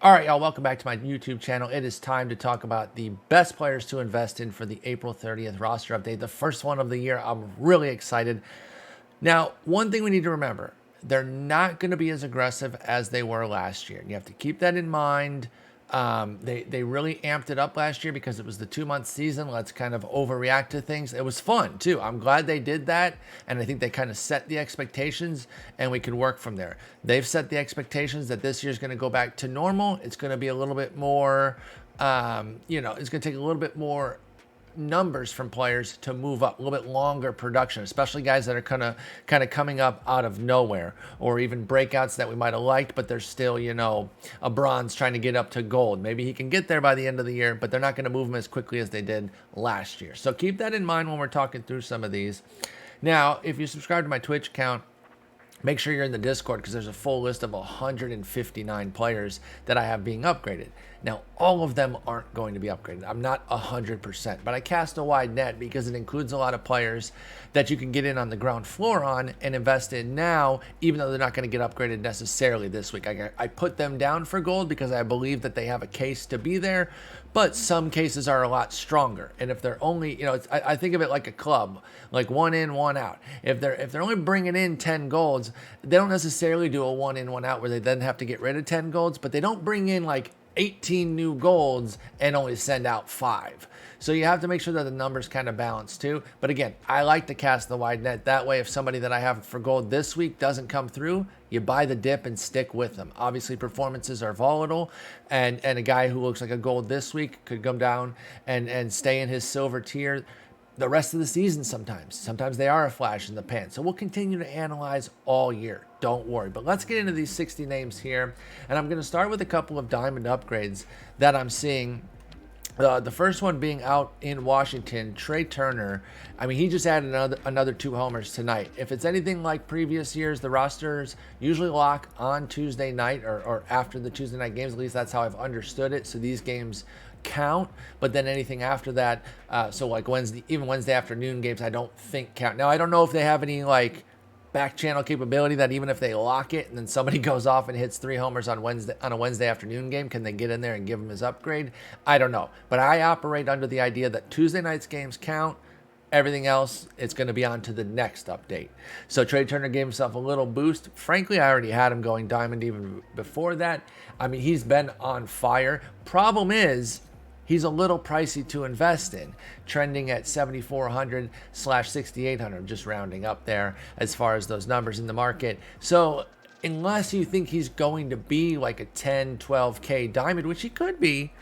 All right, y'all, welcome back to my YouTube channel. It is time to talk about the best players to invest in for the April 30th roster update, the first one of the year. I'm really excited. Now, one thing we need to remember, they're not going to be as aggressive as they were last year. You have to keep that in mind. They really amped it up last year because it was the 2-month season. Let's kind of overreact to things. It was fun too. I'm glad they did that. And I think they kind of set the expectations and we can work from there. They've set the expectations that this year's going to go back to normal. It's going to be a little bit more, it's going to take a little bit more numbers from players to move up, a little bit longer production, especially guys that are kind of coming up out of nowhere, or even breakouts that we might have liked, but they're still, a bronze trying to get up to gold. Maybe he can get there by the end of the year, but they're not going to move him as quickly as they did last year. So keep that in mind when we're talking through some of these. Now, if you subscribe to my Twitch account, make sure you're in the Discord because there's a full list of 159 players that I have being upgraded. Now, all of them aren't going to be upgraded. I'm not 100%, but I cast a wide net because it includes a lot of players that you can get in on the ground floor on and invest in now, even though they're not going to get upgraded necessarily this week. I put them down for gold because I believe that they have a case to be there, but some cases are a lot stronger. And if they're only, I think of it like a club, like one in, one out. If they're only bringing in 10 golds, they don't necessarily do a one in, one out where they then have to get rid of 10 golds, but they don't bring in like 18 new golds and only send out 5. So you have to make sure that the numbers kind of balance too. But again, I like to cast the wide net. That way, if somebody that I have for gold this week doesn't come through, you buy the dip and stick with them. Obviously, performances are volatile, and a guy who looks like a gold this week could come down and stay in his silver tier the rest of the season sometimes. Sometimes they are a flash in the pan. So we'll continue to analyze all year. Don't worry. But let's get into these 60 names here. And I'm going to start with a couple of diamond upgrades that I'm seeing. The first one being out in Washington, Trey Turner. I mean, he just added another 2 homers tonight. If it's anything like previous years, the rosters usually lock on Tuesday night or after the Tuesday night games. At least that's how I've understood it. So these games count, but then anything after that, so like Wednesday afternoon games, I don't think count. Now, I don't know if they have any like back channel capability that even if they lock it and then somebody goes off and hits 3 homers on a Wednesday afternoon game, can they get in there and give him his upgrade? I don't know, but I operate under the idea that Tuesday night's games count. Everything else, it's going to be on to the next update. So Trey Turner gave himself a little boost. Frankly, I already had him going diamond even before that. I mean, he's been on fire. Problem is, he's a little pricey to invest in, trending at 7,400/6,800, just rounding up there as far as those numbers in the market. So unless you think he's going to be like a 10, 12K diamond, which he could be,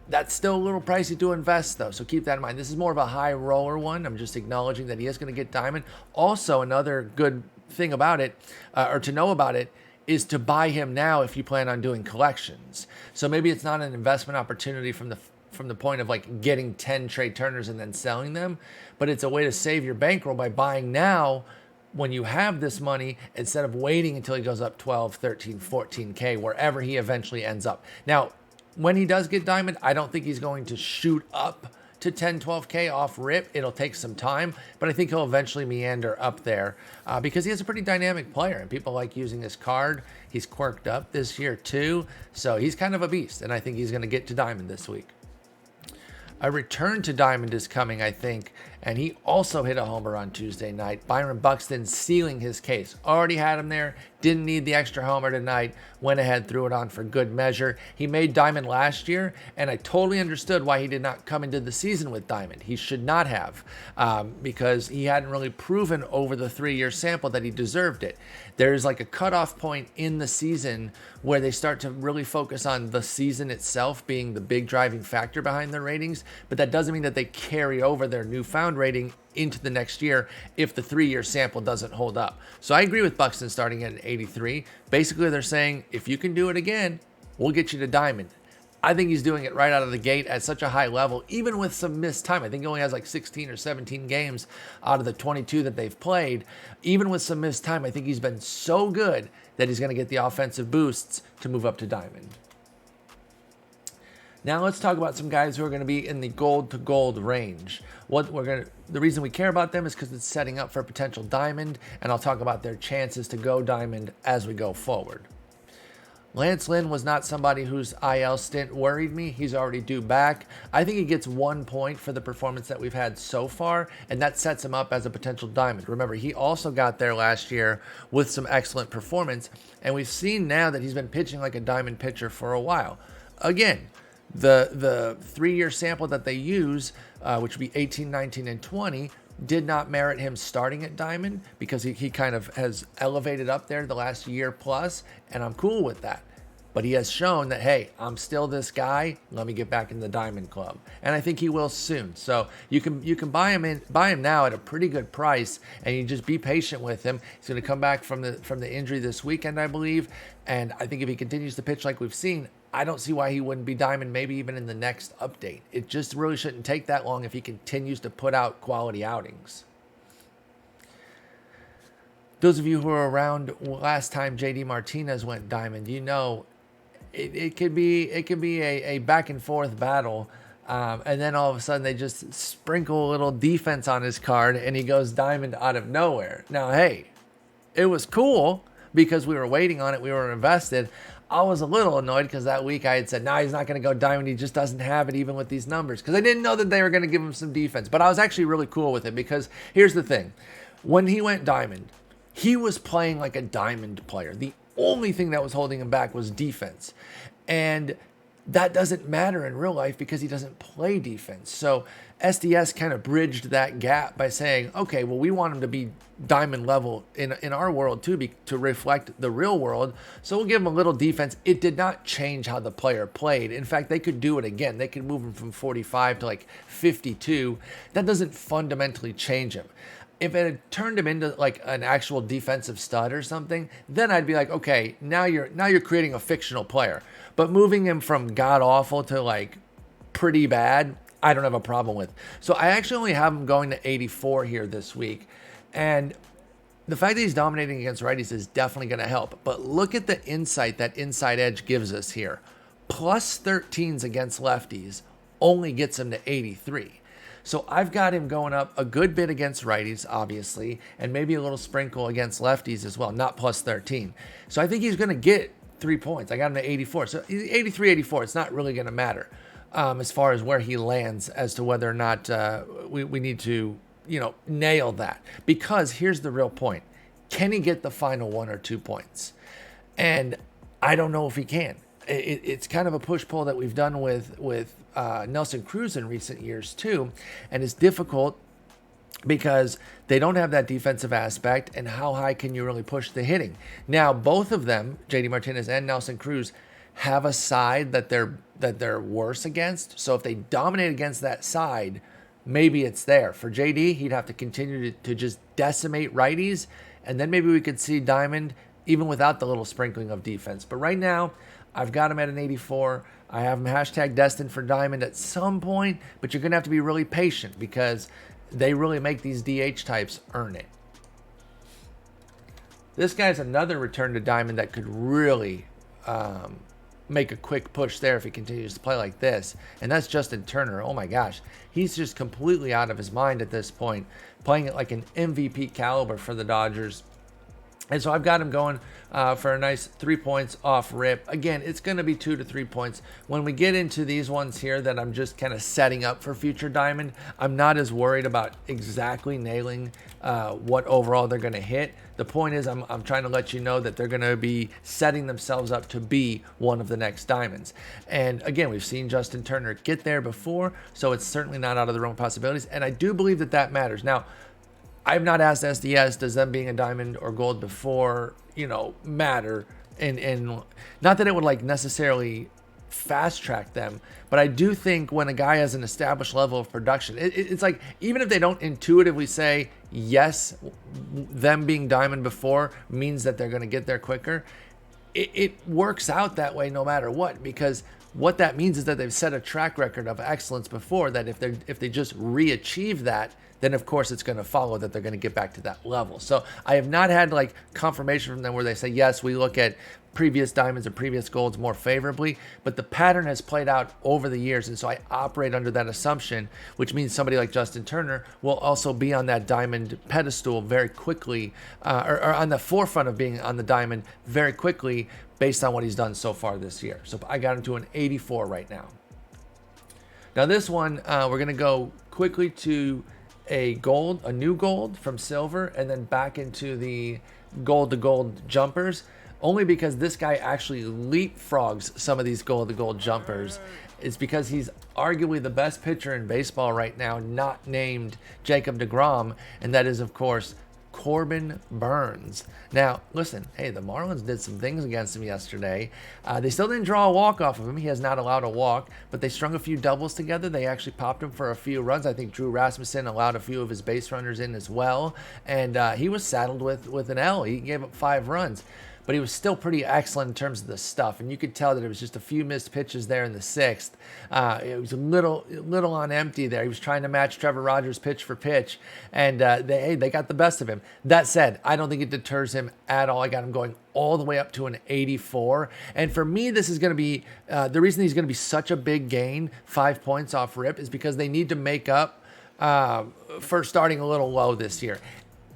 that's still a little pricey to invest though. So keep that in mind. This is more of a high roller one. I'm just acknowledging that he is going to get diamond. Also, another good thing about it, or to know about it, is to buy him now if you plan on doing collections. So maybe it's not an investment opportunity from the point of like getting 10 Trey Turners and then selling them, but it's a way to save your bankroll by buying now when you have this money instead of waiting until he goes up 12, 13, 14K, wherever he eventually ends up. Now, when he does get diamond, I don't think he's going to shoot up to 10, 12K off rip. It'll take some time, but I think he'll eventually meander up there because he is a pretty dynamic player and people like using his card. He's quirked up this year too, so he's kind of a beast, and I think he's going to get to diamond this week. A return to diamond is coming, I think, and he also hit a homer on Tuesday night. Byron Buxton sealing his case. Already had him there, didn't need the extra homer tonight, went ahead, threw it on for good measure. He made diamond last year, and I totally understood why he did not come into the season with diamond. He should not have, because he hadn't really proven over the 3-year sample that he deserved it. There's like a cutoff point in the season where they start to really focus on the season itself being the big driving factor behind their ratings, but that doesn't mean that they carry over their newfound rating into the next year if the 3-year sample doesn't hold up. So I agree with Buxton starting at an 83. Basically, they're saying, if you can do it again, we'll get you to diamond. I think he's doing it right out of the gate at such a high level, even with some missed time. I think he only has like 16 or 17 games out of the 22 that they've played. Even with some missed time, I think he's been so good that he's going to get the offensive boosts to move up to diamond. Now let's talk about some guys who are going to be in the gold to gold range. The reason we care about them is because it's setting up for a potential diamond, and I'll talk about their chances to go diamond as we go forward. Lance Lynn was not somebody whose IL stint worried me. He's already due back. I think he gets 1 point for the performance that we've had so far, and that sets him up as a potential diamond. Remember, he also got there last year with some excellent performance, and we've seen now that he's been pitching like a diamond pitcher for a while. Again, the 3-year sample that they use, which would be 18, 19, and 20, did not merit him starting at diamond because he kind of has elevated up there the last year plus, and I'm cool with that. But he has shown that, hey, I'm still this guy. Let me get back in the diamond club, and I think he will soon. So you can buy him now at a pretty good price, and you just be patient with him. He's going to come back from the injury this weekend, I believe, and I think if he continues to pitch like we've seen, I don't see why he wouldn't be diamond maybe even in the next update. It just really shouldn't take that long if he continues to put out quality outings. Those of you who were around last time JD Martinez went diamond, you know it could be a back and forth battle, and then all of a sudden they just sprinkle a little defense on his card and he goes diamond out of nowhere. Now, hey, it was cool because we were waiting on it, we were invested. I was a little annoyed because that week I had said, no, he's not going to go diamond. He just doesn't have it even with these numbers, because I didn't know that they were going to give him some defense. But I was actually really cool with it because here's the thing. When he went diamond, he was playing like a diamond player. The only thing that was holding him back was defense. And that doesn't matter in real life because he doesn't play defense. So SDS kind of bridged that gap by saying, okay, well, we want him to be diamond level in our world too, to reflect the real world. So we'll give him a little defense. It did not change how the player played. In fact, they could do it again. They could move him from 45 to like 52. That doesn't fundamentally change him. If it had turned him into like an actual defensive stud or something, then I'd be like, okay, now you're creating a fictional player. But moving him from god awful to like pretty bad, I don't have a problem with. So I actually only have him going to 84 here this week. And the fact that he's dominating against righties is definitely going to help. But look at the insight that Inside Edge gives us here. Plus 13s against lefties only gets him to 83. So I've got him going up a good bit against righties, obviously, and maybe a little sprinkle against lefties as well, not plus 13. So I think he's going to get 3 points. I got him to 84. So 83, 84, it's not really going to matter as far as where he lands as to whether or not we need to, nail that. Because here's the real point. Can he get the final 1 or 2 points? And I don't know if he can. It's kind of a push-pull that we've done with Nelson Cruz in recent years too, and it's difficult because they don't have that defensive aspect, and how high can you really push the hitting? Now, both of them, JD Martinez and Nelson Cruz, have a side that they're worse against. So if they dominate against that side, maybe it's there. For JD, he'd have to continue to just decimate righties, and then maybe we could see diamond even without the little sprinkling of defense. But right now, I've got him at an 84. I have him hashtag destined for diamond at some point, but you're going to have to be really patient because they really make these DH types earn it. This guy's another return to diamond that could really make a quick push there if he continues to play like this, and that's Justin Turner. Oh my gosh, he's just completely out of his mind at this point, playing at like an MVP caliber for the Dodgers. And so I've got him going for a nice 3 points off rip. Again, it's going to be 2 to 3 points. When we get into these ones here that I'm just kind of setting up for future diamond, I'm not as worried about exactly nailing what overall they're going to hit. The point is I'm trying to let you know that they're going to be setting themselves up to be one of the next diamonds. And again, we've seen Justin Turner get there before, so it's certainly not out of the realm of possibilities. And I do believe that matters. Now, I've not asked SDS, does them being a diamond or gold before, matter? And not that it would like necessarily fast track them, but I do think when a guy has an established level of production, it's like, even if they don't intuitively say, yes, them being diamond before means that they're going to get there quicker, it works out that way no matter what, because what that means is that they've set a track record of excellence before, that if they just re-achieve that, then of course it's going to follow that they're going to get back to that level. So I have not had like confirmation from them where they say, yes, we look at previous diamonds or previous golds more favorably, but the pattern has played out over the years. And so I operate under that assumption, which means somebody like Justin Turner will also be on that diamond pedestal very quickly, or on the forefront of being on the diamond very quickly, based on what he's done so far this year. So I got him to an 84 right now. Now this one, we're going to go quickly to a new gold from silver, and then back into the gold to gold jumpers, only because this guy actually leapfrogs some of these gold to gold jumpers. It's because he's arguably the best pitcher in baseball right now, not named Jacob deGrom, and that is, of course, Corbin Burns. Now, listen, hey, the Marlins did some things against him yesterday. They still didn't draw a walk off of him. He has not allowed a walk, but they strung a few doubles together. They actually popped him for a few runs. I think Drew Rasmussen allowed a few of his base runners in as well, and he was saddled with an L. He gave up 5 runs. But he was still pretty excellent in terms of the stuff, and you could tell that it was just a few missed pitches there in the 6th. It was a little on empty there. He was trying to match Trevor Rogers pitch for pitch, and they got the best of him. That said, I don't think it deters him at all. I got him going all the way up to an 84, and for me, this is going to be the reason he's going to be such a big gain, 5 points off rip, is because they need to make up for starting a little low this year.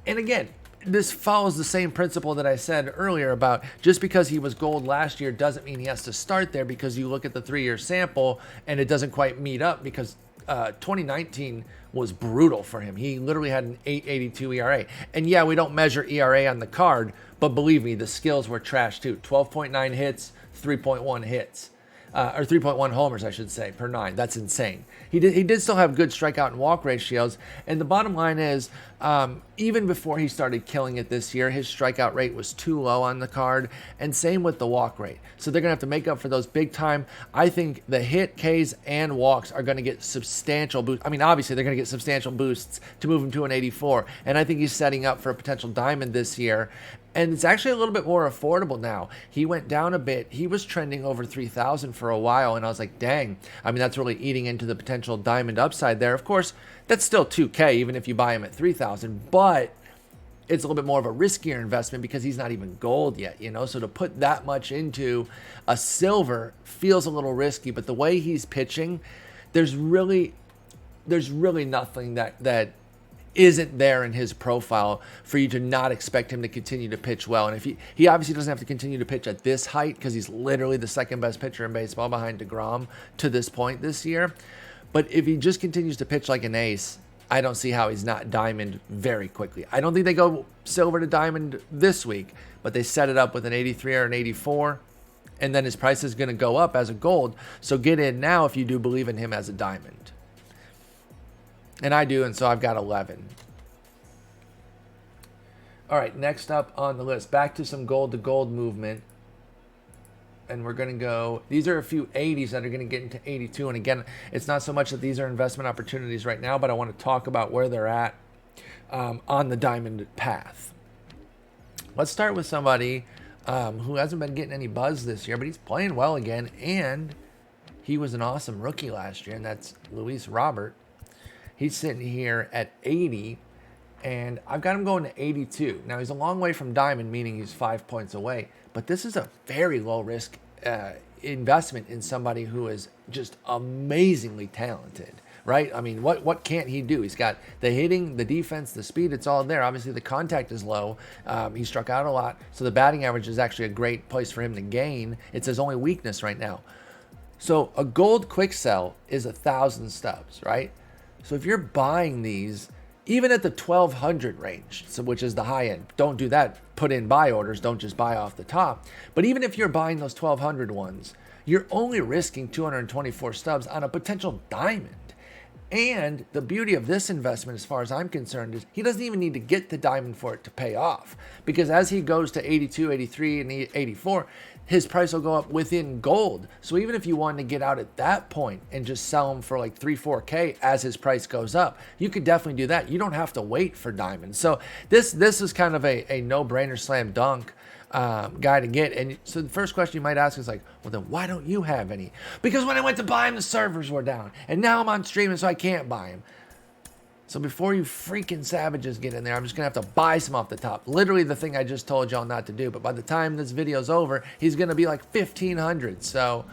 And again, this follows the same principle that I said earlier about just because he was gold last year doesn't mean he has to start there, because you look at the 3-year sample and it doesn't quite meet up, because 2019 was brutal for him. He literally had an 8.82 ERA. And yeah, we don't measure ERA on the card, but believe me, the skills were trash too. 12.9 hits, 3.1 hits. Or 3.1 homers, I should say, per 9. That's insane. He did still have good strikeout and walk ratios. And the bottom line is, even before he started killing it this year, his strikeout rate was too low on the card. And same with the walk rate. So they're going to have to make up for those big time. I think the hit, Ks, and walks are going to get substantial boosts. I mean, obviously, they're going to get substantial boosts to move him to an 84. And I think he's setting up for a potential diamond this year. And it's actually a little bit more affordable now. He went down a bit. He was trending over 3,000 for a while, and I was like, dang. I mean, that's really eating into the potential diamond upside there. Of course, that's still 2K, even if you buy him at 3,000, but it's a little bit more of a riskier investment because he's not even gold yet, So to put that much into a silver feels a little risky, but the way he's pitching, there's really nothing that isn't there in his profile for you to not expect him to continue to pitch well. And if he obviously doesn't have to continue to pitch at this height, because he's literally the second best pitcher in baseball behind deGrom to this point this year. But if he just continues to pitch like an ace, I don't see how he's not diamond very quickly. I don't think they go silver to diamond this week, but they set it up with an 83 or an 84, and then his price is going to go up as a gold. So get in now if you do believe in him as a diamond. And I do, and so I've got 11. All right, next up on the list, back to some gold to gold movement. And we're going to go, these are a few 80s that are going to get into 82. And again, it's not so much that these are investment opportunities right now, but I want to talk about where they're at on the diamond path. Let's start with somebody who hasn't been getting any buzz this year, but he's playing well again. And he was an awesome rookie last year, and that's Luis Robert. He's sitting here at 80, and I've got him going to 82. Now, he's a long way from diamond, meaning he's 5 points away, but this is a very low-risk investment in somebody who is just amazingly talented, right? I mean, what can't he do? He's got the hitting, the defense, the speed, it's all there. Obviously, the contact is low. He struck out a lot, so the batting average is actually a great place for him to gain. It's his only weakness right now. So a gold quick sell is 1,000 stubs, right? So if you're buying these, even at the 1,200 range, so which is the high end, don't do that. Put in buy orders. Don't just buy off the top. But even if you're buying those 1,200 ones, you're only risking 224 stubs on a potential diamond. And the beauty of this investment, as far as I'm concerned, is he doesn't even need to get the diamond for it to pay off. Because as he goes to 82, 83, and 84, his price will go up within gold. So even if you wanted to get out at that point and just sell them for like 3-4K as his price goes up, you could definitely do that. You don't have to wait for diamonds. So this is kind of a no-brainer slam dunk guy to get. And so the first question you might ask is like, well, then why don't you have any? Because when I went to buy him, the servers were down. And now I'm on streaming, so I can't buy him. So before you freaking savages get in there, I'm just going to have to buy some off the top. Literally the thing I just told y'all not to do. But by the time this video's over, he's going to be like 1,500. So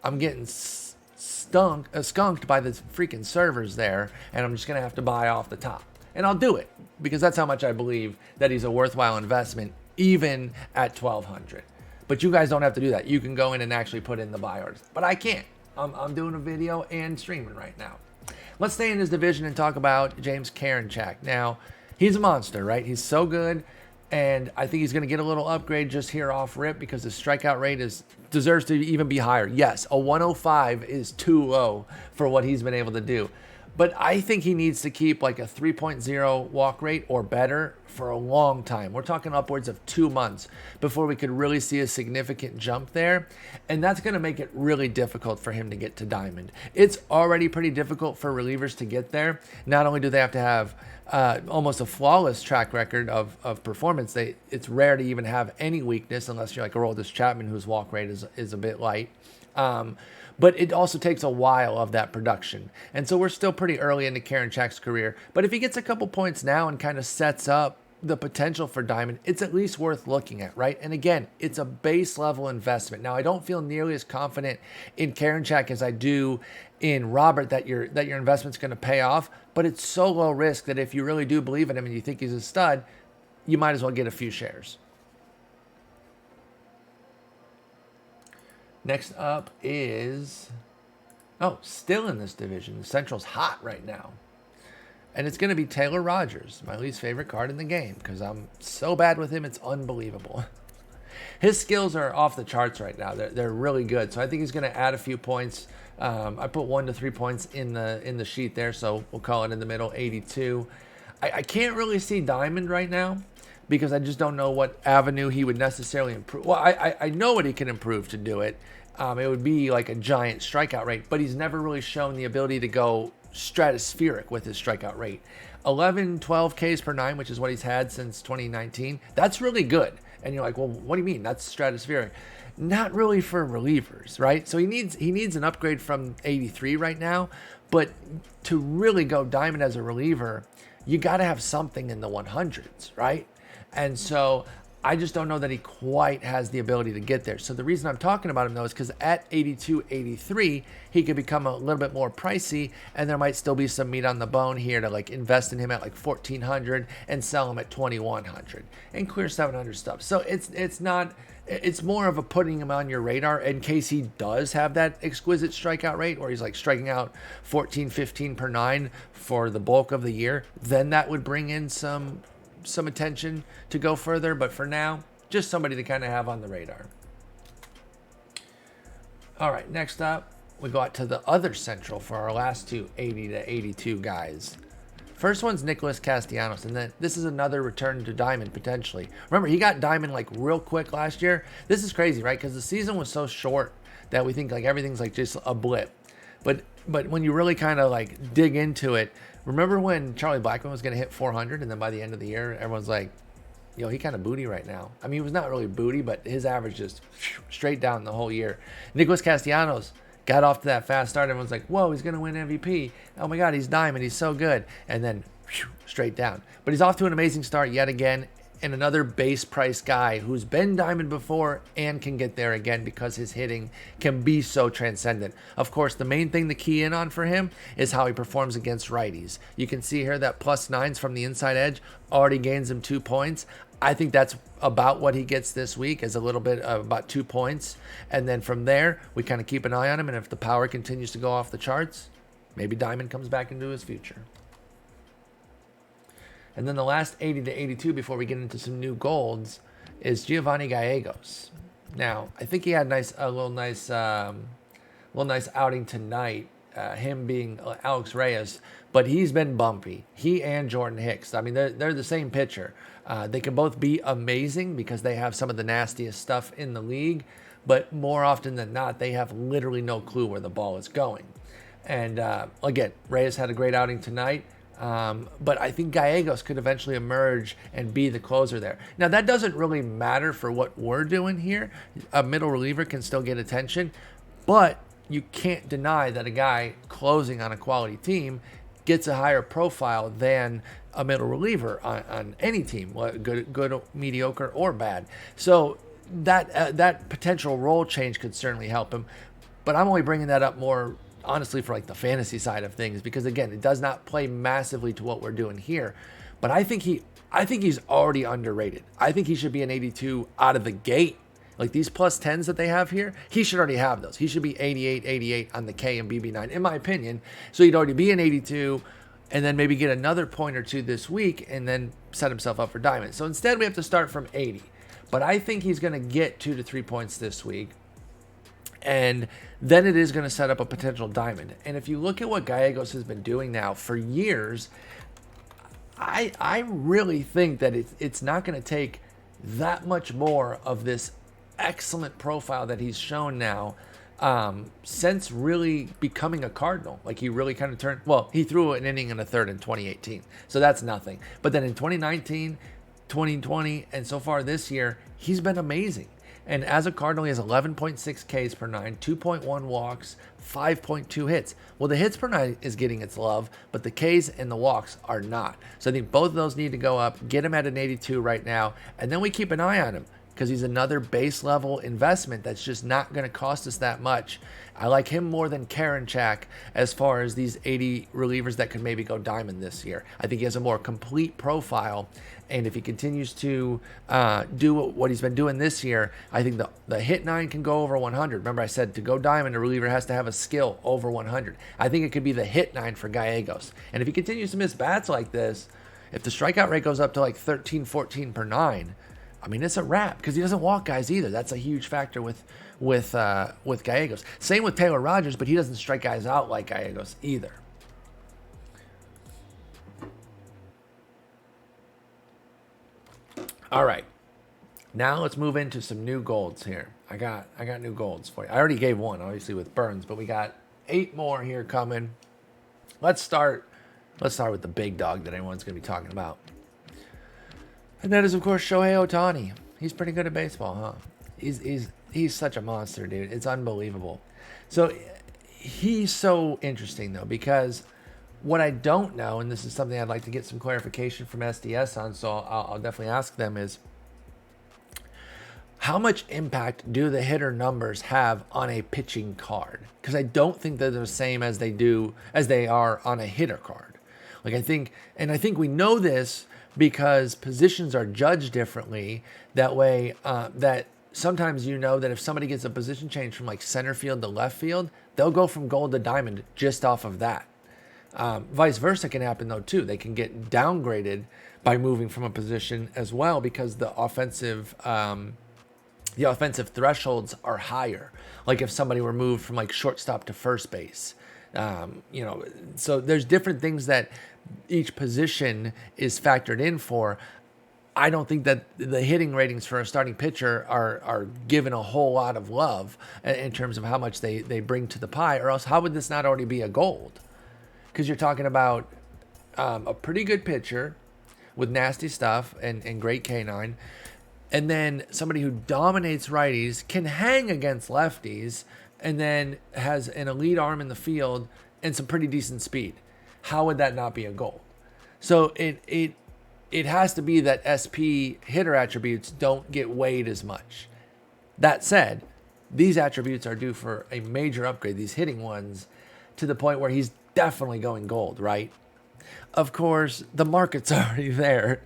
I'm getting skunked by the freaking servers there. And I'm just going to have to buy off the top. And I'll do it because that's how much I believe that he's a worthwhile investment, even at 1,200. But you guys don't have to do that. You can go in and actually put in the buy orders. But I can't. I'm doing a video and streaming right now. Let's stay in his division and talk about James Karinchak. Now, he's a monster, right? He's so good. And I think he's going to get a little upgrade just here off rip because his strikeout rate deserves to even be higher. Yes, a 105 is too low for what he's been able to do. But I think he needs to keep like a 3.0 walk rate or better for a long time. We're talking upwards of 2 months before we could really see a significant jump there. And that's going to make it really difficult for him to get to diamond. It's already pretty difficult for relievers to get there. Not only do they have to have almost a flawless track record of performance, it's rare to even have any weakness unless you're like Aroldis Chapman, whose walk rate is a bit light. But it also takes a while of that production. And so we're still pretty early into Karinchak's career. But if he gets a couple points now and kind of sets up the potential for diamond, it's at least worth looking at, right? And again, it's a base level investment. Now, I don't feel nearly as confident in Karinchak as I do in Robert that your investment's going to pay off. But it's so low risk that if you really do believe in him and you think he's a stud, you might as well get a few shares. Next up is, still in this division. The Central's hot right now. And it's going to be Taylor Rogers, my least favorite card in the game, because I'm so bad with him, it's unbelievable. His skills are off the charts right now. They're really good. So I think he's going to add a few points. I put 1 to 3 points in the sheet there, so we'll call it in the middle, 82. I can't really see diamond right now, because I just don't know what avenue he would necessarily improve. Well, I know what he can improve to do it. It would be like a giant strikeout rate, but he's never really shown the ability to go stratospheric with his strikeout rate. 11, 12 Ks per 9, which is what he's had since 2019. That's really good. And you're like, well, what do you mean? That's stratospheric. Not really for relievers, right? So he needs an upgrade from 83 right now, but to really go diamond as a reliever, you got to have something in the 100s, right? And so I just don't know that he quite has the ability to get there. So the reason I'm talking about him, though, is because at 82, 83, he could become a little bit more pricey, and there might still be some meat on the bone here to like invest in him at like 1,400 and sell him at 2,100 and clear 700 stuff. So it's more of a putting him on your radar in case he does have that exquisite strikeout rate, or he's like striking out 14, 15 per 9 for the bulk of the year. Then that would bring in some attention to go further, but for now, just somebody to kind of have on the radar. All right, next up, we go out to the other Central for our last two 80 to 82 guys. First one's Nicholas Castellanos, and then this is another return to diamond potentially. Remember, he got diamond like real quick last year. This is crazy, right? Because the season was so short that we think like everything's like just a blip. But when you really kind of like dig into it, remember when Charlie Blackmon was going to hit 400, and then by the end of the year, everyone's like, yo, he kind of booty right now. I mean, he was not really booty, but his average just straight down the whole year. Nicholas Castellanos got off to that fast start. Everyone's like, whoa, he's going to win MVP. Oh my God, he's diamond. He's so good. And then straight down. But he's off to an amazing start yet again. And another base price guy who's been diamond before and can get there again because his hitting can be so transcendent. Of course, the main thing to key in on for him is how he performs against righties. You can see here that +9s from the inside edge already gains him 2 points. I think that's about what he gets this week, is a little bit of about 2 points. And then from there, we kind of keep an eye on him. And if the power continues to go off the charts, maybe diamond comes back into his future. And then the last 80 to 82 before we get into some new golds is Giovanni Gallegos. Now, I think he had a little nice outing tonight, him being Alex Reyes, but he's been bumpy. He and Jordan Hicks. I mean, they're the same pitcher. They can both be amazing because they have some of the nastiest stuff in the league, but more often than not, they have literally no clue where the ball is going. And again, Reyes had a great outing tonight. But I think Gallegos could eventually emerge and be the closer there. Now, that doesn't really matter for what we're doing here. A middle reliever can still get attention, but you can't deny that a guy closing on a quality team gets a higher profile than a middle reliever on any team, good, mediocre, or bad. So that potential role change could certainly help him. But I'm only bringing that up more honestly for like the fantasy side of things, because again, it does not play massively to what we're doing here. But I think he's already underrated. I think he should be an 82 out of the gate Like these plus 10s that they have here, he should already have those. He should be 88, 88 on the K and BB9, in my opinion. So he'd already be an 82 and then maybe get another point or two this week and then set himself up for diamond. So instead we have to start from 80. But I think he's going to get 2 to 3 points this week. And then it is going to set up a potential diamond. And if you look at what Gallegos has been doing now for years, I really think that it's not going to take that much more of this excellent profile that he's shown now since really becoming a Cardinal. Like he really kind of turned, well, he threw an inning and a third in 2018. So that's nothing. But then in 2019, 2020, and so far this year, he's been amazing. And as a Cardinal, he has 11.6 Ks per nine, 2.1 walks, 5.2 hits. Well, the hits per nine is getting its love, but the Ks and the walks are not. So I think both of those need to go up. Get him at an 82 right now, and then we keep an eye on him because he's another base level investment that's just not going to cost us that much. I like him more than Caron as far as these 80 relievers that could maybe go diamond this year. I think he has a more complete profile. And if he continues to do what he's been doing this year, I think the hit 9 can go over 100. Remember I said to go diamond, a reliever has to have a skill over 100. I think it could be the hit 9 for Gallegos. And if he continues to miss bats like this, if the strikeout rate goes up to like 13, 14 per 9, I mean, it's a wrap because he doesn't walk guys either. That's a huge factor with Gallegos. Same with Taylor Rogers, but he doesn't strike guys out like Gallegos either. All right, now let's move into some new golds here. I got new golds for you. I already gave one, obviously, with Burns, but we got 8 more here coming. Let's start with the big dog that everyone's going to be talking about. And that is, of course, Shohei Ohtani. He's pretty good at baseball, huh? He's such a monster, dude. It's unbelievable. So he's so interesting, though, because what I don't know, and this is something I'd like to get some clarification from SDS on, so I'll definitely ask them, is how much impact do the hitter numbers have on a pitching card? Because I don't think they're the same as they are on a hitter card. Like I think we know this because positions are judged differently. That way, that sometimes you know that if somebody gets a position change from like center field to left field, they'll go from gold to diamond just off of that. Vice versa can happen though too. They can get downgraded by moving from a position as well because the offensive thresholds are higher. Like if somebody were moved from like shortstop to first base, so there's different things that each position is factored in for. I don't think that the hitting ratings for a starting pitcher are given a whole lot of love in terms of how much they bring to the pie, or else how would this not already be a gold? Because you're talking about a pretty good pitcher with nasty stuff and great canine, and then somebody who dominates righties, can hang against lefties, and then has an elite arm in the field and some pretty decent speed. How would that not be a goal? So it has to be that SP hitter attributes don't get weighed as much. That said, these attributes are due for a major upgrade, these hitting ones, to the point where he's definitely going gold, right? Of course, the market's already there,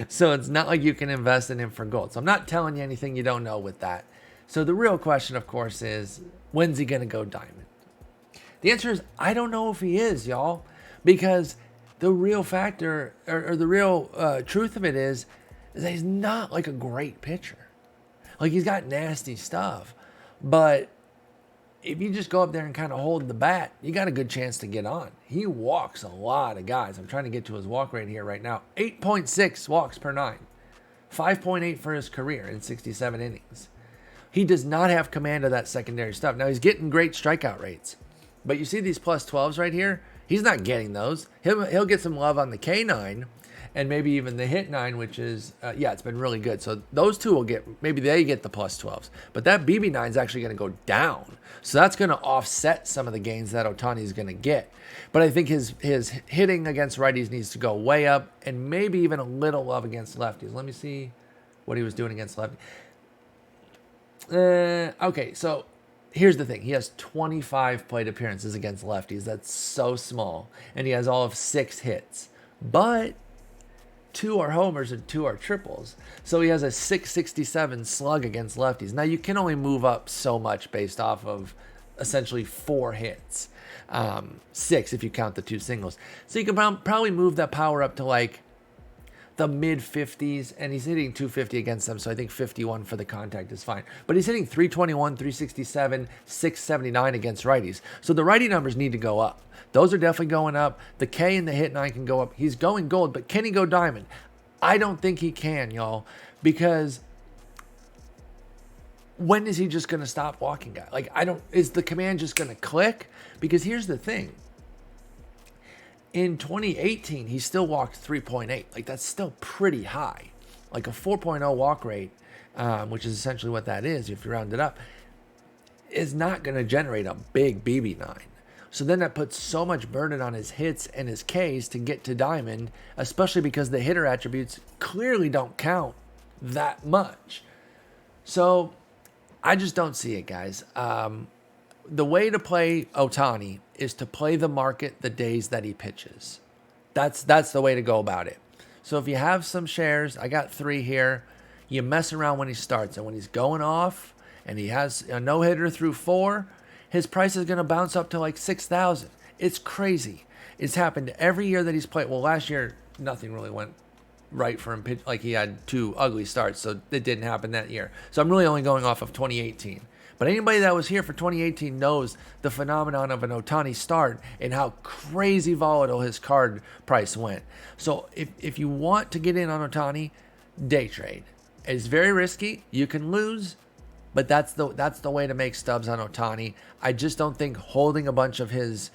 so it's not like you can invest in him for gold. So I'm not telling you anything you don't know with that. So the real question, of course, is when's he going to go diamond? The answer is I don't know if he is, y'all, because the real factor or the real truth of it is that he's not like a great pitcher. Like he's got nasty stuff, but if you just go up there and kind of hold the bat, you got a good chance to get on. He walks a lot of guys. I'm trying to get to his walk rate here right now. 8.6 walks per 9. 5.8 for his career in 67 innings. He does not have command of that secondary stuff. Now, he's getting great strikeout rates. But you see these plus 12s right here? He's not getting those. He'll get some love on the K9 and maybe even the hit 9, which is, it's been really good. So those two will get, maybe they get the plus 12s. But that BB9 is actually going to go down. So that's going to offset some of the gains that Ohtani is going to get. But I think his hitting against righties needs to go way up and maybe even a little love against lefties. Let me see what he was doing against lefties. Okay, so here's the thing. He has 25 plate appearances against lefties. That's so small. And he has all of 6 hits. But 2 are homers and 2 are triples. So he has a 667 slug against lefties. Now, you can only move up so much based off of essentially 4 hits. 6 if you count the 2 singles. So you can probably move that power up to like the mid 50s, and he's hitting 250 against them, so I think 51 for the contact is fine. But he's hitting 321, 367, 679 against righties. So the righty numbers need to go up. Those are definitely going up. The K and the hit 9 can go up. He's going gold, but can he go diamond? I don't think he can, y'all, because when is he just going to stop walking guys? Like, is the command just going to click? Because here's the thing. In 2018, he still walked 3.8. Like, that's still pretty high. Like a 4.0 walk rate, which is essentially what that is if you round it up, is not going to generate a big BB9. So then that puts so much burden on his hits and his Ks to get to diamond, especially because the hitter attributes clearly don't count that much. So I just don't see it, guys. The way to play Ohtani is to play the market the days that he pitches. That's the way to go about it. So if you have some shares, I got 3 here, you mess around when he starts. And when he's going off and he has a no-hitter through 4, his price is going to bounce up to like 6,000. It's crazy. It's happened every year that he's played. Well, last year, nothing really went right for him. Like, he had 2 ugly starts, so it didn't happen that year. So I'm really only going off of 2018. But anybody that was here for 2018 knows the phenomenon of an Ohtani start and how crazy volatile his card price went. So if you want to get in on Ohtani, day trade. It's very risky. You can lose, but that's the way to make stubs on Ohtani. I just don't think holding a bunch of his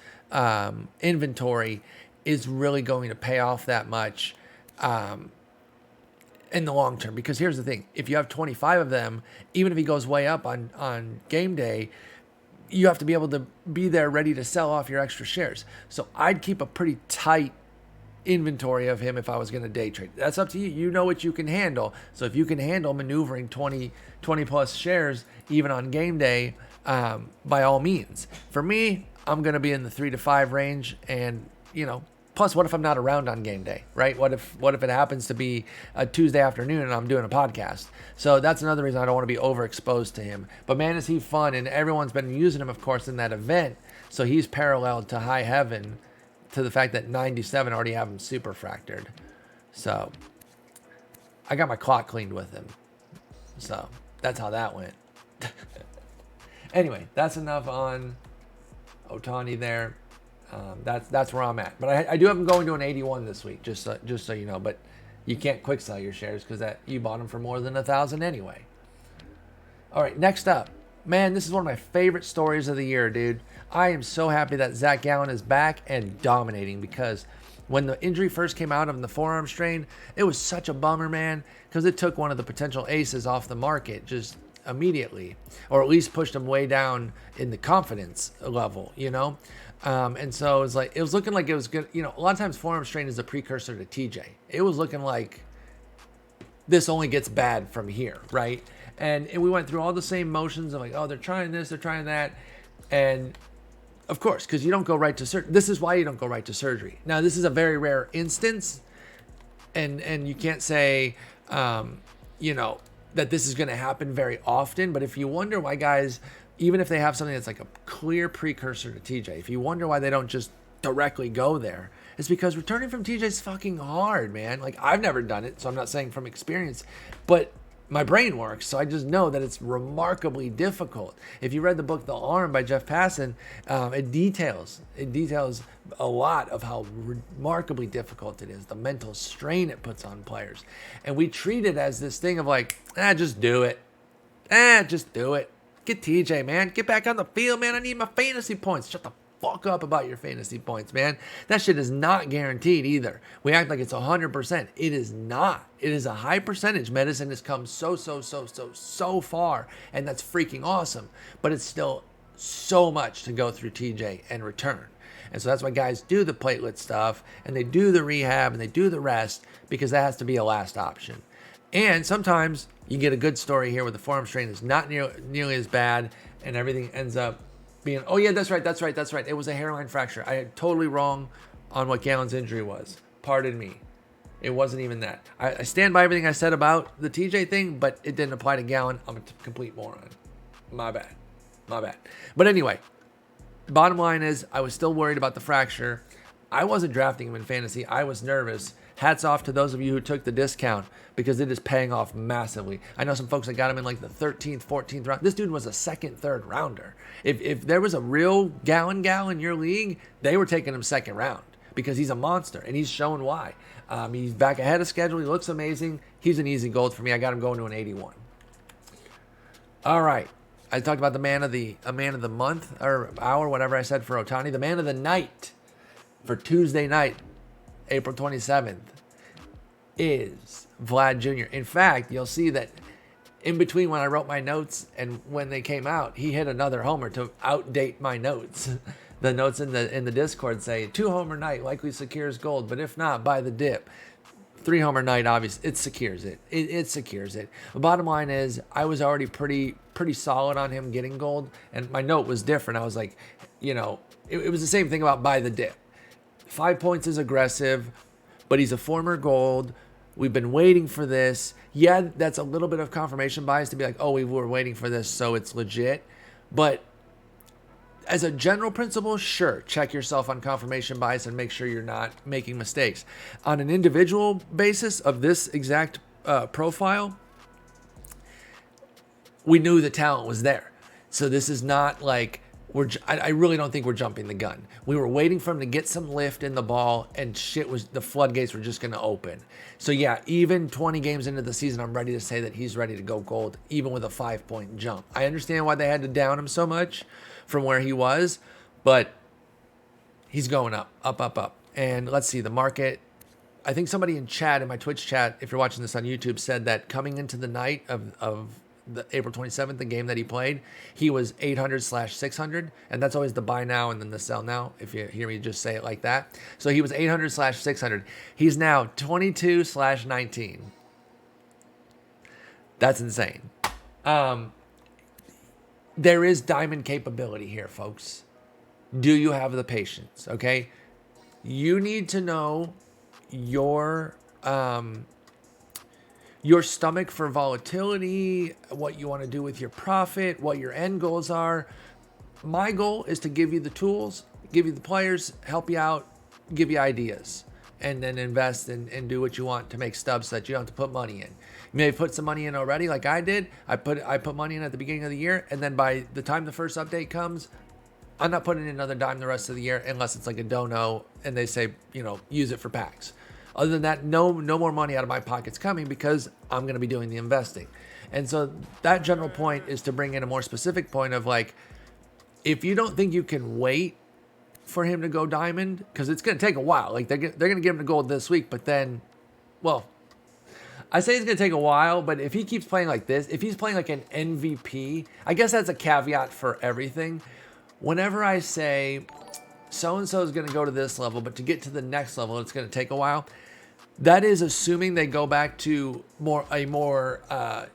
inventory is really going to pay off that much in the long term. Because here's the thing. If you have 25 of them, even if he goes way up on game day, you have to be able to be there ready to sell off your extra shares. So I'd keep a pretty tight inventory of him if I was going to day trade. That's up to you. You know what you can handle. So if you can handle maneuvering 20 plus shares even on game day, by all means. For me, I'm going to be in the 3 to 5 range, and plus, what if I'm not around on game day, right? What if it happens to be a Tuesday afternoon and I'm doing a podcast? So that's another reason I don't want to be overexposed to him. But man, is he fun, and everyone's been using him, of course, in that event. So he's paralleled to high heaven, to the fact that 97 already have him super fractured. So I got my clock cleaned with him. So that's how that went. Anyway, that's enough on Ohtani there. That's where I'm at. But I do have him going to an 81 this week, just so you know. But you can't quick sell your shares because you bought them for more than 1,000 anyway. All right, next up. Man, this is one of my favorite stories of the year, dude. I am so happy that Zach Gallen is back and dominating, because when the injury first came out of the forearm strain, it was such a bummer, man, because it took one of the potential aces off the market just immediately, or at least pushed him way down in the confidence level, and so it was looking like it was good. A lot of times forearm strain is a precursor to TJ. It was looking like this only gets bad from here, right? And we went through all the same motions of like, oh, they're trying this, they're trying that. And of course, because you don't go right to surgery. This is why you don't go right to surgery. Now, this is a very rare instance, and you can't say, that this is going to happen very often. But if you wonder why guys, even if they have something that's like a clear precursor to TJ, if you wonder why they don't just directly go there, it's because returning from TJ is fucking hard, man. Like, I've never done it, so I'm not saying from experience, but my brain works, so I just know that it's remarkably difficult. If you read the book The Arm by Jeff Passan, it details a lot of how remarkably difficult it is, the mental strain it puts on players. And we treat it as this thing of like, just do it. Just do it. Get TJ, man. Get back on the field, man. I need my fantasy points. Shut the fuck up about your fantasy points, man. That shit is not guaranteed either. We act like it's 100%. It is not. It is a high percentage. Medicine has come so far, and that's freaking awesome. But it's still so much to go through TJ and return. And so that's why guys do the platelet stuff, and they do the rehab, and they do the rest, because that has to be a last option. And sometimes you get a good story here where the forearm strain is not nearly as bad, and everything ends up being, oh yeah, that's right. It was a hairline fracture. I am totally wrong on what Gallen's injury was. Pardon me. It wasn't even that. I stand by everything I said about the TJ thing, but it didn't apply to Gallen. I'm a complete moron. My bad. But anyway, bottom line is I was still worried about the fracture. I wasn't drafting him in fantasy. I was nervous. Hats off to those of you who took the discount because it is paying off massively. I know some folks that got him in like the 13th, 14th round. This dude was a second, third rounder. If there was a real Gallen in your league, they were taking him second round because he's a monster and he's showing why. He's back ahead of schedule. He looks amazing. He's an easy gold for me. I got him going to an 81. All right. I talked about a man of the month or hour, whatever I said for Ohtani. The man of the night for Tuesday night, April 27th, is Vlad Jr. In fact, you'll see that in between when I wrote my notes and when they came out, he hit another homer to outdate my notes. The notes in the Discord say 2-homer night likely secures gold, but if not, buy the dip. 3-homer night, obviously, it secures it. It secures it. The bottom line is I was already pretty solid on him getting gold, and my note was different. I was like, it was the same thing about buy the dip. 5 points is aggressive, but he's a former gold. We've been waiting for this. Yeah, that's a little bit of confirmation bias to be like, oh, we were waiting for this, so it's legit. But as a general principle, sure, check yourself on confirmation bias and make sure you're not making mistakes. On an individual basis of this exact profile, we knew the talent was there. So this is not like I really don't think we're jumping the gun. We were waiting for him to get some lift in the ball, and the floodgates were just going to open. So yeah, even 20 games into the season, I'm ready to say that he's ready to go gold, even with a 5-point jump. I understand why they had to down him so much from where he was, but he's going up. And let's see, the market, I think somebody in chat, in my Twitch chat, if you're watching this on YouTube, said that coming into the night of the April 27th, the game that he played, he was 800/600, and that's always the buy now and then the sell now, if you hear me just say it like that. So he was 800/600. He's now 22/19. That's insane. There is diamond capability here, folks. Do you have the patience? Okay, you need to know your stomach for volatility, what you want to do with your profit, what your end goals are. My goal is to give you the tools, give you the players, help you out, give you ideas, and then invest and do what you want to make stubs so that you don't have to put money in. You may have put some money in already, like I did. I put money in at the beginning of the year, and then by the time the first update comes, I'm not putting in another dime the rest of the year unless it's like a dono and they say, use it for packs. Other than that, no more money out of my pocket's coming because I'm going to be doing the investing. And so that general point is to bring in a more specific point of like, if you don't think you can wait for him to go diamond, because it's going to take a while. Like they're going to give him the gold this week, but then, well, I say it's going to take a while, but if he keeps playing like this, if he's playing like an MVP, I guess that's a caveat for everything. Whenever I say so-and-so is going to go to this level, but to get to the next level, it's going to take a while. That is assuming they go back to a more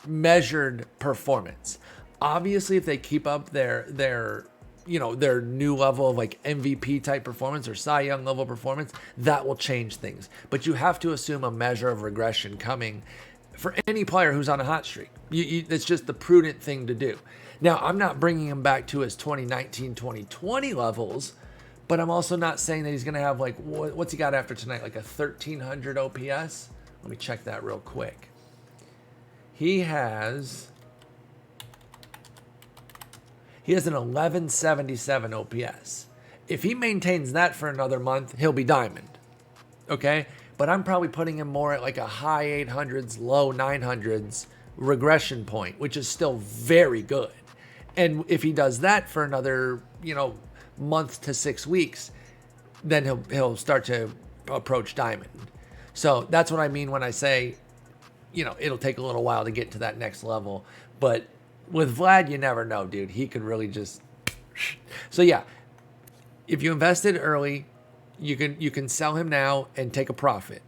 measured performance. Obviously, if they keep up their new level of like MVP type performance or Cy Young level performance, that will change things. But you have to assume a measure of regression coming for any player who's on a hot streak. It's just the prudent thing to do. Now, I'm not bringing him back to his 2019, 2020 levels, but I'm also not saying that he's going to have like, what's he got after tonight? Like a 1,300 OPS? Let me check that real quick. He has an 1177 OPS. If he maintains that for another month, he'll be diamond. Okay? But I'm probably putting him more at like a high 800s, low 900s regression point, which is still very good. And if he does that for another, month to 6 weeks, then he'll start to approach diamond. So that's what I mean when I say, it'll take a little while to get to that next level. But with Vlad, you never know, dude. He could really just. So yeah, if you invested early, you can sell him now and take a profit.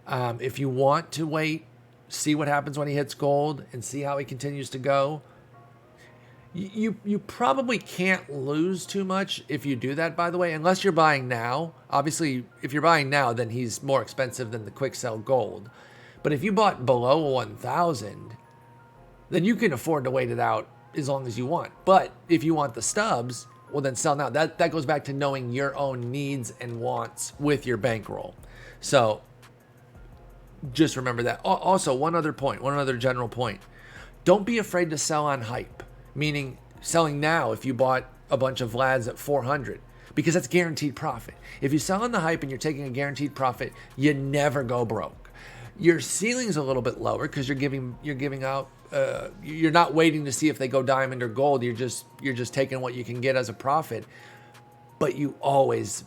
If you want to wait, see what happens when he hits gold and see how he continues to go. You probably can't lose too much if you do that, by the way, unless you're buying now. Obviously, if you're buying now, then he's more expensive than the quick sell gold. But if you bought below 1,000, then you can afford to wait it out as long as you want. But if you want the stubs, well, then sell now. That goes back to knowing your own needs and wants with your bankroll. So just remember that. Also, one other general point. Don't be afraid to sell on hype, meaning selling now if you bought a bunch of Vlads at 400, because that's guaranteed profit. If you sell on the hype and you're taking a guaranteed profit, you never go broke. Your ceiling's a little bit lower because you're giving out. You're not waiting to see if they go diamond or gold. You're just taking what you can get as a profit, but you always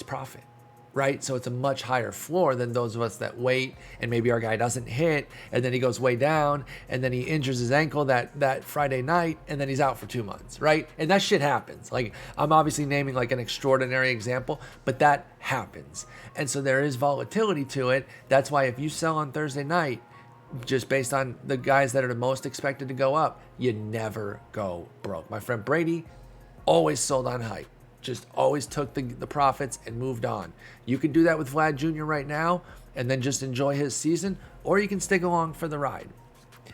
profit, right? So it's a much higher floor than those of us that wait and maybe our guy doesn't hit and then he goes way down and then he injures his ankle that Friday night and then he's out for 2 months, right? And that shit happens. Like, I'm obviously naming like an extraordinary example, but that happens. And so there is volatility to it. That's why if you sell on Thursday night, just based on the guys that are the most expected to go up, you never go broke. My friend Brady always sold on hype. Just always took the profits and moved on. You can do that with Vlad Jr. right now and then just enjoy his season, or you can stick along for the ride.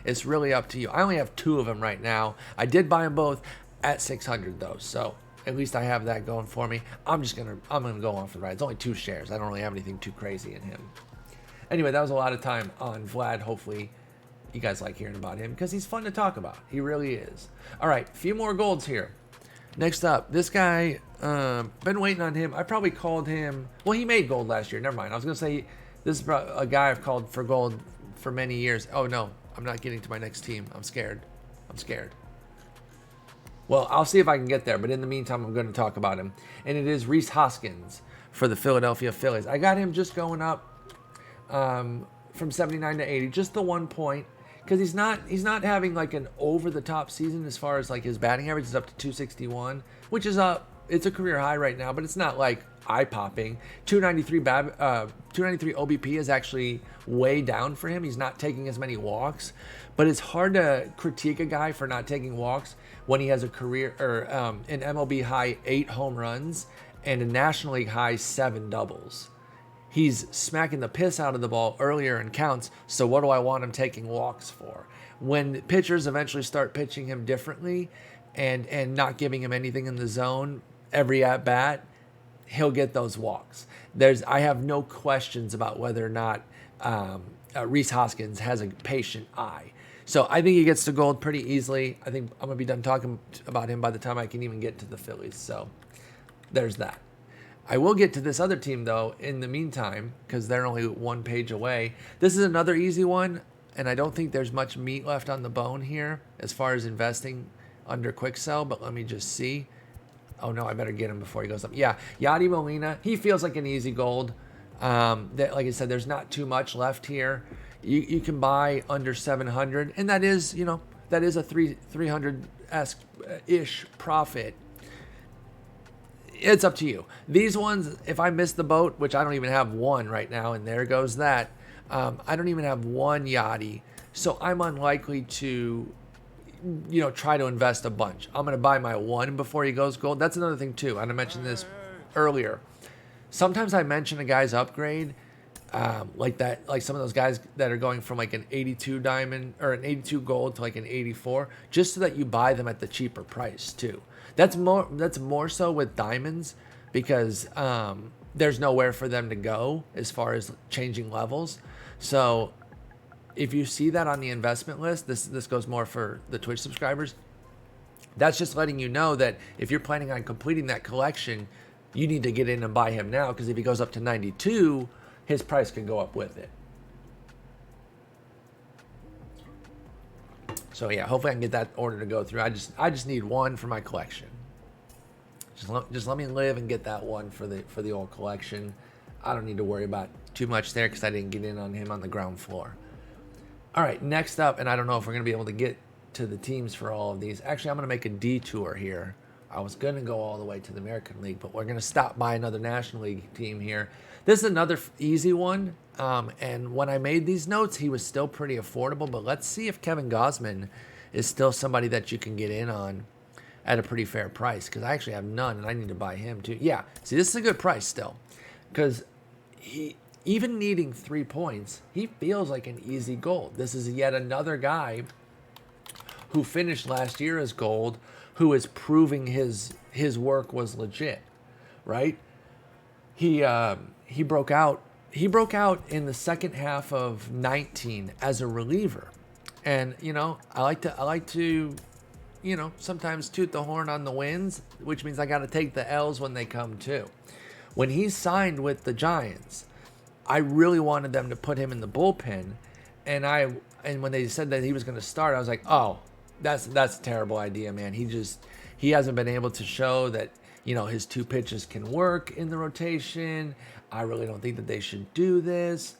It's really up to you. I only have 2 of them right now. I did buy them both at 600 though, so at least I have that going for me. I'm gonna go on for the ride. It's only 2 shares. I don't really have anything too crazy in him. Anyway, that was a lot of time on Vlad. Hopefully you guys like hearing about him because he's fun to talk about. He really is. All right, a few more golds here. Next up, this guy, been waiting on him. I probably called him. Well, he made gold last year. Never mind. I was going to say this is a guy I've called for gold for many years. Oh, no. I'm not getting to my next team. I'm scared. Well, I'll see if I can get there. But in the meantime, I'm going to talk about him. And it is Rhys Hoskins for the Philadelphia Phillies. I got him just going up from 79 to 80. Just the 1 point. Because he's not having like an over the top season as far as like his batting average is up to 261, which is it's a career high right now, but it's not like eye popping. 293 OBP is actually way down for him. He's not taking as many walks, but it's hard to critique a guy for not taking walks when he has a career or an MLB high 8 home runs and a National League high 7 doubles. He's smacking the piss out of the ball earlier in counts, so what do I want him taking walks for? When pitchers eventually start pitching him differently and not giving him anything in the zone every at-bat, he'll get those walks. I have no questions about whether or not Rhys Hoskins has a patient eye. So I think he gets to gold pretty easily. I think I'm going to be done talking about him by the time I can even get to the Phillies. So there's that. I will get to this other team, though, in the meantime, because they're only 1 page away. This is another easy one, and I don't think there's much meat left on the bone here as far as investing under quick sell, but let me just see. Oh, no, I better get him before he goes up. Yeah, Yadi Molina, he feels like an easy gold. Like I said, there's not too much left here. You can buy under 700, and that is a 300-ish profit. It's up to you. These ones, if I miss the boat, which I don't even have one right now, and there goes that, I don't even have one Yachty, so I'm unlikely to, try to invest a bunch. I'm going to buy my one before he goes gold. That's another thing, too. And I mentioned this earlier. Sometimes I mention a guy's upgrade, like some of those guys that are going from like an 82 diamond or an 82 gold to like an 84, just so that you buy them at the cheaper price, too. That's more so with diamonds because there's nowhere for them to go as far as changing levels. So if you see that on the investment list, this goes more for the Twitch subscribers. That's just letting you know that if you're planning on completing that collection, you need to get in and buy him now, because if he goes up to 92, his price can go up with it. So yeah, hopefully I can get that order to go through. I just need one for my collection. Just let me live and get that one for the old collection. I don't need to worry about too much there because I didn't get in on him on the ground floor. All right, next up, and I don't know if we're going to be able to get to the teams for all of these. Actually, I'm going to make a detour here. I was going to go all the way to the American League, but we're going to stop by another National League team here. This is another easy one, and when I made these notes, he was still pretty affordable, but let's see if Kevin Gausman is still somebody that you can get in on at a pretty fair price, because I actually have none and I need to buy him too. Yeah, see, this is a good price still, because he, even needing 3 points, he feels like an easy gold. This is yet another guy who finished last year as gold, who is proving his work was legit, right? He broke out. He broke out in the second half of 19 as a reliever, and I like to sometimes toot the horn on the wins, which means I got to take the L's when they come too. When he signed with the Giants, I really wanted them to put him in the bullpen, and when they said that he was going to start, I was like, oh, that's a terrible idea, man. He hasn't been able to show that his 2 pitches can work in the rotation. I really don't think that they should do this.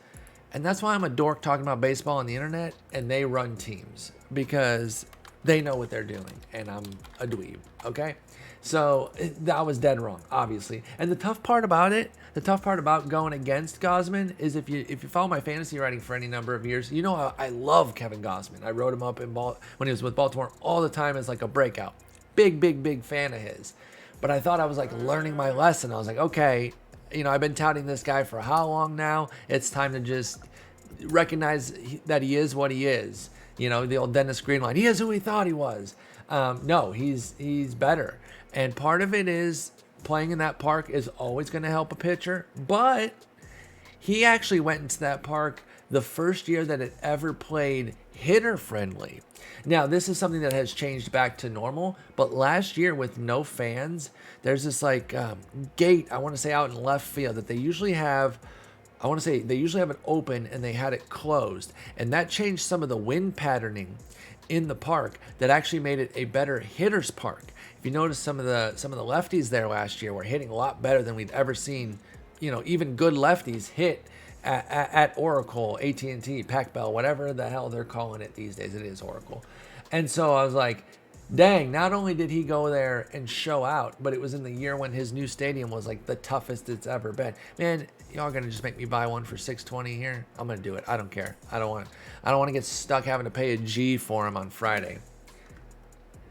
And that's why I'm a dork talking about baseball on the internet, and they run teams, because they know what they're doing, and I'm a dweeb, okay? So that was dead wrong, obviously. And the tough part about going against Gausman is if you follow my fantasy writing for any number of years, I love Kevin Gausman. I wrote him up when he was with Baltimore all the time as like a breakout. Big fan of his. But I thought I was like learning my lesson. I was like, okay, I've been touting this guy for how long now? It's time to just recognize that he is what he is. The old Dennis Green line. He is who he thought he was. No, he's better. And part of it is playing in that park is always going to help a pitcher. But he actually went into that park the first year that it ever played hitter friendly. Now, this is something that has changed back to normal, but last year with no fans, there's this gate, I want to say out in left field, that they usually have. I want to say they usually have it open and they had it closed, and that changed some of the wind patterning in the park that actually made it a better hitter's park. If you notice, some of the lefties there last year were hitting a lot better than we'd ever seen. Even good lefties hit at Oracle, AT&T, Pac Bell, whatever the hell they're calling it these days. It is Oracle. And so I was like, dang, not only did he go there and show out, but it was in the year when his new stadium was like the toughest it's ever been. Man, y'all gonna just make me buy one for $620 here? I'm gonna do it. I don't care. I don't want to get stuck having to pay a G for him on Friday.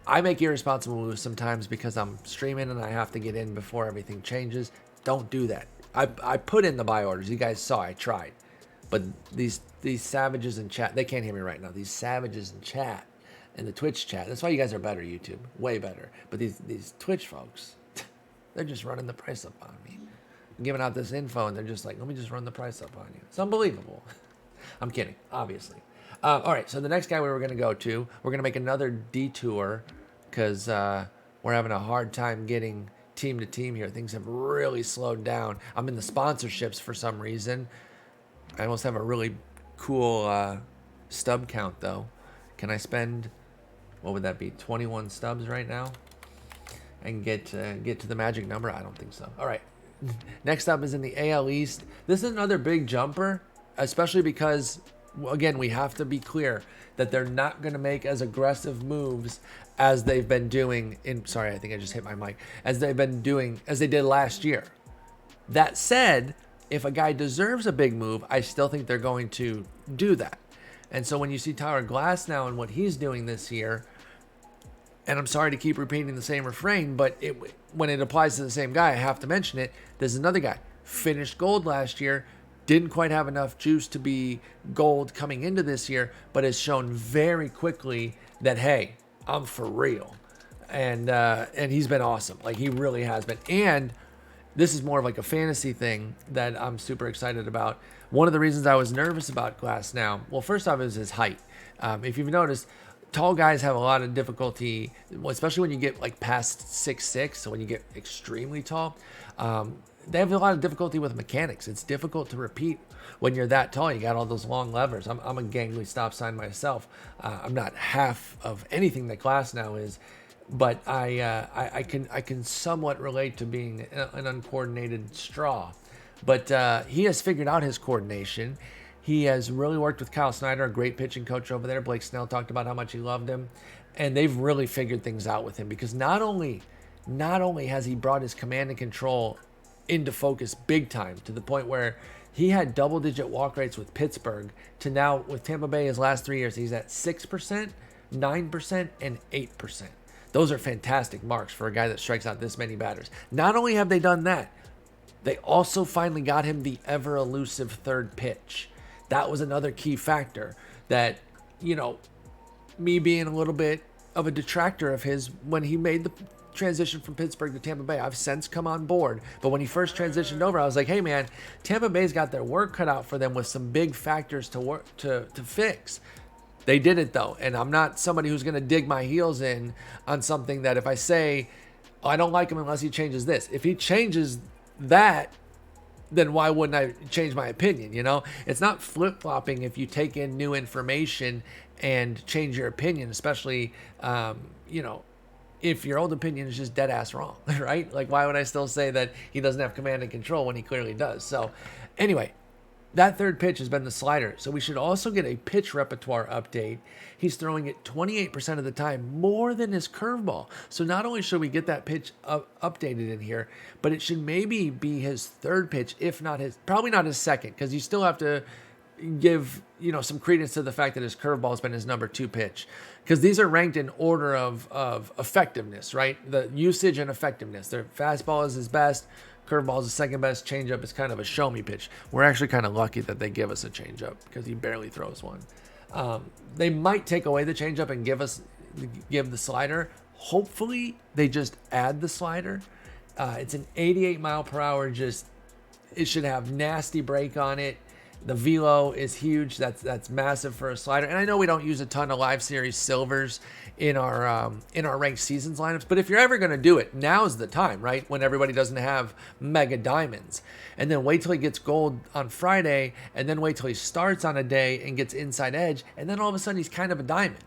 I make irresponsible moves sometimes because I'm streaming and I have to get in before everything changes. Don't do that. I put in the buy orders. You guys saw I tried. But these savages in chat, they can't hear me right now. These savages in chat, in the Twitch chat. That's why you guys are better, YouTube. Way better. But these Twitch folks, they're just running the price up on me. I'm giving out this info and they're just like, let me just run the price up on you. It's unbelievable. I'm kidding, obviously. All right, so the next guy we were going to go to, we're going to make another detour because we're having a hard time getting team to team here. Things have really slowed down. I'm in the sponsorships for some reason. I almost have a really cool stub count though. Can I spend, what would that be, 21 stubs right now and get to the magic number? I don't think so. All right. Next up is in the AL East. This is another big jumper, especially because, again, we have to be clear that they're not going to make as aggressive moves as they've been doing sorry, I think I just hit my mic, as they did last year. That said, if a guy deserves a big move, I still think they're going to do that. And so when you see Tyler Glass now and what he's doing this year, and I'm sorry to keep repeating the same refrain, but when it applies to the same guy, I have to mention it. There's another guy, finished gold last year, didn't quite have enough juice to be gold coming into this year, but has shown very quickly that, hey, I'm for real. And he's been awesome. Like, he really has been. And this is more of like a fantasy thing that I'm super excited about. One of the reasons I was nervous about Glass now, well, first off, is his height. If you've noticed, tall guys have a lot of difficulty, especially when you get like past 6'6", so when you get extremely tall, they have a lot of difficulty with mechanics. It's difficult to repeat when you're that tall. You got all those long levers. I'm a gangly stop sign myself. I'm not half of anything that Glass now is, but I can somewhat relate to being an uncoordinated straw. But he has figured out his coordination. He has really worked with Kyle Snyder, a great pitching coach over there. Blake Snell talked about how much he loved him. And they've really figured things out with him, because not only has he brought his command and control into focus big time, to the point where he had double-digit walk rates with Pittsburgh, to now with Tampa Bay his last 3 years, he's at 6%, 9%, and 8%. Those are fantastic marks for a guy that strikes out this many batters. Not only have they done that, they also finally got him the ever elusive third pitch. That was another key factor that, me being a little bit of a detractor of his when he made the transition from Pittsburgh to Tampa Bay. I've since come on board, but when he first transitioned over, I was like, hey man, Tampa Bay's got their work cut out for them with some big factors to fix. They did it though, and I'm not somebody who's going to dig my heels in on something that if I say, oh, I don't like him unless he changes this. If he changes that, then why wouldn't I change my opinion? It's not flip-flopping if you take in new information and change your opinion, especially, if your old opinion is just dead ass wrong, right? Like, why would I still say that he doesn't have command and control when he clearly does? So anyway, that third pitch has been the slider. So we should also get a pitch repertoire update. He's throwing it 28% of the time, more than his curveball. So not only should we get that pitch updated in here, but it should maybe be his third pitch, if not probably not his second, because you still have to give, some credence to the fact that his curveball has been his number 2 pitch. Because these are ranked in order of effectiveness, right? The usage and effectiveness. Their fastball is his best. Curveball is the second best. Changeup is kind of a show me pitch. We're actually kind of lucky that they give us a changeup because he barely throws one. They might take away the changeup and give the slider. Hopefully they just add the slider. It's an 88 mile per hour. It should have nasty break on it. The velo is huge. That's massive for a slider. And I know we don't use a ton of live series silvers in our ranked seasons lineups, but if you're ever going to do it, now's the time, right? When everybody doesn't have mega diamonds. And then wait till he gets gold on Friday, and then wait till he starts on a day and gets inside edge, and then all of a sudden he's kind of a diamond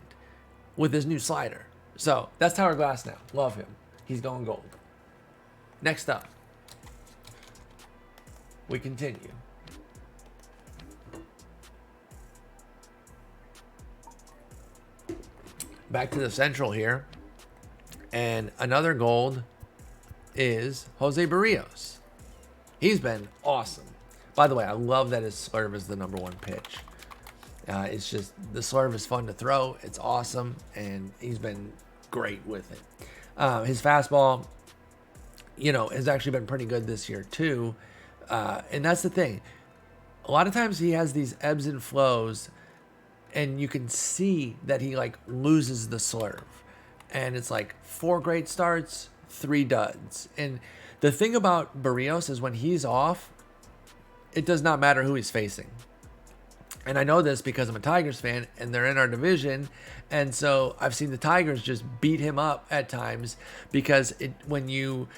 with his new slider. So that's Tower Glass now. Love him. He's going gold. Next up, we continue. Back to the Central here. And another gold is Jose Barrios. He's been awesome. By the way, I love that his slurve is the number 1 pitch. It's just, the slurve is fun to throw. It's awesome. And he's been great with it. His fastball, has actually been pretty good this year too. And that's the thing. A lot of times he has these ebbs and flows, and you can see that he loses the slurve. And it's 4 great starts, 3 duds. And the thing about Barrios is when he's off, it does not matter who he's facing. And I know this because I'm a Tigers fan and they're in our division. And so I've seen the Tigers just beat him up at times because when you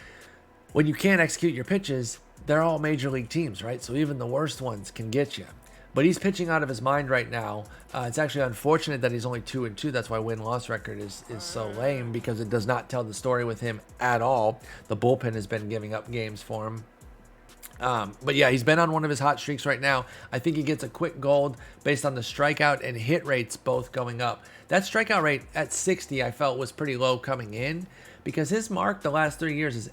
can't execute your pitches, they're all major league teams, right? So even the worst ones can get you. But he's pitching out of his mind right now. It's actually unfortunate that he's only 2-2. That's why win-loss record is so lame, because it does not tell the story with him at all. The bullpen has been giving up games for him. But yeah, he's been on one of his hot streaks right now. I think he gets a quick gold based on the strikeout and hit rates both going up. That strikeout rate at 60 I felt was pretty low coming in, because his mark the last 3 years is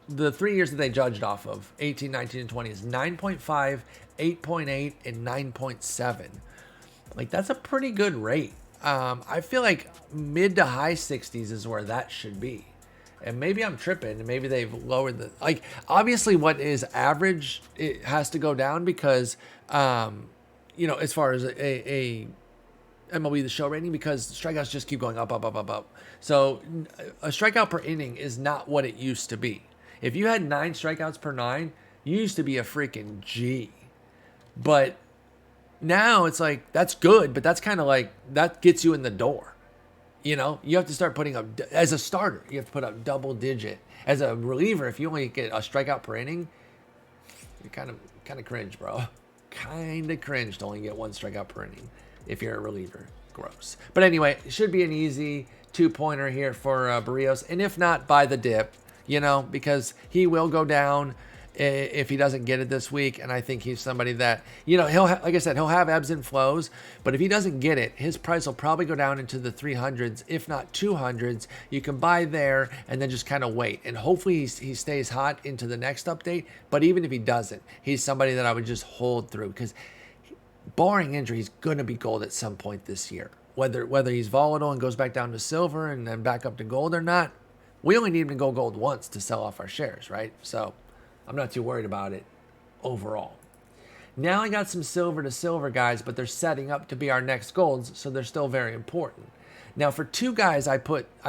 the 3 years that they judged off of, 18, 19, and 20, is 9.5, 8.8, and 9.7. That's a pretty good rate. I feel like mid to high 60s is where that should be. And maybe I'm tripping, and maybe they've lowered obviously what is average, it has to go down because, as far as a MLB The Show rating, because strikeouts just keep going up, up, up, up, up. So a strikeout per inning is not what it used to be. If you had 9 strikeouts per 9, you used to be a freaking G. But now it's that's good, but that's kind of that gets you in the door. You have to start putting up, as a starter, you have to put up double digit. As a reliever, if you only get a strikeout per inning, you're kind of cringe, bro. Kind of cringe to only get 1 strikeout per inning if you're a reliever. Gross. But anyway, it should be an easy 2-pointer here for Barrios. And if not, buy the dip, because he will go down if he doesn't get it this week. And I think he's somebody that, like I said, he'll have ebbs and flows, but if he doesn't get it, his price will probably go down into the 300s, if not 200s. You can buy there and then just kind of wait. And hopefully he stays hot into the next update. But even if he doesn't, he's somebody that I would just hold through, because barring injury, he's going to be gold at some point this year. Whether he's volatile and goes back down to silver and then back up to gold or not, we only need him to go gold once to sell off our shares, right? So I'm not too worried about it overall. Now I got some silver to silver guys, but they're setting up to be our next golds, so they're still very important. Now for two guys, I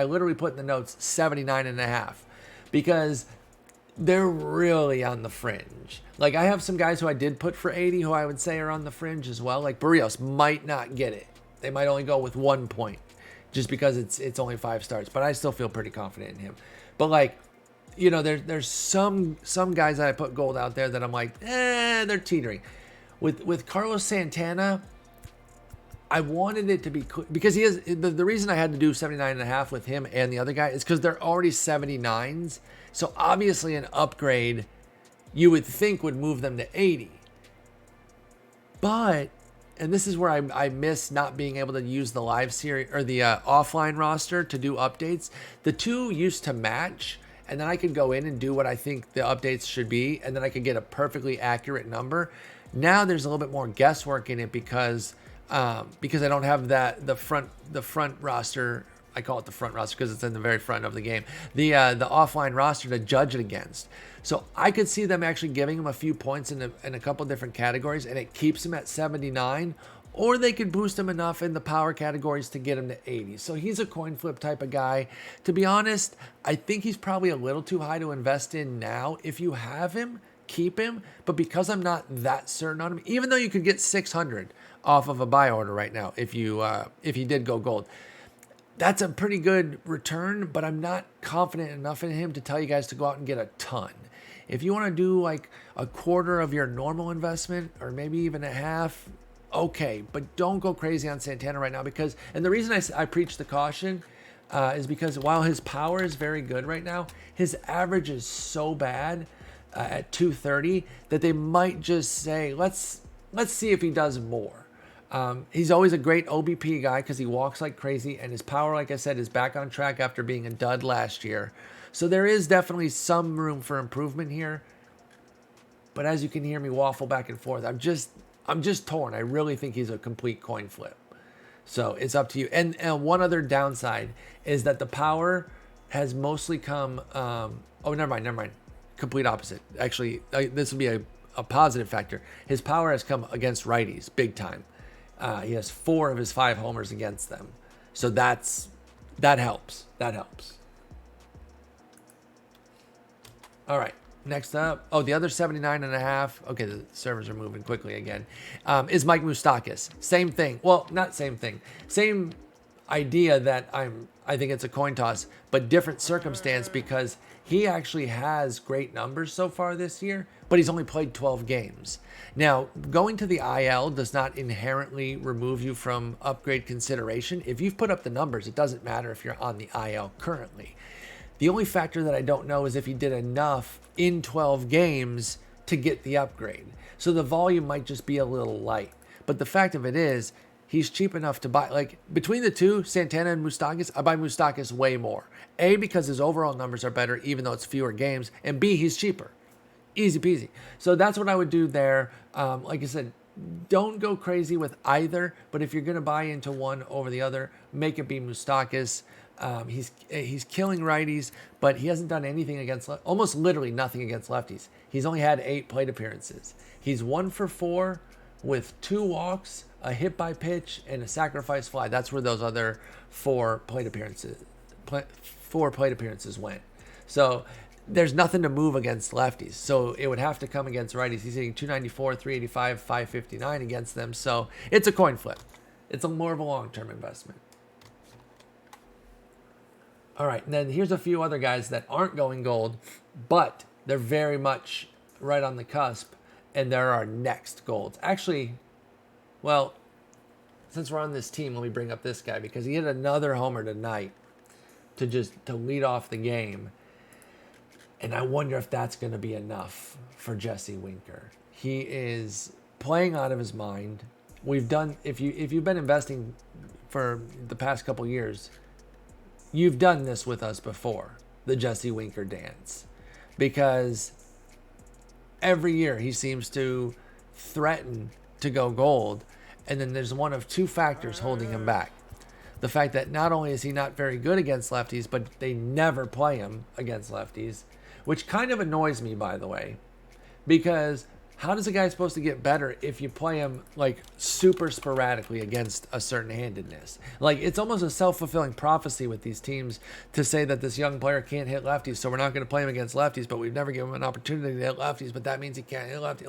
literally put in the notes 79.5 because they're really on the fringe. Like I have some guys who I did put for 80 who I would say are on the fringe as well. Like Barrios might not get it. They might only go with 1 point just because it's only 5 starts, but I still feel pretty confident in him. But like, you know, there's some guys that I put gold out there that I'm like, they're teetering. With Carlos Santana, I wanted it to be because he is the reason I had to do 79.5 with him and the other guy is because they're already 79s. So obviously an upgrade you would think would move them to 80. But, and this is where I miss not being able to use the live series or the offline roster to do updates. The two used to match, and then I could go in and do what I think the updates should be, and then I could get a perfectly accurate number. Now there's a little bit more guesswork in it because I don't have the front roster. I call it the front roster because it's in the very front of the game. The offline roster to judge it against. So I could see them actually giving him a few points in a couple different categories, and it keeps him at 79. Or they could boost him enough in the power categories to get him to 80. So he's a coin flip type of guy. To be honest, I think he's probably a little too high to invest in now. If you have him, keep him. But because I'm not that certain on him, even though you could get 600 off of a buy order right now if you did go gold, that's a pretty good return, but I'm not confident enough in him to tell you guys to go out and get a ton. If you want to do like a quarter of your normal investment or maybe even a half, okay, but don't go crazy on Santana right now because, and the reason I preach the caution is because while his power is very good right now, his average is so bad at 230 that they might just say, let's see if he does more. He's always a great OBP guy because he walks like crazy, and his power, like I said, is back on track after being a dud last year. So there is definitely some room for improvement here. But as you can hear me waffle back and forth, I'm just torn. I really think he's a complete coin flip. So it's up to you. And one other downside is that the power has mostly come. Never mind. Complete opposite. Actually, this would be a positive factor. His power has come against righties big time. He has 4 of his 5 homers against them. So that helps. That helps. All right. Next up, the other 79.5. Okay, the servers are moving quickly again. Is Mike Moustakis. Same thing. Well, not same thing. Same idea that I think it's a coin toss, but different circumstance because he actually has great numbers so far this year, but he's only played 12 games. Now, going to the IL does not inherently remove you from upgrade consideration. If you've put up the numbers, it doesn't matter if you're on the IL currently. The only factor that I don't know is if he did enough in 12 games to get the upgrade. So the volume might just be a little light. But the fact of it is, he's cheap enough to buy. Like, between the two, Santana and Moustakis, I buy Moustakis way more. A, because his overall numbers are better, even though it's fewer games. And B, he's cheaper. Easy peasy. So that's what I would do there. Like I said, don't go crazy with either. But if you're going to buy into one over the other, make it be Moustakis. He's killing righties, but he hasn't done anything against, almost literally nothing against lefties. He's only had 8 plate appearances. He's 1 for 4 with 2 walks, a hit by pitch, and a sacrifice fly. That's where those other 4 plate appearances went. So there's nothing to move against lefties. So it would have to come against righties. He's hitting 294, 385, 559 against them. So it's a coin flip. It's more of a long-term investment. All right, and then here's a few other guys that aren't going gold, but they're very much right on the cusp, and they're our next golds. Actually, well, since we're on this team, let me bring up this guy because he hit another homer tonight to lead off the game, and I wonder if that's going to be enough for Jesse Winker. He is playing out of his mind. We've done if you've been investing for the past couple years. You've done this with us before, the Jesse Winker dance, because every year he seems to threaten to go gold, and then there's one of 2 factors holding him back. the fact that not only is he not very good against lefties, but they never play him against lefties, which kind of annoys me, by the way, because how does a guy supposed to get better if you play him like super sporadically against a certain handedness? Like, it's almost a self-fulfilling prophecy with these teams to say that this young player can't hit lefties, so we're not going to play him against lefties, but we've never given him an opportunity to hit lefties, but that means he can't hit lefties.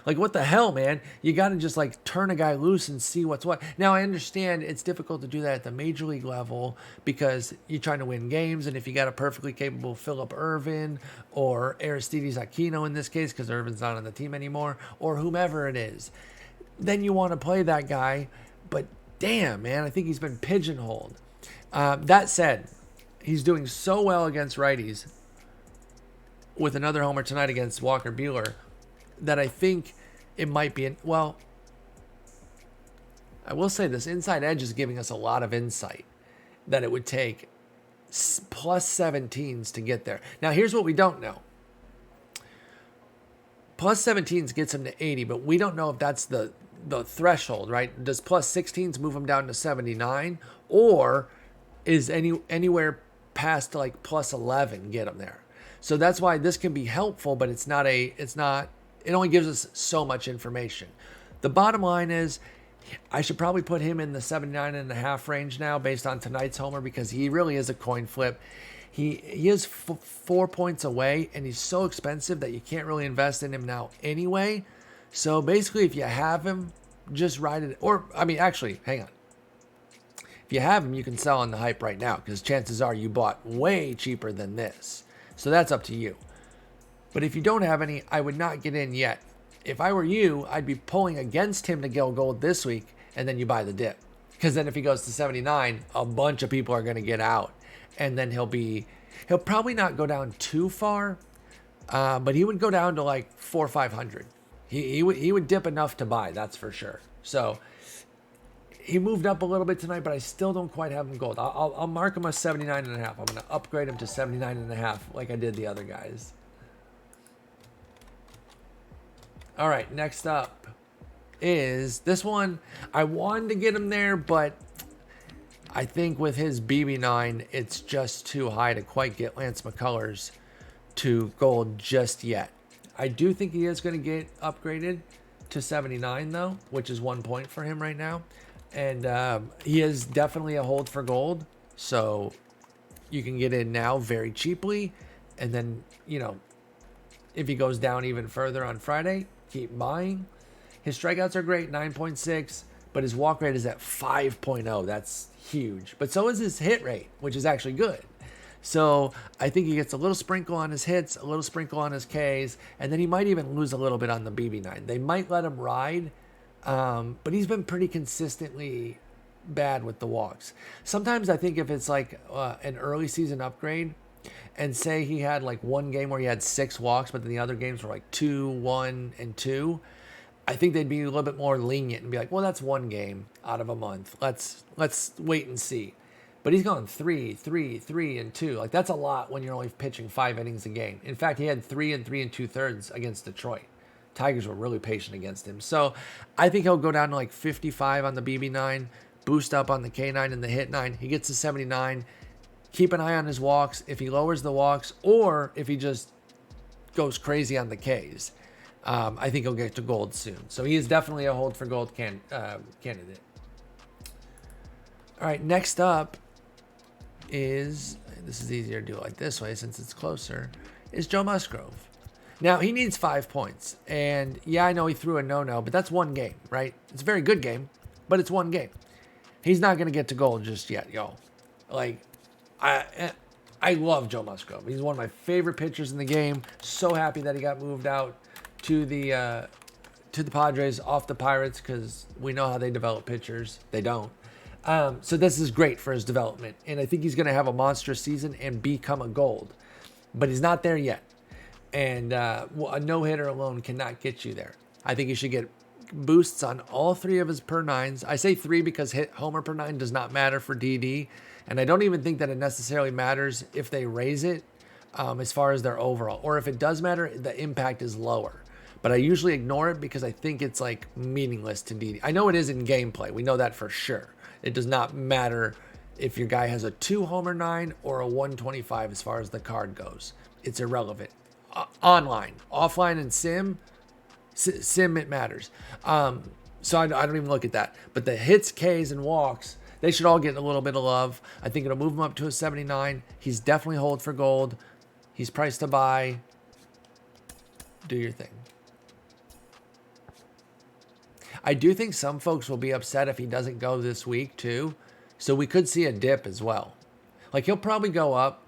Like what the hell, man? You got to just like turn a guy loose and see what's what. Now, I understand it's difficult to do that at the major league level because you're trying to win games, and if you got a perfectly capable Phillip Ervin or Aristides Aquino in this case, because Irvin's not on the team anymore, or whomever it is, then you want to play that guy. But damn, man, I think he's been pigeonholed. That said, he's doing so well against righties with another homer tonight against Walker Buehler that I think it might be well, I will say this Inside Edge is giving us a lot of insight that it would take plus 17s to get there. Now, here's what we don't know. Plus 17s gets him to 80, but we don't know if that's the threshold, right? Does plus 16s move him down to 79, or is anywhere past like plus 11 get him there? So that's why this can be helpful, but it only gives us so much information. The bottom line is I should probably put him in the 79.5 range now based on tonight's homer, because he really is a coin flip. He is 4 points away, and he's so expensive that you can't really invest in him now anyway. So basically, if you have him, just ride it. Or, I mean, actually, hang on. If you have him, you can sell on the hype right now, because chances are you bought way cheaper than this. So that's up to you. But if you don't have any, I would not get in yet. If I were you, I'd be pulling against him to go gold this week, and then you buy the dip. Because then if he goes to 79, a bunch of people are going to get out. And then he'll probably not go down too far, but he would go down to like 400 or 500. He would dip enough to buy, that's for sure. So he moved up a little bit tonight, but I still don't quite have him gold. I'll mark him a 79.5. I'm going to upgrade him to 79.5 like I did the other guys. All right, next up is this one. I wanted to get him there, but I think with his BB9, it's just too high to quite get Lance McCullers to gold just yet. I do think he is going to get upgraded to 79, though, which is 1 point for him right now. And he is definitely a hold for gold. So you can get in now very cheaply. And then, if he goes down even further on Friday, keep buying. His strikeouts are great, 9.6. But his walk rate is at 5.0. That's huge. But so is his hit rate, which is actually good. So I think he gets a little sprinkle on his hits, a little sprinkle on his Ks, and then he might even lose a little bit on the BB9. They might let him ride, but he's been pretty consistently bad with the walks. Sometimes I think if it's like an early season upgrade, and say he had like one game where he had 6 walks, but then the other games were like 2, 1, and 2, I think they'd be a little bit more lenient and be like, well, that's one game out of a month. Let's wait and see. But he's gone 3, 3, 3, and 2. Like, that's a lot when you're only pitching 5 innings a game. In fact, he had 3 and 3 2/3 against Detroit. Tigers were really patient against him. So I think he'll go down to like 55 on the BB9, boost up on the K9 and the hit 9. He gets to 79. Keep an eye on his walks. If he lowers the walks, or if he just goes crazy on the Ks, I think he'll get to gold soon. So he is definitely a hold for gold candidate. All right, next up is, this is easier to do it like this way since it's closer, is Joe Musgrove. Now, he needs 5 points. And yeah, I know he threw a no-no, but that's one game, right? It's a very good game, but it's one game. He's not going to get to gold just yet, y'all. Like, I love Joe Musgrove. He's one of my favorite pitchers in the game. So happy that he got moved out to the Padres off the Pirates, because we know how they develop pitchers. They don't. So this is great for his development. And I think he's going to have a monstrous season and become a gold. But he's not there yet. And a no-hitter alone cannot get you there. I think he should get boosts on all 3 of his per 9s. I say 3 because hit homer per 9 does not matter for DD. And I don't even think that it necessarily matters if they raise it as far as their overall. Or if it does matter, the impact is lower. But I usually ignore it because I think it's like meaningless to DD. I know it is in gameplay. We know that for sure. It does not matter if your guy has a 2 homer 9 or a 125 as far as the card goes. It's irrelevant. Online, offline, and sim it matters. So I don't even look at that. But the hits, Ks, and walks, they should all get a little bit of love. I think it'll move him up to a 79. He's definitely hold for gold. He's priced to buy. Do your thing. I do think some folks will be upset if he doesn't go this week too. So we could see a dip as well. Like he'll probably go up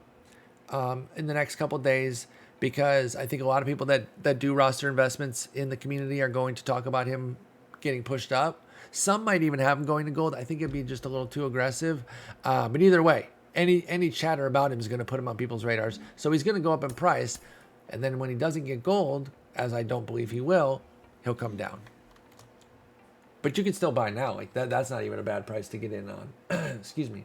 in the next couple days, because I think a lot of people that do roster investments in the community are going to talk about him getting pushed up. Some might even have him going to gold. I think it'd be just a little too aggressive. But either way, any chatter about him is going to put him on people's radars. So he's going to go up in price. And then when he doesn't get gold, as I don't believe he will, he'll come down. But you can still buy now. Like that's not even a bad price to get in on. Excuse me.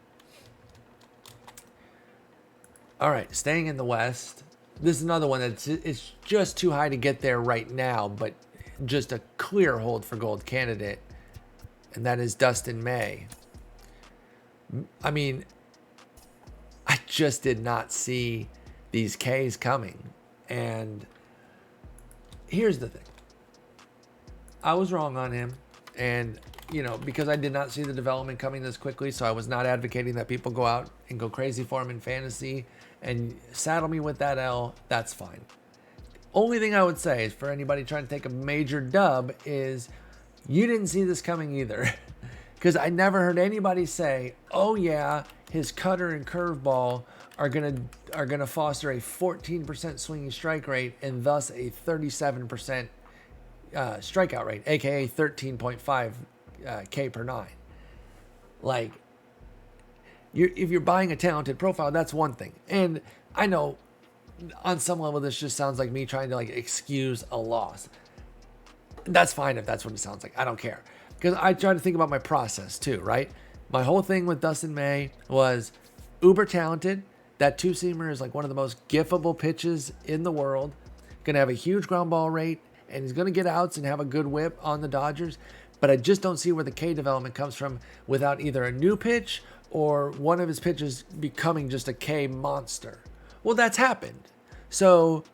All right, staying in the West. This is another one it's just too high to get there right now, but just a clear hold for gold candidate, and that is Dustin May. I mean, I just did not see these Ks coming. And here's the thing. I was wrong on him. And, because I did not see the development coming this quickly, so I was not advocating that people go out and go crazy for him in fantasy and saddle me with that L. That's fine. Only thing I would say is for anybody trying to take a major dub is you didn't see this coming either. Because I never heard anybody say, oh yeah, his cutter and curveball are gonna foster a 14% swinging strike rate and thus a 37% strikeout rate, aka 13.5 K per 9. Like, if you're buying a talented profile, that's one thing. And I know on some level this just sounds like me trying to excuse a loss. That's fine if that's what it sounds like. I don't care, because I try to think about my process too, right? My whole thing with Dustin May was uber talented. That two-seamer is one of the most giftable pitches in the world. Gonna have a huge ground ball rate, and he's gonna get outs and have a good whip on the Dodgers. But I just don't see where the K development comes from without either a new pitch or one of his pitches becoming just a K monster. Well, that's happened. So,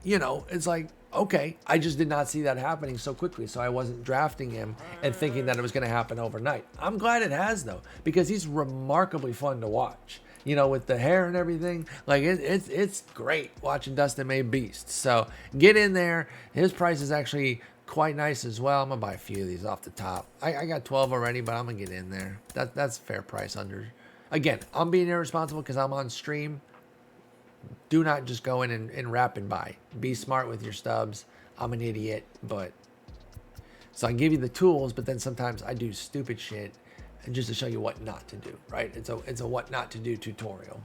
it's okay, I just did not see that happening so quickly. So I wasn't drafting him and thinking that it was going to happen overnight. I'm glad it has, though, because he's remarkably fun to watch. With the hair and everything, it's great watching Dustin May beast. So get in there. His price is actually quite nice as well. I'm gonna buy a few of these off the top. I got 12 already, but I'm gonna get in there. That's a fair price under. Again, I'm being irresponsible because I'm on stream. Do not just go in and rapid buy. Be smart with your stubs. I'm an idiot, but so I give you the tools, but then sometimes I do stupid shit. And just to show you what not to do, right? It's a what not to do tutorial.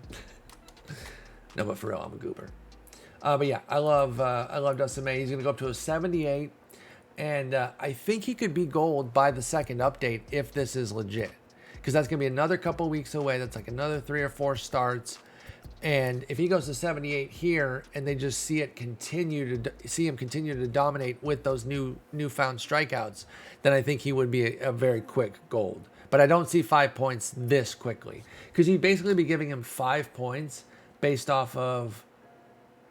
No, but for real, I'm a goober. But yeah, I love Dustin May. He's gonna go up to a 78, and I think he could be gold by the second update if this is legit, because that's gonna be another couple weeks away. That's another 3 or 4 starts, and if he goes to 78 here, and they just see him continue to dominate with those newfound strikeouts, then I think he would be a very quick gold. But I don't see 5 points this quickly, because you'd basically be giving him 5 points based off of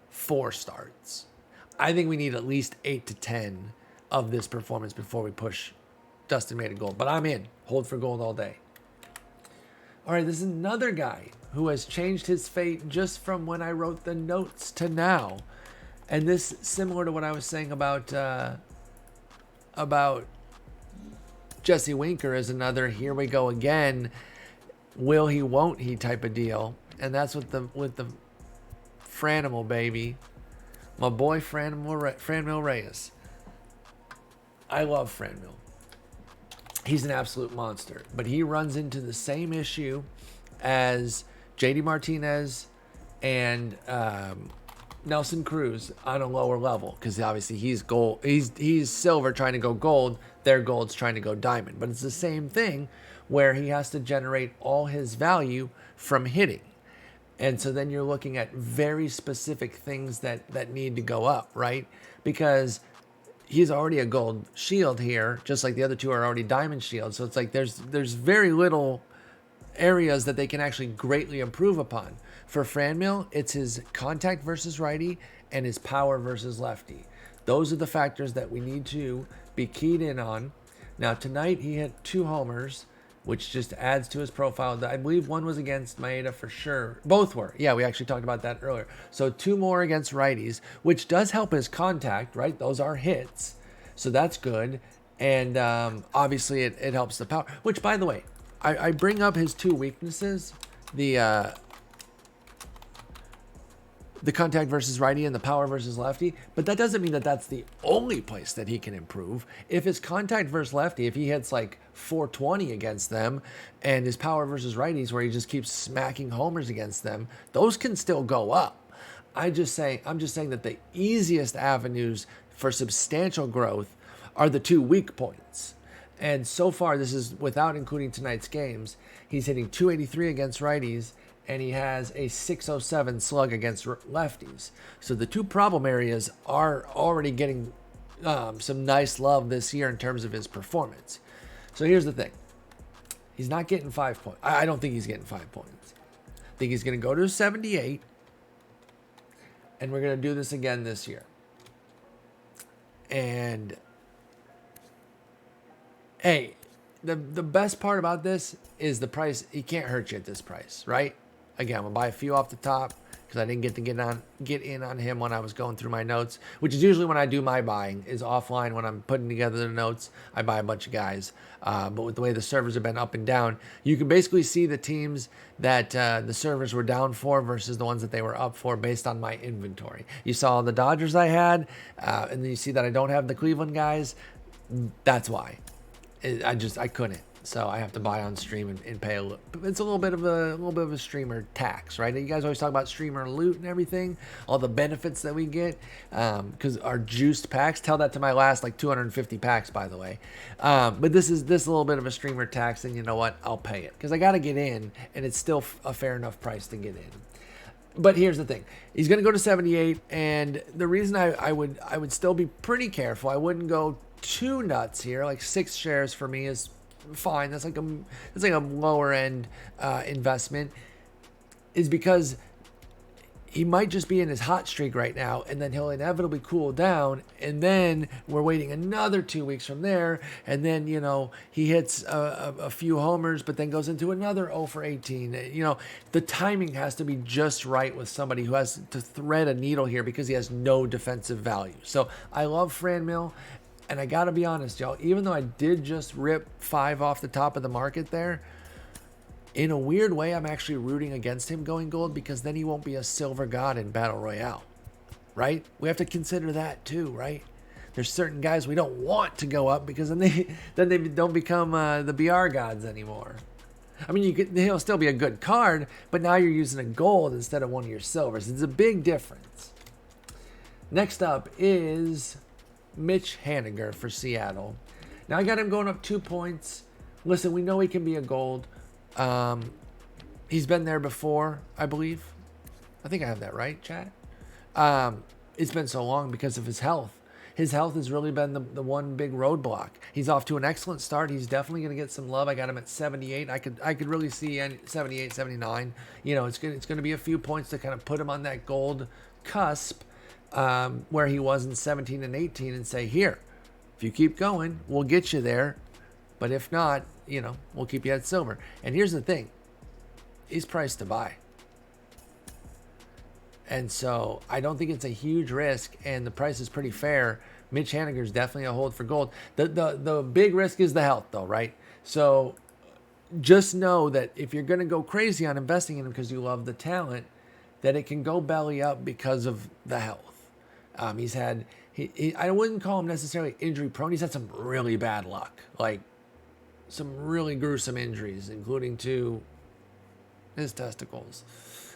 4 starts. I think we need at least 8 to 10 of this performance before we push Dustin May to gold. But I'm in. Hold for gold all day. All right, this is another guy who has changed his fate just from when I wrote the notes to now. And this, similar to what I was saying about Jesse Winker, is another here we go again, will he, won't he type of deal. And that's with the Franimal, baby. My boy Franmil Reyes. I love Franmil. He's an absolute monster. But he runs into the same issue as JD Martinez and Nelson Cruz on a lower level, because obviously he's gold. He's silver trying to go gold. Their gold's trying to go diamond. But it's the same thing where he has to generate all his value from hitting. And so then you're looking at very specific things that need to go up, right? Because he's already a gold shield here, just like the other two are already diamond shields. So it's there's very little areas that they can actually greatly improve upon. For Franmil, it's his contact versus righty and his power versus lefty. Those are the factors that we need to be keyed in on. Now, tonight he hit 2 homers, which just adds to his profile. I believe one was against Maeda for sure. Both were. Yeah, we actually talked about that earlier. So 2 more against righties, which does help his contact, right? Those are hits. So that's good. And obviously it helps the power. Which, by the way, I bring up his 2 weaknesses. The contact versus righty and the power versus lefty, but that doesn't mean that that's the only place that he can improve. If his contact versus lefty, if he hits like 420 against them, and his power versus righties where he just keeps smacking homers against them, those can still go up. I'm just saying that the easiest avenues for substantial growth are the 2 weak points. And so far, this is without including tonight's games, he's hitting 283 against righties, and he has a 607 slug against lefties. So the 2 problem areas are already getting some nice love this year in terms of his performance. So here's the thing. He's not getting 5 points. I don't think he's getting 5 points. I think he's going to go to 78, and we're going to do this again this year. And, hey, the best part about this is the price. He can't hurt you at this price, right? Again, I'm going to buy a few off the top because I didn't get to get in on him when I was going through my notes, which is usually when I do my buying, is offline when I'm putting together the notes. I buy a bunch of guys. But with the way the servers have been up and down, you can basically see the teams that the servers were down for versus the ones that they were up for based on my inventory. You saw the Dodgers I had, and then you see that I don't have the Cleveland guys. That's why. I couldn't. So I have to buy on stream and pay a little. It's a little bit of a streamer tax, right? You guys always talk about streamer loot and everything, all the benefits that we get, because our juiced packs. Tell that to my last like 250 packs, by the way. But this is a little bit of a streamer tax, and you know what? I'll pay it because I got to get in, and it's still a fair enough price to get in. But here's the thing: he's going to go to 78, and the reason I would still be pretty careful. I wouldn't go too nuts here. Like 6 shares for me is fine. That's like a lower end investment, is because he might just be in his hot streak right now, and then he'll inevitably cool down, and then we're waiting another 2 weeks from there, and then he hits a few homers, but then goes into another 0 for 18. The timing has to be just right with somebody who has to thread a needle here because he has no defensive value. So I love Franmil. And I got to be honest, y'all, even though I did just rip 5 off the top of the market there, in a weird way, I'm actually rooting against him going gold because then he won't be a silver god in Battle Royale, right? We have to consider that too, right? There's certain guys we don't want to go up because then they don't become the BR gods anymore. I mean, he'll still be a good card, but now you're using a gold instead of one of your silvers. It's a big difference. Next up is Mitch Haniger for Seattle. Now I got him going up 2 points. Listen, we know he can be a gold. He's been there before, I believe. I think I have that right, chat. It's been so long because of his health. His health has really been the one big roadblock. He's off to an excellent start. He's definitely going to get some love. I got him at 78. I could really see 78, 79. It's going to be a few points to kind of put him on that gold cusp. Where he was in 17 and 18, and say, here, if you keep going, we'll get you there. But if not, we'll keep you at silver. And here's the thing. He's priced to buy. And so I don't think it's a huge risk, and the price is pretty fair. Mitch Haniger is definitely a hold for gold. The big risk is the health, though, right? So just know that if you're going to go crazy on investing in him because you love the talent, that it can go belly up because of the health. He's had, I wouldn't call him necessarily injury prone. He's had some really bad luck, like some really gruesome injuries, including to his testicles,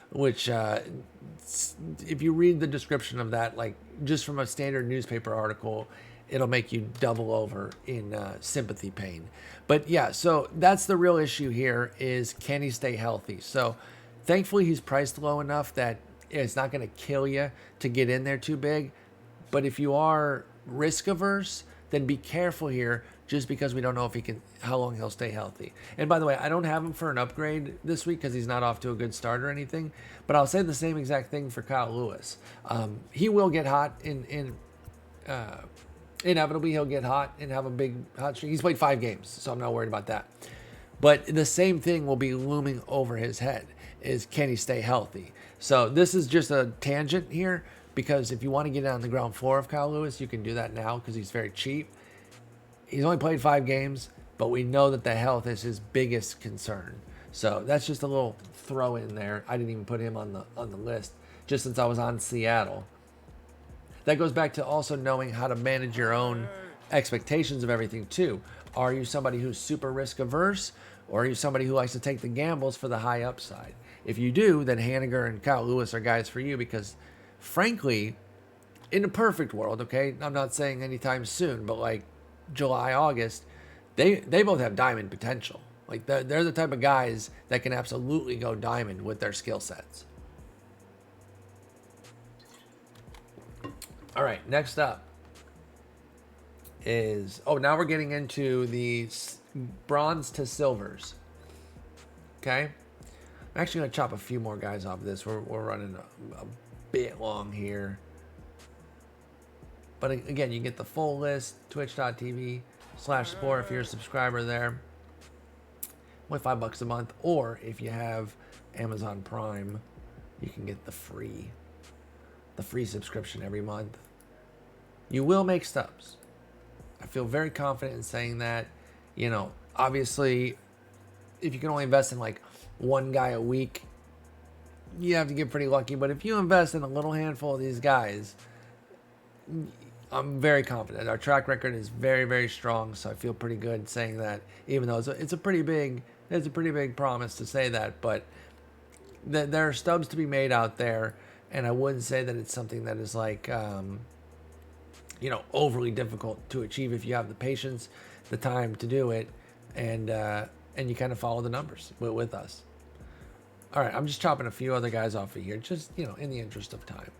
which if you read the description of that, like just from a standard newspaper article, it'll make you double over in sympathy pain. But yeah, so that's the real issue here is, can he stay healthy? So thankfully he's priced low enough that it's not going to kill you to get in there too big. But if you are risk averse, then be careful here. just because we don't know if how long he'll stay healthy. And by the way, I don't have him for an upgrade this week because he's not off to a good start or anything. But I'll say the same exact thing for Kyle Lewis. He will get hot inevitably he'll get hot and have a big hot streak. He's played 5 games, so I'm not worried about that. But the same thing will be looming over his head, is can he stay healthy? So this is just a tangent here, because if you want to get on the ground floor of Kyle Lewis, you can do that now because he's very cheap. He's only played 5 games, but we know that the health is his biggest concern. So that's just a little throw in there. I didn't even put him on the list just since I was on Seattle. That goes back to also knowing how to manage your own expectations of everything too. Are you somebody who's super risk averse, or are you somebody who likes to take the gambles for the high upside? If you do, then Haniger and Kyle Lewis are guys for you, because frankly, in a perfect world, okay, I'm not saying anytime soon, but like July, August, they both have diamond potential. Like they're the type of guys that can absolutely go diamond with their skill sets. All right, next up is, now we're getting into the bronze to silvers. Okay, I'm actually going to chop a few more guys off this. We're running a bit long here. But again, you get the full list, twitch.tv/sport if you're a subscriber there. Only $5 a month. Or if you have Amazon Prime, you can get the free subscription every month. You will make stubs. I feel very confident in saying that. You know, obviously, if you can only invest in like one guy a week, you have to get pretty lucky. But if you invest in a little handful of these guys, I'm very confident. Our track record is very, very strong, so I feel pretty good saying that. Even though it's a pretty big promise to say that, but there are stubs to be made out there, and I wouldn't say that it's something that is like overly difficult to achieve if you have the patience, the time to do it, and you kind of follow the numbers with us. All right, I'm just chopping a few other guys off of here, just in the interest of time.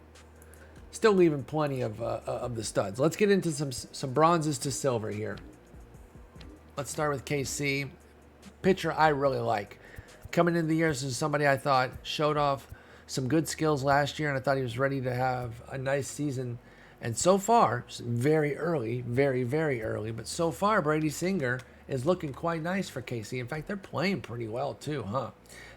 Still leaving plenty of the studs. Let's get into some bronzes to silver here. Let's start with KC. Pitcher I really like. Coming into the year, this is somebody I thought showed off some good skills last year, and I thought he was ready to have a nice season. And so far, very early, very, very early, but so far, Brady Singer is looking quite nice for KC. In fact, they're playing pretty well too, huh?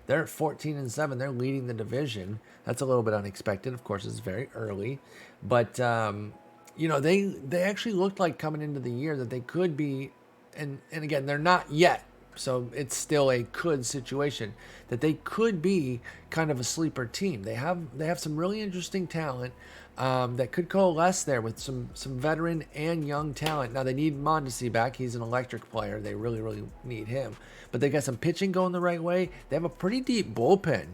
They're at 14-7. They're leading the division. That's a little bit unexpected. Of course, it's very early. But, they actually looked like coming into the year that they could be, and again, they're not yet. So it's still a could situation, that they could be kind of a sleeper team. They have some really interesting talent that could coalesce there with some veteran and young talent. Now they need Mondesi back. He's an electric player. They really, really need him. But they got some pitching going the right way. They have a pretty deep bullpen.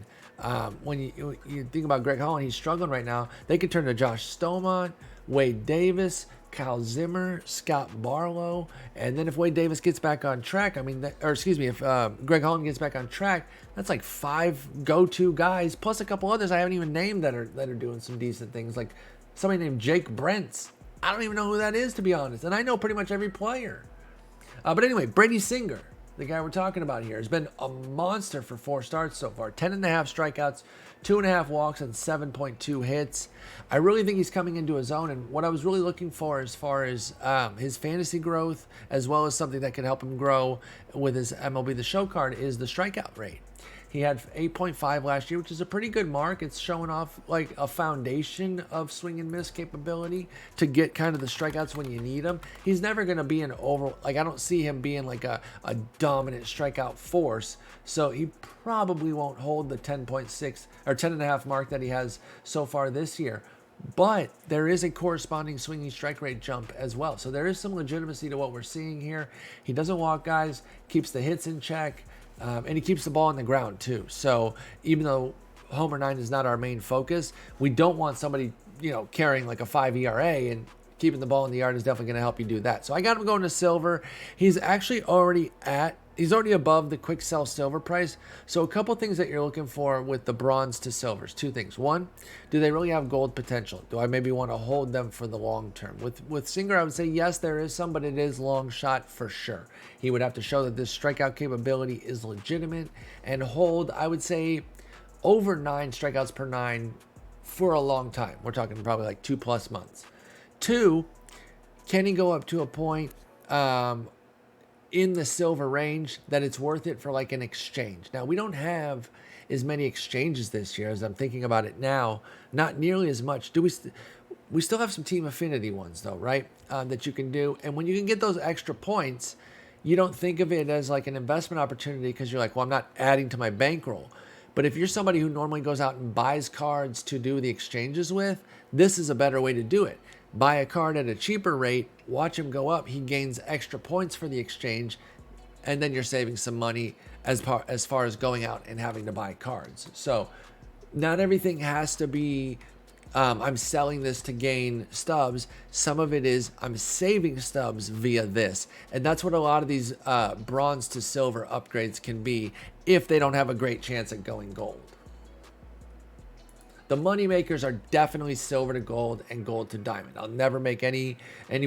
When you think about Greg Holland, he's struggling right now. They could turn to Josh Stomont, Wade Davis, Kyle Zimmer, Scott Barlow, and then if Wade Davis gets back on track, if Greg Holland gets back on track, that's like 5 go-to guys plus a couple others I haven't even named that are doing some decent things, like somebody named Jake Brents. I don't even know who that is, to be honest, and I know pretty much every player. But anyway, Brady Singer, the guy we're talking about here, has been a monster for 4 starts so far. 10.5 strikeouts, 2.5 walks, and 7.2 hits. I really think he's coming into his own, and what I was really looking for as far as his fantasy growth, as well as something that can help him grow with his MLB The Show card, is the strikeout rate. He had 8.5 last year, which is a pretty good mark. It's showing off like a foundation of swing and miss capability to get kind of the strikeouts when you need them. He's never going to be I don't see him being like a dominant strikeout force. So he probably won't hold the 10.6 or 10.5 mark that he has so far this year. But there is a corresponding swinging strike rate jump as well. So there is some legitimacy to what we're seeing here. He doesn't walk guys, keeps the hits in check. And he keeps the ball on the ground too. So even though Homer 9 is not our main focus, we don't want somebody, carrying like a 5 ERA, and keeping the ball in the yard is definitely going to help you do that. So I got him going to silver. He's actually already at he's already above the quick sell silver price. So a couple things that you're looking for with the bronze to silvers. Two things. One, do they really have gold potential? Do I maybe want to hold them for the long term? With Singer, I would say yes, there is some, but it is long shot for sure. He would have to show that this strikeout capability is legitimate and hold, I would say, over 9 strikeouts per 9 for a long time. We're talking probably like 2+ months. Two, can he go up to a point in the silver range that it's worth it for like an exchange? Now, we don't have as many exchanges this year as I'm thinking about it now. Not nearly as much. We still have some team affinity ones though, right? That you can do. And when you can get those extra points, you don't think of it as like an investment opportunity because you're like, well, I'm not adding to my bankroll. But if you're somebody who normally goes out and buys cards to do the exchanges with, this is a better way to do it. Buy a card at a cheaper rate, watch him go up, he gains extra points for the exchange, and then you're saving some money as far as going out and having to buy cards. So not everything has to be I'm selling this to gain stubs. Some of it is I'm saving stubs via this. And that's what a lot of these bronze to silver upgrades can be if they don't have a great chance at going gold. The money makers are definitely silver to gold and gold to diamond. I'll never make any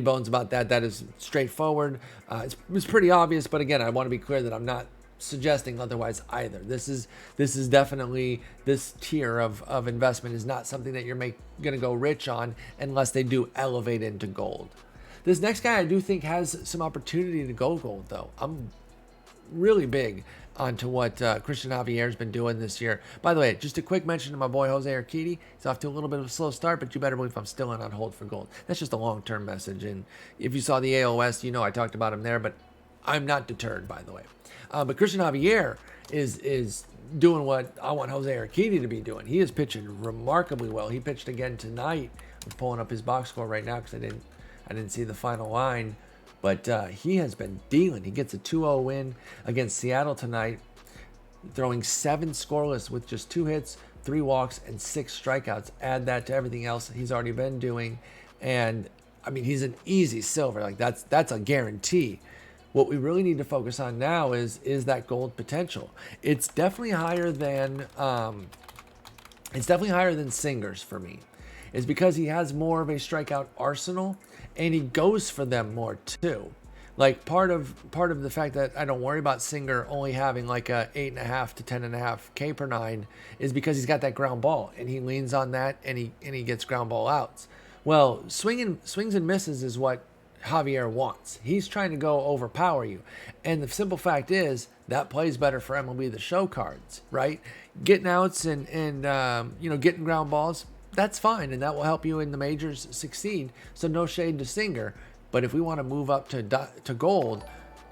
bones about that. That is straightforward. It's pretty obvious, but again, I want to be clear that I'm not suggesting otherwise either. This is definitely, this tier of investment is not something that you're going to go rich on unless they do elevate into gold. This next guy I do think has some opportunity to go gold though. I'm really big onto what Christian Javier's been doing this year. By the way, just a quick mention to my boy Jose Urquidy. He's off to a little bit of a slow start, but you better believe I'm still in on hold for gold. That's just a long-term message. And if you saw the AL West, you know I talked about him there, but I'm not deterred, by the way. But Christian Javier is doing what I want Jose Urquidy to be doing. He is pitching remarkably well. He pitched again tonight. I'm pulling up his box score right now because I didn't see the final line. But he has been dealing. He gets a 2-0 win against Seattle tonight, throwing 7 scoreless with just 2 hits, 3 walks, and 6 strikeouts. Add that to everything else he's already been doing. And, I mean, he's an easy silver. Like, that's a guarantee. What we really need to focus on now is that gold potential. It's definitely higher than Singer's for me. It's because he has more of a strikeout arsenal and he goes for them more too. Like part of the fact that I don't worry about Singer only having like a 8.5 to 10.5 K per 9 is because he's got that ground ball and he leans on that and he gets ground ball outs. Well, swings and misses is what Javier wants. He's trying to go overpower you. And the simple fact is that plays better for MLB The Show cards, right? Getting outs and getting ground balls, that's fine, and that will help you in the majors succeed. So no shade to Singer, but if we want to move up to gold,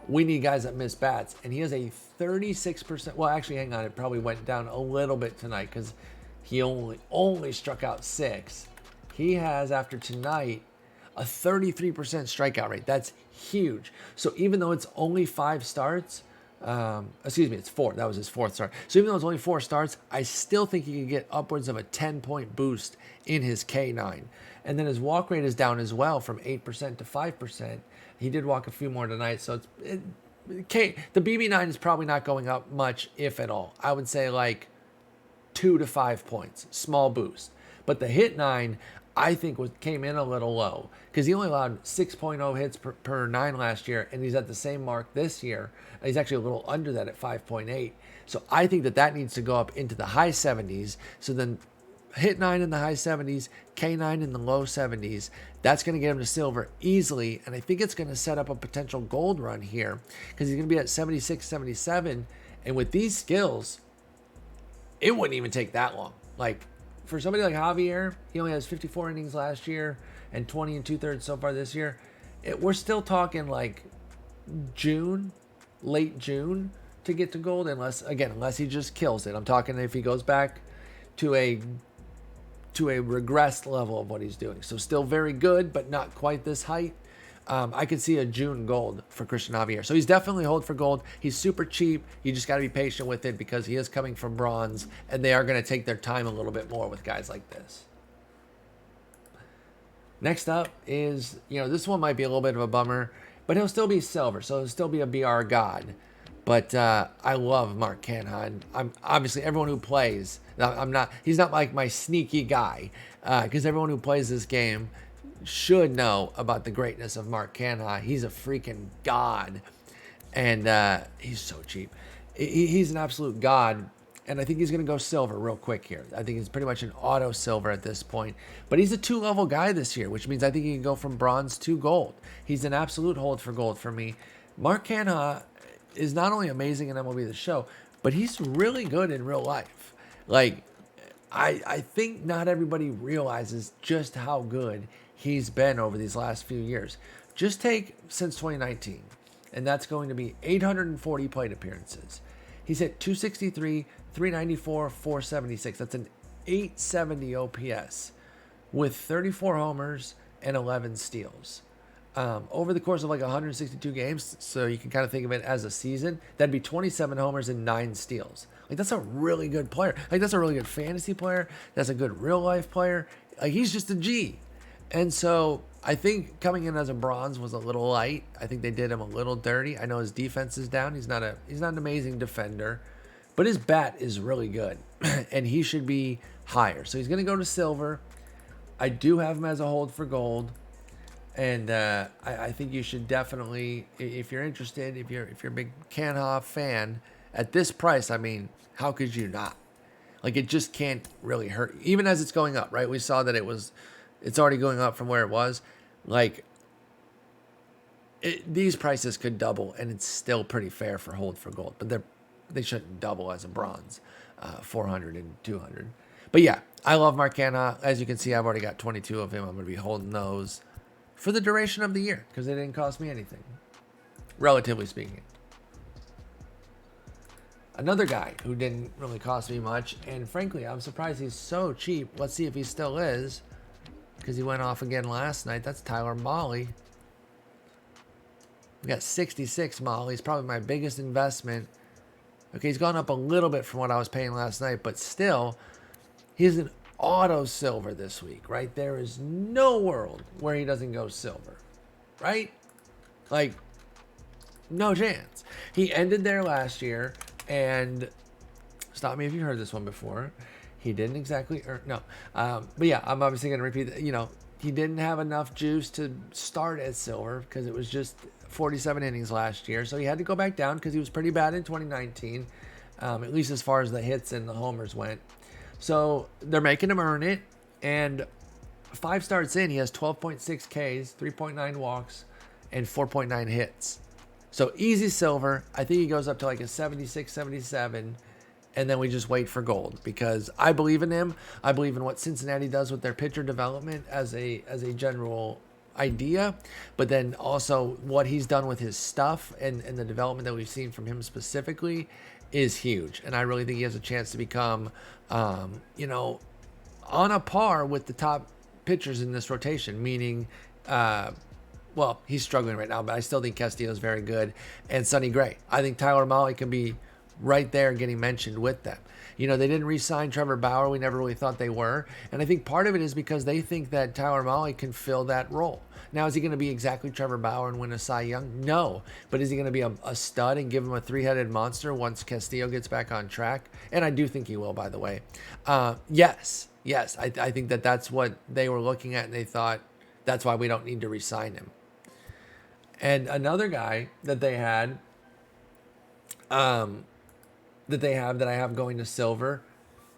we need guys that miss bats. And he has a 36%. Well, actually, hang on, it probably went down a little bit tonight because he only struck out 6. He has, after tonight, a 33% strikeout rate. That's huge. So even though it's only 5 starts, it's 4. That was his 4th start. So even though it's only 4 starts, I still think he could get upwards of a 10-point boost in his K9. And then his walk rate is down as well from 8% to 5%. He did walk a few more tonight. So the BB9 is probably not going up much, if at all. I would say like 2 to 5 points, small boost. But the hit 9, I think came in a little low because he only allowed 6.0 hits per 9 last year, and he's at the same mark this year. He's actually a little under that at 5.8. So I think that needs to go up into the high 70s. So then hit 9 in the high 70s, K9 in the low 70s. That's going to get him to silver easily, and I think it's going to set up a potential gold run here because he's going to be at 76, 77, and with these skills, it wouldn't even take that long. Like, for somebody like Javier, he only has 54 innings last year and 20 2/3 so far this year. We're still talking like June, late June to get to gold, unless he just kills it. I'm talking if he goes back to a regressed level of what he's doing. So still very good, but not quite this height. I could see a June gold for Christian Javier. So he's definitely hold for gold. He's super cheap. You just got to be patient with it because he is coming from bronze, and they are going to take their time a little bit more with guys like this. Next up is, this one might be a little bit of a bummer, but he'll still be silver, so he'll still be a BR god. But I love Mark Canha. I'm obviously everyone who plays. I'm not. He's not like my sneaky guy, because everyone who plays this game should know about the greatness of Mark Canha. He's a freaking god, and he's so cheap. He's an absolute god, and I think he's going to go silver real quick here. I think he's pretty much an auto silver at this point. But he's a 2-level guy this year, which means I think he can go from bronze to gold. He's an absolute hold for gold for me. Mark Canha is not only amazing in MLB The Show, but he's really good in real life. Like, I think not everybody realizes just how good he's been over these last few years. Just take since 2019, and that's going to be 840 plate appearances. He's hit 263, 394, 476. That's an 870 OPS with 34 homers and 11 steals. Over the course of like 162 games, so you can kind of think of it as a season, that'd be 27 homers and 9 steals. Like, that's a really good player. Like, that's a really good fantasy player. That's a good real life player. Like, he's just a G. And so I think coming in as a bronze was a little light. I think they did him a little dirty. I know his defense is down. He's not an amazing defender, but his bat is really good, and he should be higher. So he's going to go to silver. I do have him as a hold for gold. And I think you should definitely, if you're interested, if you're a big Canha fan, at this price, I mean, how could you not? Like, it just can't really hurt. Even as it's going up, right? We saw that it's already going up from where it was. Like, these prices could double, and it's still pretty fair for hold for gold. But they shouldn't double as a bronze, 400 and 200. But yeah, I love Mark Canha. As you can see, I've already got 22 of him. I'm going to be holding those for the duration of the year because they didn't cost me anything, relatively speaking. Another guy who didn't really cost me much, and frankly, I'm surprised he's so cheap. Let's see if he still is, because he went off again last night. That's Tyler Mahle. We got 66 Mahle. He's probably my biggest investment. Okay, he's gone up a little bit from what I was paying last night, but still, he's an auto silver this week, right? There is no world where he doesn't go silver, right? Like, no chance. He ended there last year, and stop me if you heard this one before. He didn't exactly earn, no. But yeah, I'm obviously going to repeat that. You know, he didn't have enough juice to start at silver because it was just 47 innings last year. So he had to go back down because he was pretty bad in 2019, at least as far as the hits and the homers went. So they're making him earn it, and 5 starts in, he has 12.6 Ks, 3.9 walks, and 4.9 hits. So easy silver. I think he goes up to like a 76, 77, and then we just wait for gold because I believe in him. I believe in what Cincinnati does with their pitcher development as a general idea, but then also what he's done with his stuff and the development that we've seen from him specifically is huge. And I really think he has a chance to become, on a par with the top pitchers in this rotation, meaning, well, he's struggling right now, but I still think Castillo is very good. And Sonny Gray. I think Tyler Mahle can be right there getting mentioned with them. You know, they didn't re-sign Trevor Bauer. We never really thought they were. And I think part of it is because they think that Tyler Mahle can fill that role. Now, is he going to be exactly Trevor Bauer and win a Cy Young? No. But is he going to be a stud and give him a 3-headed monster once Castillo gets back on track? And I do think he will, by the way. Yes. I think that's what they were looking at, and they thought that's why we don't need to re-sign him. And another guy that they had, that I have going to silver,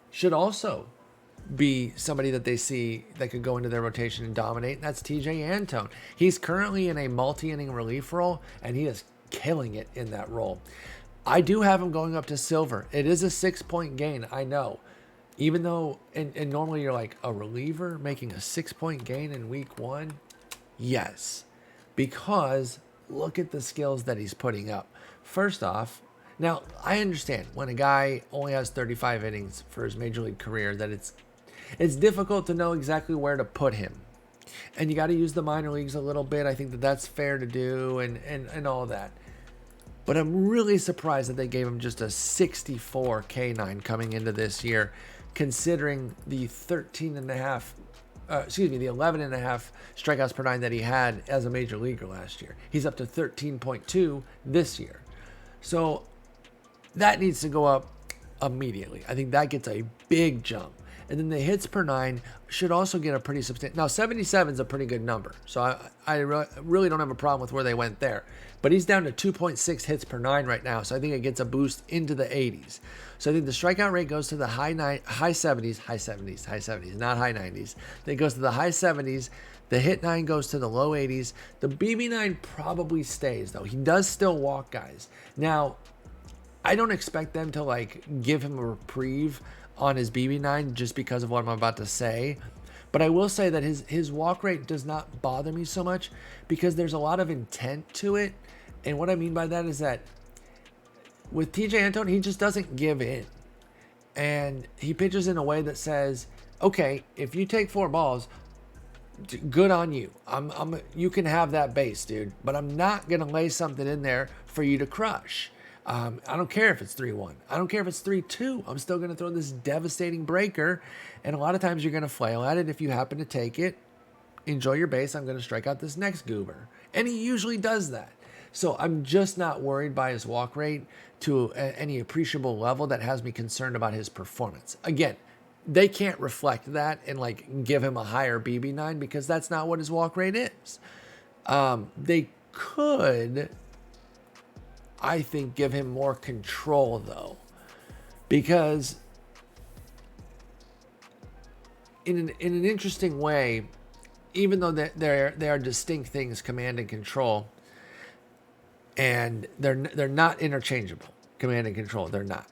should also be somebody that they see that could go into their rotation and dominate, and that's TJ Antone. He's currently in a multi-inning relief role, and he is killing it in that role. I do have him going up to silver. It is a 6-point gain, I know. Even though, and normally you're like, a reliever making a 6-point gain in week 1? Yes. Because look at the skills that he's putting up. First off, now I understand when a guy only has 35 innings for his major league career that it's difficult to know exactly where to put him. And you got to use the minor leagues a little bit. I think that's fair to do and all that. But I'm really surprised that they gave him just a 64 K9 coming into this year, considering the 11.5 strikeouts per 9 that he had as a major leaguer last year. He's up to 13.2 this year. So That needs to go up immediately. I think that gets a big jump. And then the hits per 9 should also get a pretty substantial. Now, 77 is a pretty good number. So I really don't have a problem with where they went there. But he's down to 2.6 hits per 9 right now. So I think it gets a boost into the 80s. So I think the strikeout rate goes to the high 70s, not high 90s. Then it goes to the high 70s. The hit 9 goes to the low 80s. The BB9 probably stays, though. He does still walk guys. Now, I don't expect them to, like, give him a reprieve on his BB9 just because of what I'm about to say. But I will say that his walk rate does not bother me so much because there's a lot of intent to it. And what I mean by that is that with TJ Antone, he just doesn't give in. And he pitches in a way that says, okay, if you take 4 balls, good on you. You can have that base, dude. But I'm not going to lay something in there for you to crush. I don't care if it's 3-1. I don't care if it's 3-2. I'm still going to throw this devastating breaker. And a lot of times you're going to flail at it. If you happen to take it, enjoy your base. I'm going to strike out this next goober. And he usually does that. So I'm just not worried by his walk rate to any appreciable level that has me concerned about his performance. Again, they can't reflect that and like give him a higher BB9 because that's not what his walk rate is. They could, I think, give him more control though, because in an interesting way, even though they are distinct things, command and control, and they're not interchangeable. Command and control, they're not,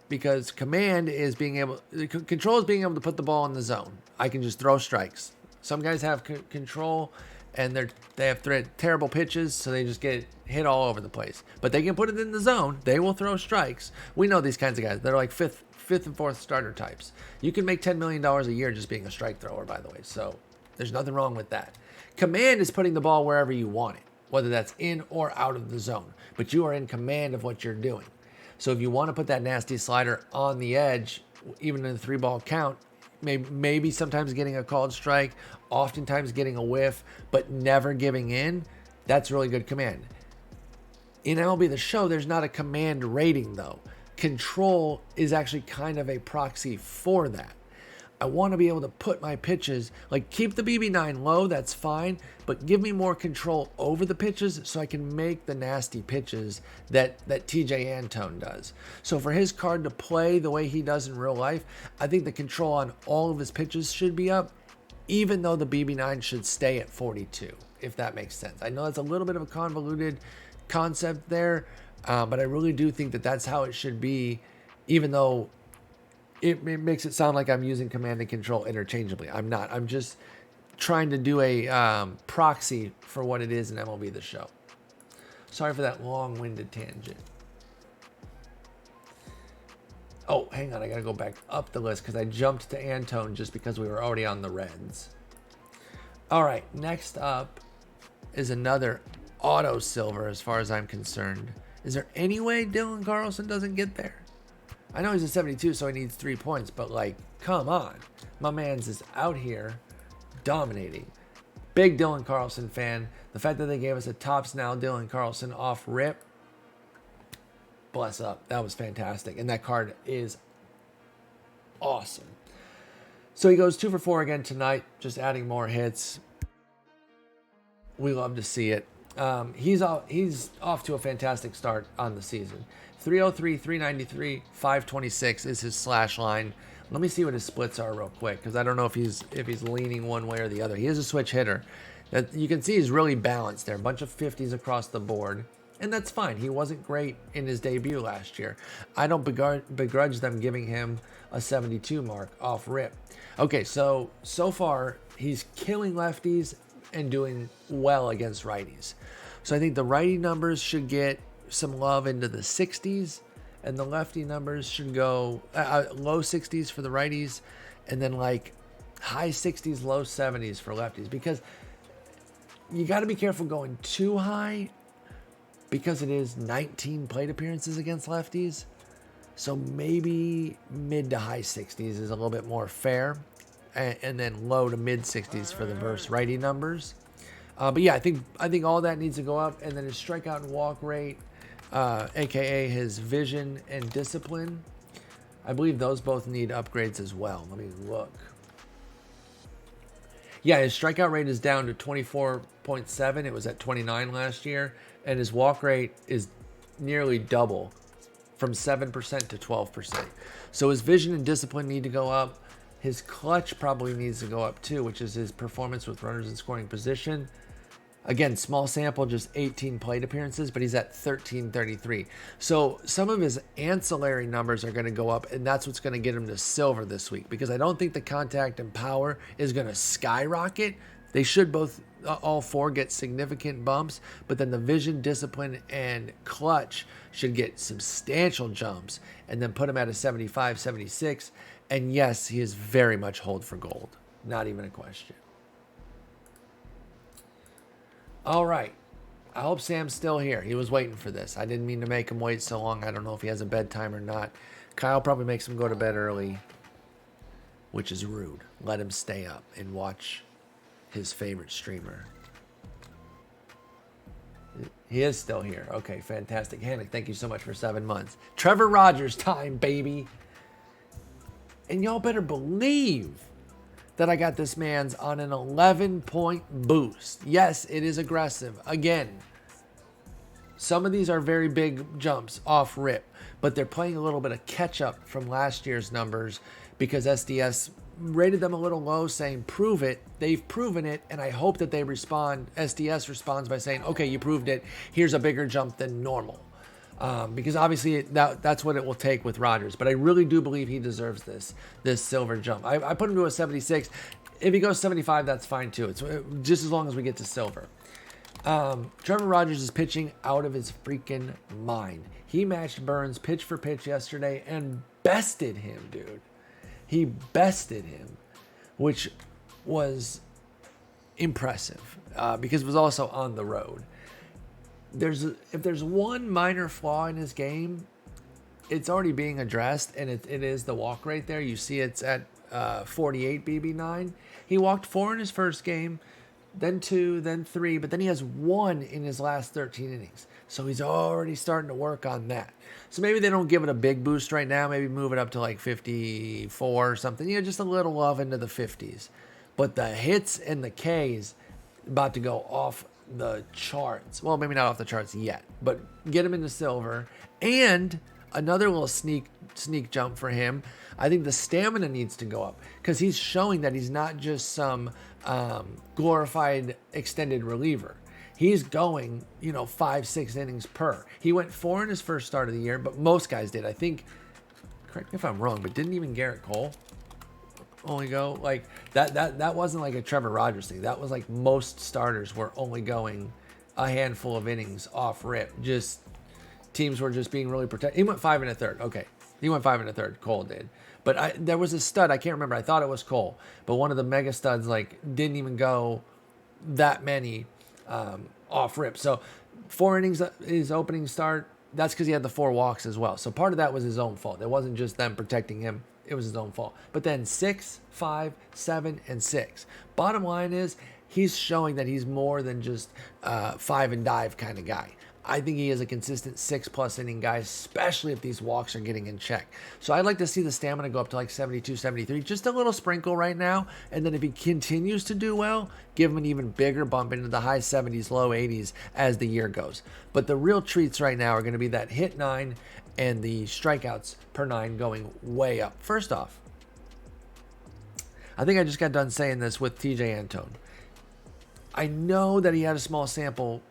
because command is control is being able to put the ball in the zone. I can just throw strikes. Some guys have control and they have terrible pitches, so they just get hit all over the place. But they can put it in the zone. They will throw strikes. We know these kinds of guys. They're like fifth and fourth starter types. You can make $10 million a year just being a strike thrower, by the way. So there's nothing wrong with that. Command is putting the ball wherever you want it, whether that's in or out of the zone. But you are in command of what you're doing. So if you want to put that nasty slider on the edge, even in a 3-ball count, maybe sometimes getting a called strike, oftentimes getting a whiff, but never giving in, that's really good command. In MLB The Show, there's not a command rating, though. Control is actually kind of a proxy for that. I want to be able to put my pitches, like keep the BB9 low, that's fine, but give me more control over the pitches so I can make the nasty pitches that TJ Antone does. So for his card to play the way he does in real life, I think the control on all of his pitches should be up, even though the BB9 should stay at 42, if that makes sense. I know that's a little bit of a convoluted concept there, but I really do think that that's how it should be, even though it makes it sound like I'm using command and control interchangeably. I'm not. I'm just trying to do a proxy for what it is in MLB The Show. Sorry for that long-winded tangent. Oh, hang on. I got to go back up the list because I jumped to Antone just because we were already on the Reds. All right. Next up is another auto silver as far as I'm concerned. Is there any way Dylan Carlson doesn't get there? I know he's a 72, so he needs 3 points, but like, come on. My man's is out here dominating. Big Dylan Carlson fan. The fact that they gave us a tops now Dylan Carlson off rip, bless up. That was fantastic. And that card is awesome. So he goes 2 for 4 again tonight, just adding more hits. We love to see it. He's off to a fantastic start on the season. 303, 393, 526 is his slash line. Let me see what his splits are real quick, because I don't know if he's leaning one way or the other. He is a switch hitter. That you can see he's really balanced there. A bunch of 50s across the board, and that's fine. He wasn't great in his debut last year. I don't begrudge them giving him a 72 mark off rip. Okay, so far he's killing lefties and doing well against righties. So I think the righty numbers should get some love into the 60s, and the lefty numbers should go low 60s for the righties, and then like high 60s, low 70s for lefties, because you got to be careful going too high because it is 19 plate appearances against lefties. So maybe mid to high 60s is a little bit more fair, and then low to mid 60s for the verse righty numbers. But yeah, I think all that needs to go up, and then his strikeout and walk rate. aka his vision and discipline. I believe those both need upgrades as well. Let me look. Yeah, his strikeout rate is down to 24.7. It was at 29 last year. And his walk rate is nearly double, from 7% to 12%. So his vision and discipline need to go up. His clutch probably needs to go up too, which is his performance with runners in scoring position. Again, small sample, just 18 plate appearances, but he's at 1333. So some of his ancillary numbers are going to go up, and that's what's going to get him to silver this week, because I don't think the contact and power is going to skyrocket. They should both, all four, get significant bumps, but then the vision, discipline, and clutch should get substantial jumps, and then put him at a 75, 76. And yes, he is very much hold for gold. Not even a question. All right. I hope Sam's still here. He was waiting for this. I didn't mean to make him wait so long. I don't know if he has a bedtime or not. Kyle probably makes him go to bed early, which is rude. Let him stay up and watch his favorite streamer. He is still here. Okay, fantastic. Hannick, thank you so much for 7 months. Trevor Rogers time, baby. And y'all better believe that I got this man's on an 11-point boost. Yes, it is aggressive. Again, some of these are very big jumps off rip, but they're playing a little bit of catch up from last year's numbers because SDS rated them a little low, saying prove it. They've proven it, and I hope that they respond. SDS responds by saying, okay, you proved it. Here's a bigger jump than normal. Because obviously that's what it will take with Rogers. But I really do believe he deserves this silver jump. I put him to a 76. If he goes 75, that's fine too. It's just as long as we get to silver. Trevor Rogers is pitching out of his freaking mind. He matched Burns pitch for pitch yesterday and bested him, dude. He bested him, which was impressive because it was also on the road. If there's one minor flaw in his game, it's already being addressed, and it is the walk rate there. You see it's at 48 BB9. He walked 4 in his first game, then 2, then 3, but then he has 1 in his last 13 innings. So he's already starting to work on that. So maybe they don't give it a big boost right now. Maybe move it up to like 54 or something. Just a little love into the 50s. But the hits and the Ks about to go off the charts. Well, maybe not off the charts yet, but get him into silver. And another little sneak jump for him. I think the stamina needs to go up because he's showing that he's not just some glorified extended reliever. He's going, 5-6 innings per. He went 4 in his first start of the year, but most guys did. I think, correct me if I'm wrong, but didn't even Garrett Cole only go like that wasn't like a Trevor Rogers thing. That was like most starters were only going a handful of innings off rip. Just teams were just being really protected. He went 5 1/3. Okay. He went 5 1/3. Cole did. But there was a stud. I can't remember. I thought it was Cole. But one of the mega studs didn't even go that many off rip. So 4 innings his opening start. That's because he had the 4 walks as well. So part of that was his own fault. It wasn't just them protecting him. It was his own fault. But then 6, 5, 7, and 6. Bottom line is he's showing that he's more than just 5 and dive kind of guy. I think he is a consistent 6+ inning guy, especially if these walks are getting in check. So I'd like to see the stamina go up to like 72, 73, just a little sprinkle right now. And then if he continues to do well, give him an even bigger bump into the high 70s, low 80s as the year goes. But the real treats right now are going to be that hit 9 and the strikeouts per 9 going way up. First off, I think I just got done saying this with TJ Antone. I know that he had a small sample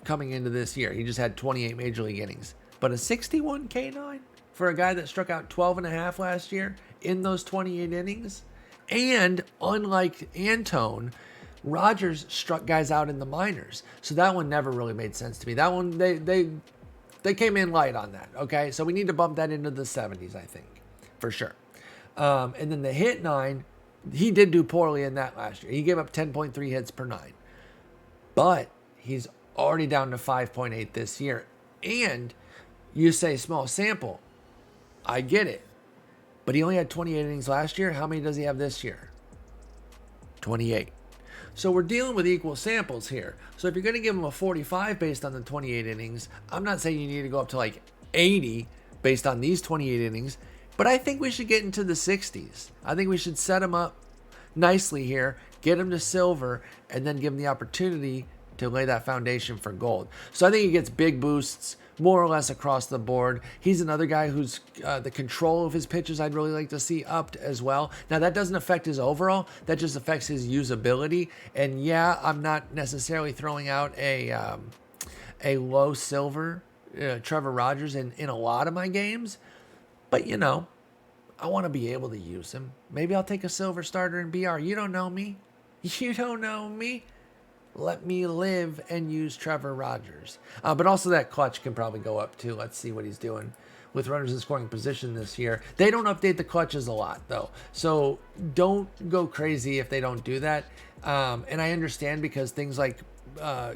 coming into this year. He just had 28 major league innings. But a 61 K9 for a guy that struck out 12.5 last year in those 28 innings. And unlike Antone, Rogers struck guys out in the minors. So that one never really made sense to me. That one, they came in light on that. Okay, so we need to bump that into the 70s, I think, for sure. And then the hit 9, he did do poorly in that last year. He gave up 10.3 hits per 9. But he's already down to 5.8 this year. And you say small sample. I get it. But he only had 28 innings last year. How many does he have this year? 28. So we're dealing with equal samples here. So if you're going to give him a 45 based on the 28 innings, I'm not saying you need to go up to like 80 based on these 28 innings, but I think we should get into the 60s. I think we should set him up nicely here, get him to silver, and then give him the opportunity to lay that foundation for gold. So I think he gets big boosts more or less across the board. He's another guy who's the control of his pitches I'd really like to see upped as well. Now that doesn't affect his overall, that just affects his usability. And yeah, I'm not necessarily throwing out a low silver Trevor Rogers in a lot of my games, but you know, I want to be able to use him. Maybe I'll take a silver starter in BR. You don't know me. You don't know me. Let me live and use Trevor Rogers. But also that clutch can probably go up too. Let's see what he's doing with runners in scoring position this year. They don't update the clutches a lot though. So don't go crazy if they don't do that. And I understand because things like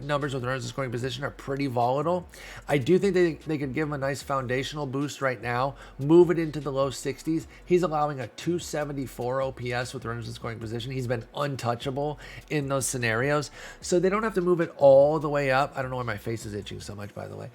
numbers with runners in scoring position are pretty volatile. I do think they could give him a nice foundational boost right now, move it into the low 60s. He's allowing a 274 OPS with runners in scoring position. He's been untouchable in those scenarios. So they don't have to move it all the way up. I don't know why my face is itching so much, by the way.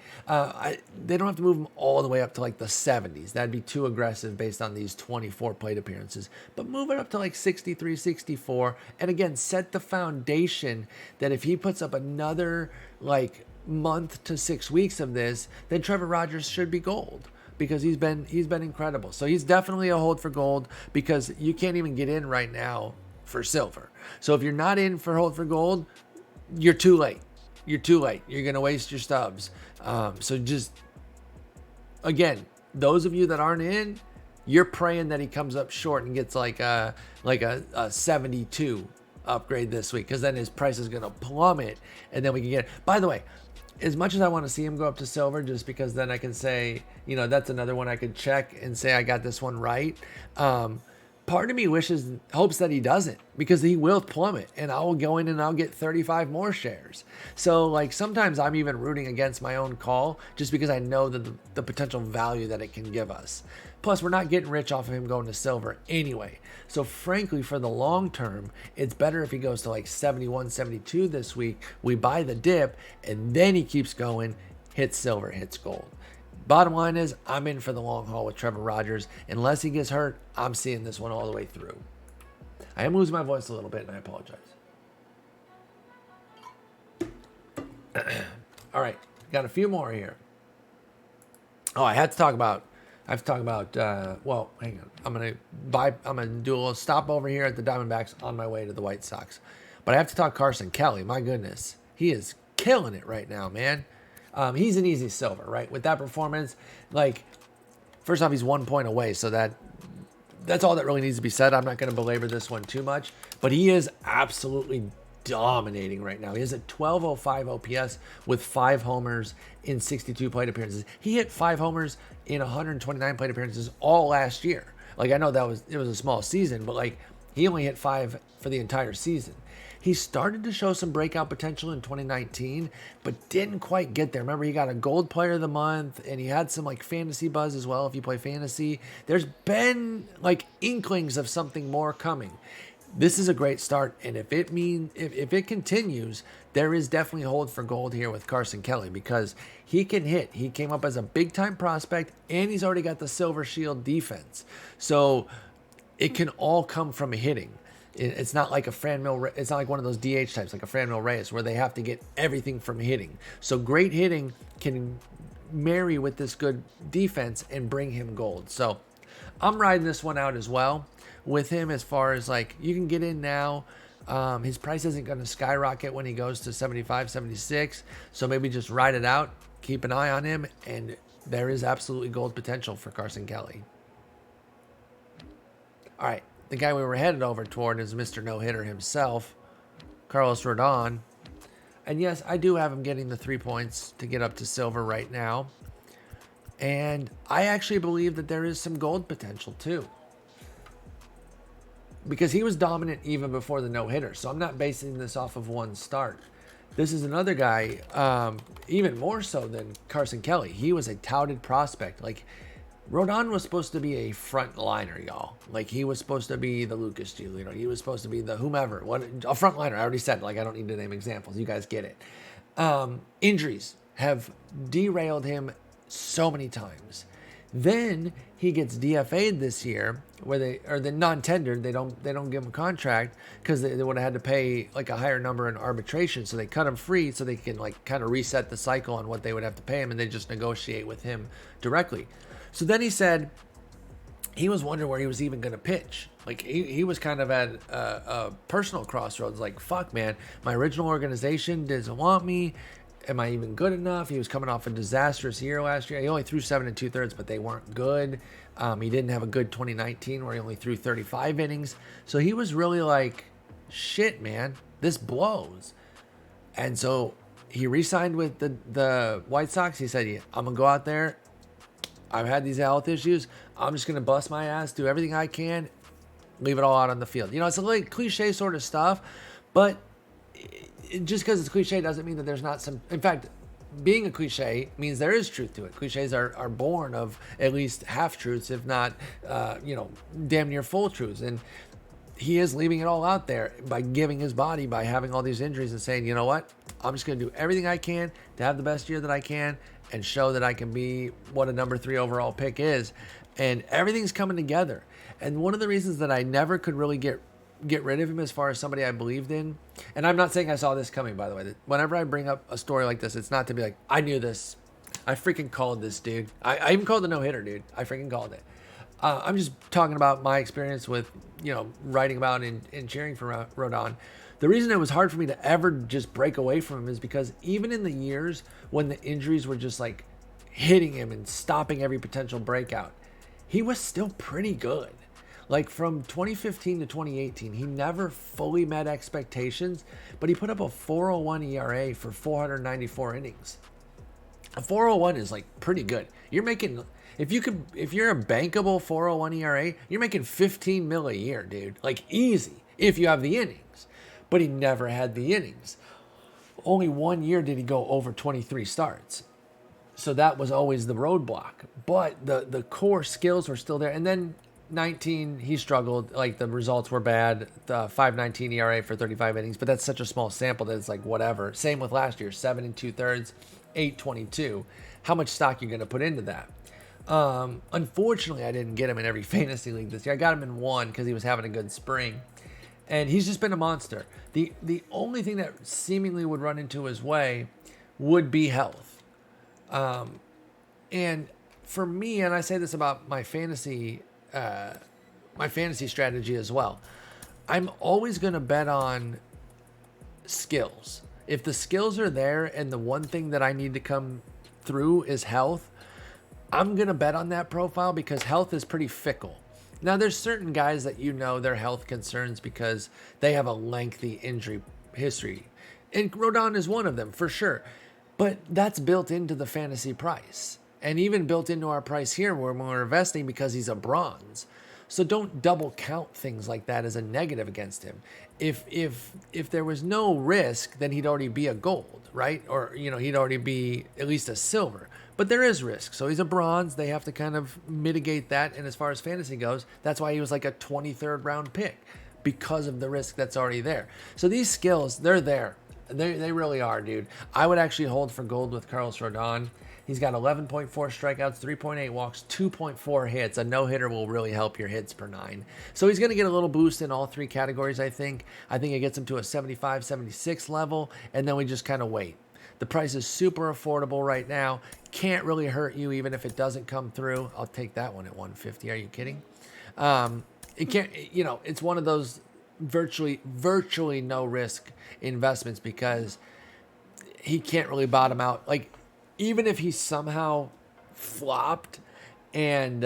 They don't have to move him all the way up to like the 70s. That'd be too aggressive based on these 24 plate appearances. But move it up to like 63, 64. And again, set the foundation that if he puts up another like month to 6 weeks of this, then Trevor Rogers should be gold because he's been incredible. So he's definitely a hold for gold because you can't even get in right now for silver. So if you're not in for hold for gold, you're too late. You're too late. You're going to waste your stubs. So just, again, those of you that aren't in, you're praying that he comes up short and gets like a 72 upgrade this week, because then his price is going to plummet and then we can get it. By the way, as much as I want to see him go up to silver, just because then I can say, you know, that's another one I could check and say I got this one right. Part of me hopes that he doesn't, because he will plummet and I will go in and I'll get 35 more shares. So like sometimes I'm even rooting against my own call just because I know that the potential value that it can give us. Plus, we're not getting rich off of him going to silver anyway. So frankly, for the long term, it's better if he goes to like 71, 72 this week. We buy the dip and then he keeps going, hits silver, hits gold. Bottom line is, I'm in for the long haul with Trevor Rogers. Unless he gets hurt, I'm seeing this one all the way through. I am losing my voice a little bit, and I apologize. All right, got a few more here. Oh, I have to talk about. Well, hang on. I'm gonna do a little stop over here at the Diamondbacks on my way to the White Sox. But I have to talk Carson Kelly. My goodness, he is killing it right now, man. He's an easy silver, right? With that performance, like, first off, he's 1 point away, so that's all that really needs to be said. I'm not going to belabor this one too much, but he is absolutely dominating right now. He has a 1205 OPS with 5 homers in 62 plate appearances. He hit 5 homers in 129 plate appearances all last year. Like, I know it was a small season, but like, he only hit 5 for the entire season. He started to show some breakout potential in 2019, but didn't quite get there. Remember, he got a gold player of the month, and he had some like fantasy buzz as well. If you play fantasy, there's been like inklings of something more coming. This is a great start, and if it continues, there is definitely a hold for gold here with Carson Kelly, because he can hit. He came up as a big time prospect, and he's already got the Silver Shield defense. So it can all come from hitting. It's not like it's not like one of those DH types like a Franmil Reyes where they have to get everything from hitting. So great hitting can marry with this good defense and bring him gold. So I'm riding this one out as well with him, as far as like, you can get in now. His price isn't going to skyrocket when he goes to 75, 76. So maybe just ride it out, keep an eye on him, and there is absolutely gold potential for Carson Kelly. All right. The guy we were headed over toward is Mr. No-Hitter himself, Carlos Rodon. And yes, I do have him getting the 3 points to get up to silver right now. And I actually believe that there is some gold potential too, because he was dominant even before the no-hitter. So I'm not basing this off of one start. This is another guy, even more so than Carson Kelly. He was a touted prospect. Like, Rodon was supposed to be a front liner, y'all. Like, he was supposed to be the Lucas Giolito. He was supposed to be the whomever. A front liner. I already said, like, I don't need to name examples. You guys get it. Injuries have derailed him so many times. Then he gets DFA'd this year, they're non-tendered. They don't give him a contract because they would have had to pay like a higher number in arbitration. So they cut him free so they can like kind of reset the cycle on what they would have to pay him, and they just negotiate with him directly. So then he said he was wondering where he was even going to pitch. Like he was kind of at a personal crossroads. Like, fuck, man, my original organization doesn't want me. Am I even good enough? He was coming off a disastrous year last year. He only threw 7 2/3, but they weren't good. He didn't have a good 2019 where he only threw 35 innings. So he was really like, shit, man, this blows. And so he re-signed with the White Sox. He said, yeah, I'm going to go out there. I've had these health issues. I'm just going to bust my ass, do everything I can, leave it all out on the field. You know, it's a like cliche sort of stuff, but just because it's cliche doesn't mean that there's not some. In fact, being a cliche means there is truth to it. Cliches are born of at least half truths, if not, damn near full truths. And he is leaving it all out there by giving his body, by having all these injuries and saying, you know what, I'm just going to do everything I can to have the best year that I can and show that I can be what a number 3 overall pick is. And everything's coming together. And one of the reasons that I never could really get rid of him as far as somebody I believed in, and I'm not saying I saw this coming, by the way. Whenever I bring up a story like this, it's not to be like, I knew this. I freaking called this, dude. I even called the no-hitter, dude. I freaking called it. I'm just talking about my experience with, writing about and cheering for Rodon. The reason it was hard for me to ever just break away from him is because even in the years when the injuries were just like hitting him and stopping every potential breakout, he was still pretty good. Like from 2015 to 2018, he never fully met expectations, but he put up a 4.01 ERA for 494 innings. A 4.01 is like pretty good. You're making, if you're a bankable 4.01 ERA, you're making 15 mil a year, dude. Like easy, if you have the innings. But he never had the innings. Only 1 year did he go over 23 starts. So that was always the roadblock. But the core skills were still there. And then 19, he struggled. Like the results were bad. The 5.19 ERA for 35 innings. But that's such a small sample that it's like whatever. Same with last year. 7 2/3, 8.22. How much stock you're going to put into that? Unfortunately, I didn't get him in every fantasy league this year. I got him in one because he was having a good spring. And he's just been a monster. The only thing that seemingly would run into his way would be health. And for me, and I say this about my fantasy strategy as well, I'm always going to bet on skills. If the skills are there and the one thing that I need to come through is health, I'm going to bet on that profile because health is pretty fickle. Now, there's certain guys that their health concerns because they have a lengthy injury history. And Rodon is one of them, for sure. But that's built into the fantasy price. And even built into our price here when we're investing because he's a bronze. So don't double count things like that as a negative against him. If there was no risk, then he'd already be a gold, right? Or, he'd already be at least a silver. But there is risk. So he's a bronze. They have to kind of mitigate that. And as far as fantasy goes, that's why he was like a 23rd round pick because of the risk that's already there. So these skills, they're there. They really are, dude. I would actually hold for gold with Carlos Rodon. He's got 11.4 strikeouts, 3.8 walks, 2.4 hits. A no-hitter will really help your hits per 9. So he's going to get a little boost in all 3 categories, I think. I think it gets him to a 75, 76 level, and then we just kind of wait. The price is super affordable right now. Can't really hurt you even if it doesn't come through. I'll take that one at 150. Are you kidding? It can't, it's one of those virtually no risk investments because he can't really bottom out. Like, even if he somehow flopped and,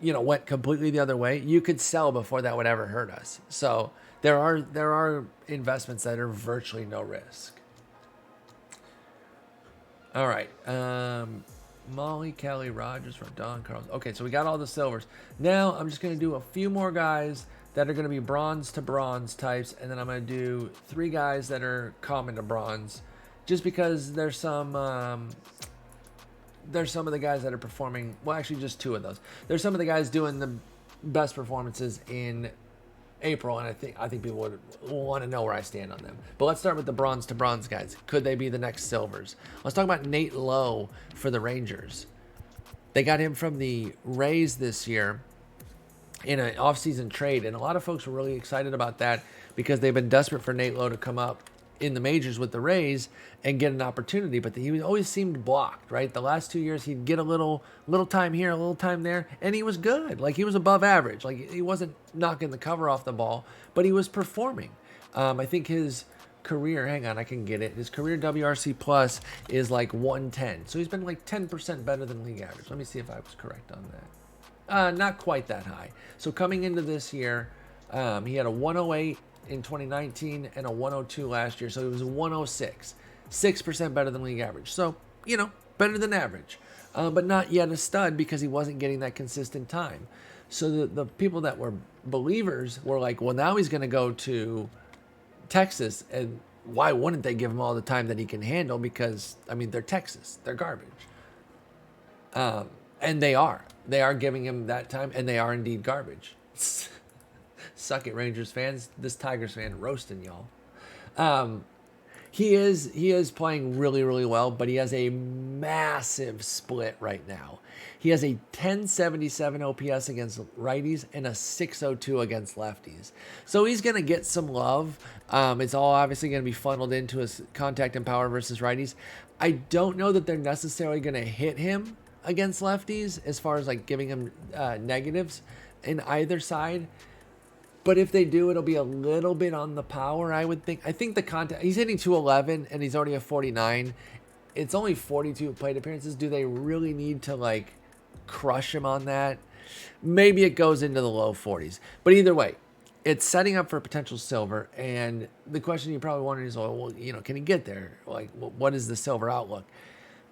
went completely the other way, you could sell before that would ever hurt us. So there are investments that are virtually no risk. All right. Molly, Kelly, Rogers, Rodon, Carlos. Okay, so we got all the silvers. Now I'm just going to do a few more guys that are going to be bronze to bronze types, and then I'm going to do 3 guys that are common to bronze, just because there's some there's some of the guys that are performing. Well, actually, just two of those. There's some of the guys doing the best performances in April, and I think people would want to know where I stand on them. But let's start with the bronze to bronze guys. Could they be the next Silvers? Let's talk about Nate Lowe for the Rangers. They got him from the Rays this year in an offseason trade, and a lot of folks were really excited about that because they've been desperate for Nate Lowe to come up in the majors with the Rays and get an opportunity, but he always seemed blocked, right? The last 2 years, he'd get a little time here, a little time there, and he was good. Like, he was above average. Like, he wasn't knocking the cover off the ball, but he was performing. I think his career, hang on, I can get it. His career WRC plus is like 110. So he's been like 10% better than league average. Let me see if I was correct on that. Not quite that high. So coming into this year, he had a 108 in 2019 and a 102 last year. So he was a 106, 6% better than league average. So, better than average, but not yet a stud because he wasn't getting that consistent time. So the people that were believers were like, well, now he's going to go to Texas, and why wouldn't they give him all the time that he can handle? Because, they're Texas. They're garbage. And they are giving him that time, and they are indeed garbage. Suck it, Rangers fans. This Tigers fan roasting y'all. He is playing really, really well, but he has a massive split right now. He has a 1077 OPS against righties and a 602 against lefties. So he's going to get some love. It's all obviously going to be funneled into his contact and power versus righties. I don't know that they're necessarily going to hit him against lefties as far as like giving him negatives in either side. But if they do, it'll be a little bit on the power, I would think. I think the contact, he's hitting 211 and he's already a 49. It's only 42 plate appearances. Do they really need to like crush him on that? Maybe it goes into the low 40s. But either way, it's setting up for a potential silver. And the question you're probably wondering is, well, can he get there? Like, what is the silver outlook?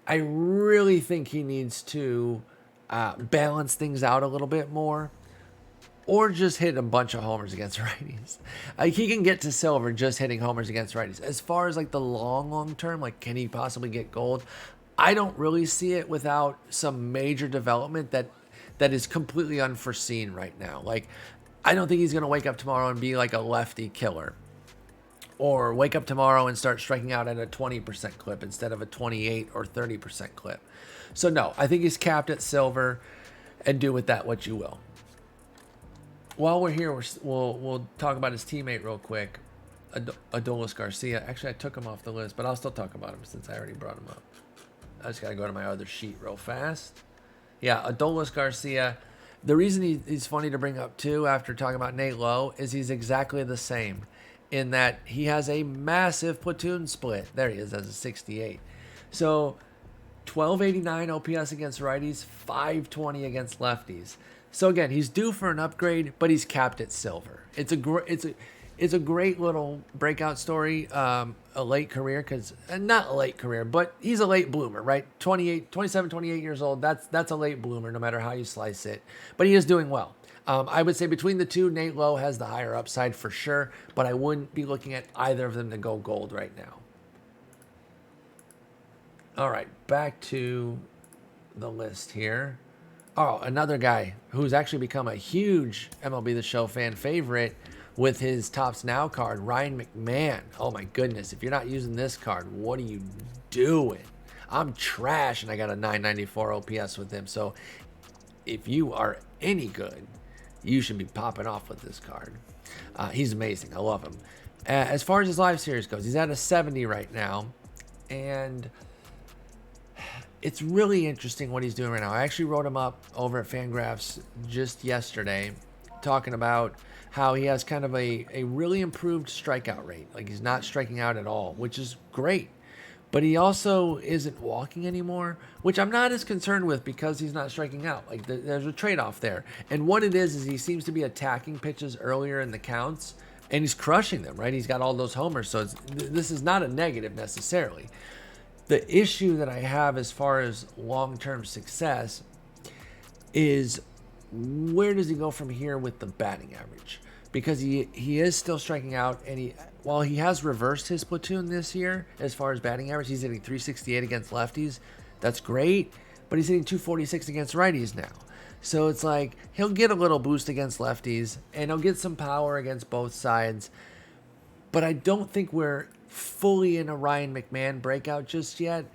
I really think he needs to balance things out a little bit more. Or just hit a bunch of homers against righties. He can get to silver just hitting homers against righties. As far as like the long term, like can he possibly get gold? I don't really see it without some major development that is completely unforeseen right now. Like, I don't think he's going to wake up tomorrow and be like a lefty killer. Or wake up tomorrow and start striking out at a 20% clip instead of a 28 or 30% clip. So no, I think he's capped at silver, and do with that what you will. While we're here, we'll talk about his teammate real quick, Adolis Garcia. Actually, I took him off the list, but I'll still talk about him since I already brought him up. I just got to go to my other sheet real fast. Yeah, Adolis Garcia. The reason he's funny to bring up, too, after talking about Nate Lowe, is he's exactly the same in that he has a massive platoon split. There he is as a 68. So 1289 OPS against righties, 520 against lefties. So again, he's due for an upgrade, but he's capped at silver. It's a great little breakout story, a late career, not a late career, but he's a late bloomer, right? 27, 28 years old. That's a late bloomer, no matter how you slice it. But he is doing well. I would say between the two, Nate Lowe has the higher upside for sure, but I wouldn't be looking at either of them to go gold right now. All right, back to the list here. Oh, another guy who's actually become a huge MLB The Show fan favorite with his Tops Now card, Ryan McMahon. Oh my goodness, if you're not using this card, what are you doing? I'm trash, and I got a 994 OPS with him. So if you are any good, you should be popping off with this card. He's amazing. I love him. As far as his live series goes, he's at a 70 right now, and it's really interesting what he's doing right now. I actually wrote him up over at Fangraphs just yesterday, talking about how he has kind of a really improved strikeout rate. Like, he's not striking out at all, which is great. But he also isn't walking anymore, which I'm not as concerned with because he's not striking out. Like, there's a trade-off there. And what it is he seems to be attacking pitches earlier in the counts, and he's crushing them, right? He's got all those homers, so this is not a negative necessarily. The issue that I have as far as long-term success is, where does he go from here with the batting average? Because he is still striking out, and while he has reversed his platoon this year as far as batting average, he's hitting 368 against lefties. That's great, but he's hitting 246 against righties now. So it's like he'll get a little boost against lefties, and he'll get some power against both sides. But I don't think we're fully in a Ryan McMahon breakout just yet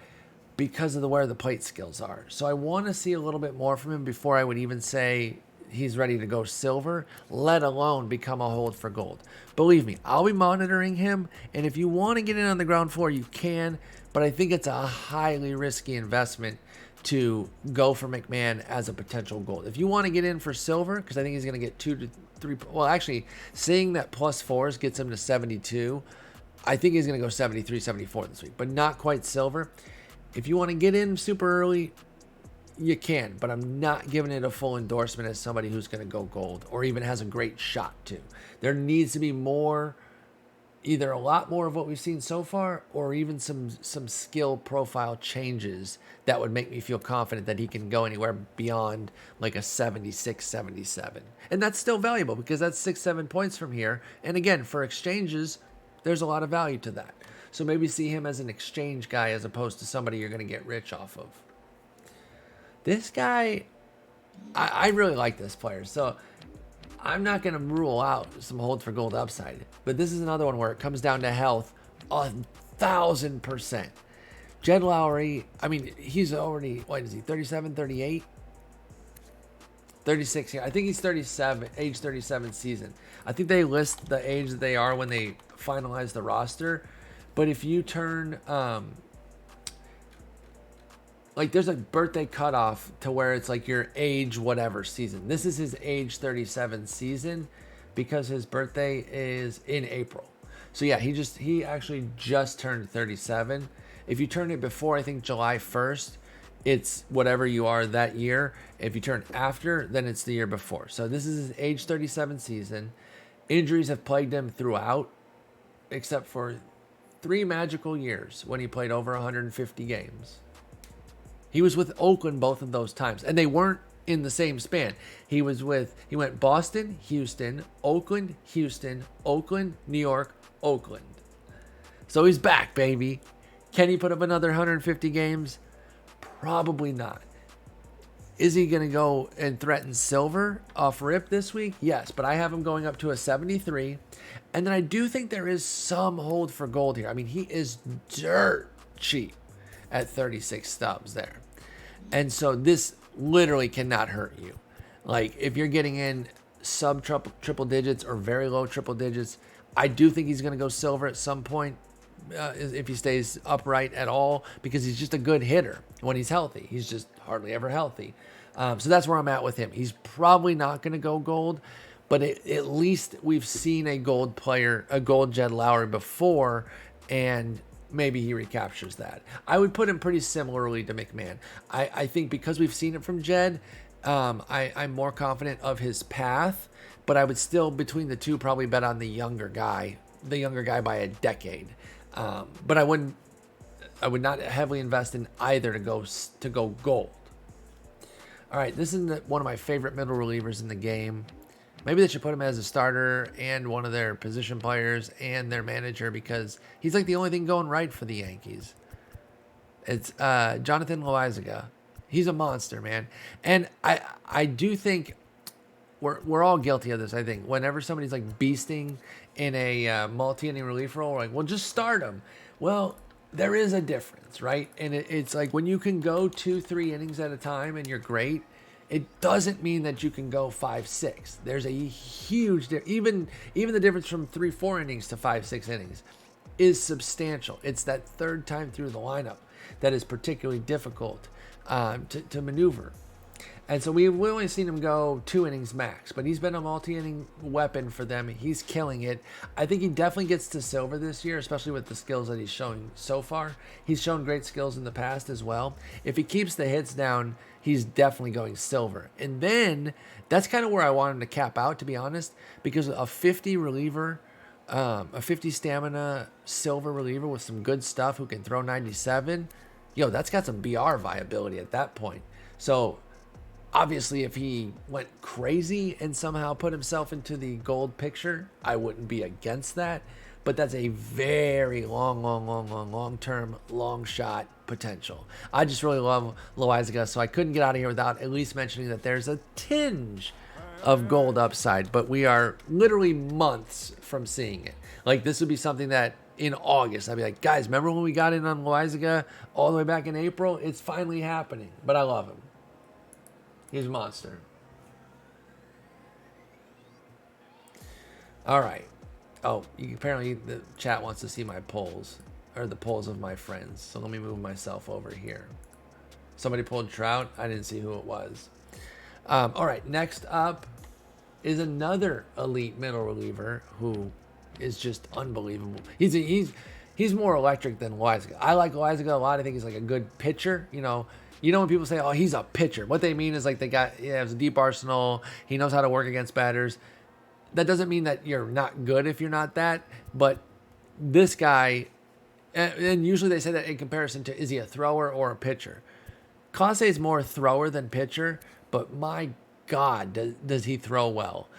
because of where the plate skills are. So I want to see a little bit more from him before I would even say he's ready to go silver, let alone become a hold for gold. Believe me, I'll be monitoring him, and if you want to get in on the ground floor, you can, but I think it's a highly risky investment to go for McMahon as a potential gold. If you want to get in for silver, because I think he's going to get 2 to 3, well, actually, seeing that +4s gets him to 72, I think he's going to go 73, 74 this week, but not quite silver. If you want to get in super early, you can, but I'm not giving it a full endorsement as somebody who's going to go gold or even has a great shot to. There needs to be more, either a lot more of what we've seen so far or even some skill profile changes that would make me feel confident that he can go anywhere beyond like a 76, 77. And that's still valuable because that's 6-7 points from here. And again, for exchanges, there's a lot of value to that. So maybe see him as an exchange guy as opposed to somebody you're going to get rich off of. This guy, I really like this player. So I'm not going to rule out some hold for gold upside. But this is another one where it comes down to health 1,000%. Jed Lowry, I mean, he's already, what is he, 37, 38? 36 here. I think he's 37, age 37 season. I think they list the age that they are when they finalize the roster. But if you turn, like there's a birthday cutoff to where it's like your age whatever season. This is his age 37 season because his birthday is in April. So yeah, he actually just turned 37. If you turn it before, I think July 1st, it's whatever you are that year. If you turn after, then it's the year before. So this is his age 37 season. Injuries have plagued him throughout, except for 3 magical years when he played over 150 games. He was with Oakland both of those times, and they weren't in the same span. He went Boston, Houston, Oakland, Houston, Oakland, New York, Oakland. So he's back, baby. Can he put up another 150 games? Probably not. Is he going to go and threaten silver off rip this week? Yes, but I have him going up to a 73. And then I do think there is some hold for gold here. I mean, he is dirt cheap at 36 stubs there. And so this literally cannot hurt you. Like if you're getting in sub triple digits or very low triple digits, I do think he's going to go silver at some point if he stays upright at all, because he's just a good hitter when he's healthy. He's just hardly ever healthy. So that's where I'm at with him. He's probably not going to go gold, but at least we've seen a gold player, a gold Jed Lowry before, and maybe he recaptures that. I would put him pretty similarly to McMahon. I think because we've seen it from Jed, I'm more confident of his path, but I would still, between the two, probably bet on the younger guy by a decade. But I would not heavily invest in either to go gold. All right, this is one of my favorite middle relievers in the game. Maybe they should put him as a starter and one of their position players and their manager, because he's like the only thing going right for the Yankees. It's Jonathan Loaizaga. He's a monster, man. And I do think we're all guilty of this, I think. Whenever somebody's like beasting in a multi-inning relief role, we're like, well, just start him. Well, there is a difference, right? And it's like when you can go 2-3 innings at a time and you're great, it doesn't mean that you can go 5-6. There's a huge even the difference from 3-4 innings to 5-6 innings is substantial. It's that third time through the lineup that is particularly difficult to maneuver. And so we've only seen him go 2 innings max, but he's been a multi-inning weapon for them. He's killing it. I think he definitely gets to silver this year, especially with the skills that he's showing so far. He's shown great skills in the past as well. If he keeps the hits down, he's definitely going silver. And then that's kind of where I want him to cap out, to be honest, because a 50 reliever, a 50 stamina silver reliever with some good stuff who can throw 97, that's got some BR viability at that point. So obviously, if he went crazy and somehow put himself into the gold picture, I wouldn't be against that. but that's a very long term, long shot potential. I just really love Loizaga, so I couldn't get out of here without at least mentioning that there's a tinge of gold upside, but we are literally months from seeing it. Like, this would be something that in August, I'd be like, guys, remember when we got in on Loizaga all the way back in April? It's finally happening, but I love him. He's a monster. All right. Oh, apparently the chat wants to see my polls, or the polls of my friends. So let me move myself over here. Somebody pulled Trout. I didn't see who it was. All right, next up is another elite middle reliever who is just unbelievable. He's more electric than Loizaga. I like Loizaga a lot. I think he's like a good pitcher. You know when people say, "Oh, he's a pitcher," what they mean is like he has a deep arsenal. He knows how to work against batters. That doesn't mean that you're not good if you're not that. But this guy, and usually they say that in comparison to, is he a thrower or a pitcher? Clase is more thrower than pitcher, but my God, does he throw well.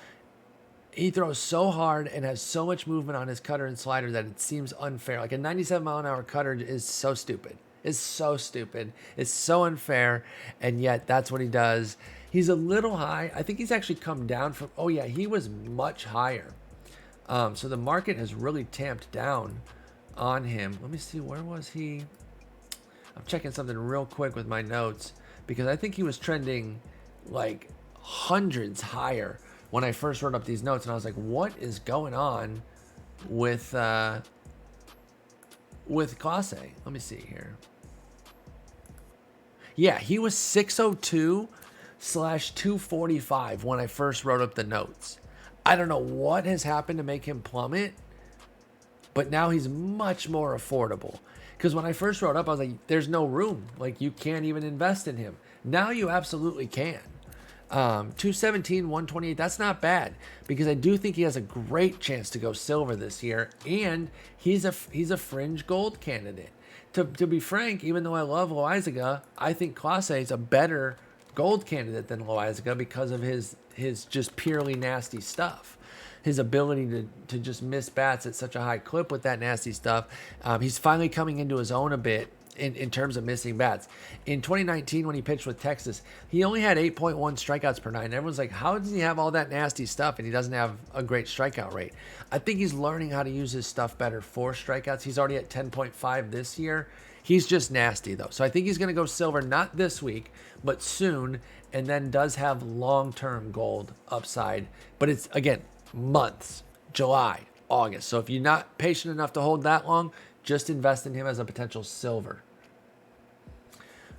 He throws so hard and has so much movement on his cutter and slider that it seems unfair. Like a 97-mile-an-hour cutter is so stupid. It's so stupid. It's so unfair, and yet that's what he does. He's a little high. I think he's actually come down from, oh yeah, he was much higher. So the market has really tamped down on him. Let me see, where was he? I'm checking something real quick with my notes because I think he was trending like hundreds higher when I first wrote up these notes, and I was like, what is going on with Clase? Let me see here. Yeah, he was 602/245 when I first wrote up the notes. I don't know what has happened to make him plummet, but now he's much more affordable. Because when I first wrote up, I was like, there's no room. Like, you can't even invest in him. Now you absolutely can. 217, 128, that's not bad, because I do think he has a great chance to go silver this year, and he's a fringe gold candidate. To be frank, even though I love Loizaga, I think Clase is a better gold candidate than Loizaga because of his just purely nasty stuff. His ability to just miss bats at such a high clip with that nasty stuff. He's finally coming into his own a bit in terms of missing bats. In 2019, when he pitched with Texas, he only had 8.1 strikeouts per 9. Everyone's like, how does he have all that nasty stuff and he doesn't have a great strikeout rate? I think he's learning how to use his stuff better for strikeouts. He's already at 10.5 this year. He's just nasty, though. So I think he's going to go silver, not this week, but soon, and then does have long-term gold upside. But it's, again, months, July, August. So if you're not patient enough to hold that long, just invest in him as a potential silver.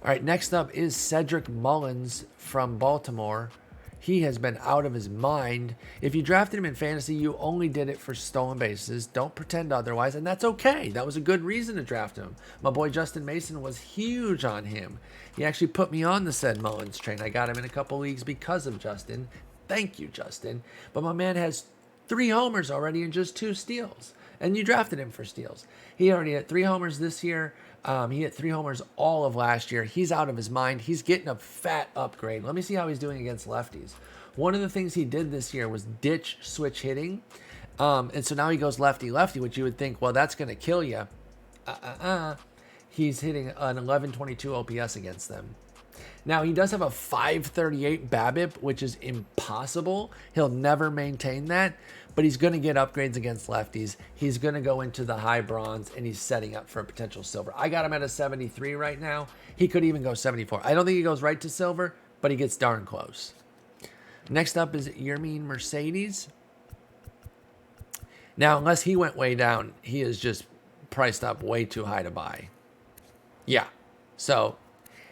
All right, next up is Cedric Mullins from Baltimore. He has been out of his mind. If you drafted him in fantasy, you only did it for stolen bases. Don't pretend otherwise, and that's okay. That was a good reason to draft him. My boy Justin Mason was huge on him. He actually put me on the said Mullins train. I got him in a couple leagues because of Justin. Thank you, Justin. But my man has 3 homers already and just 2 steals. And you drafted him for steals. He already hit 3 homers this year. He hit 3 homers all of last year. He's out of his mind. He's getting a fat upgrade. Let me see how he's doing against lefties. One of the things he did this year was ditch switch hitting. And so now he goes lefty-lefty, which you would think, well, that's going to kill you. He's hitting an 1122 OPS against them. Now, he does have a 538 BABIP, which is impossible. He'll never maintain that, but he's going to get upgrades against lefties. He's going to go into the high bronze, and he's setting up for a potential silver. I got him at a 73 right now. He could even go 74. I don't think he goes right to silver, but he gets darn close. Next up is Yermin Mercedes. Now, unless he went way down, he is just priced up way too high to buy. Yeah, so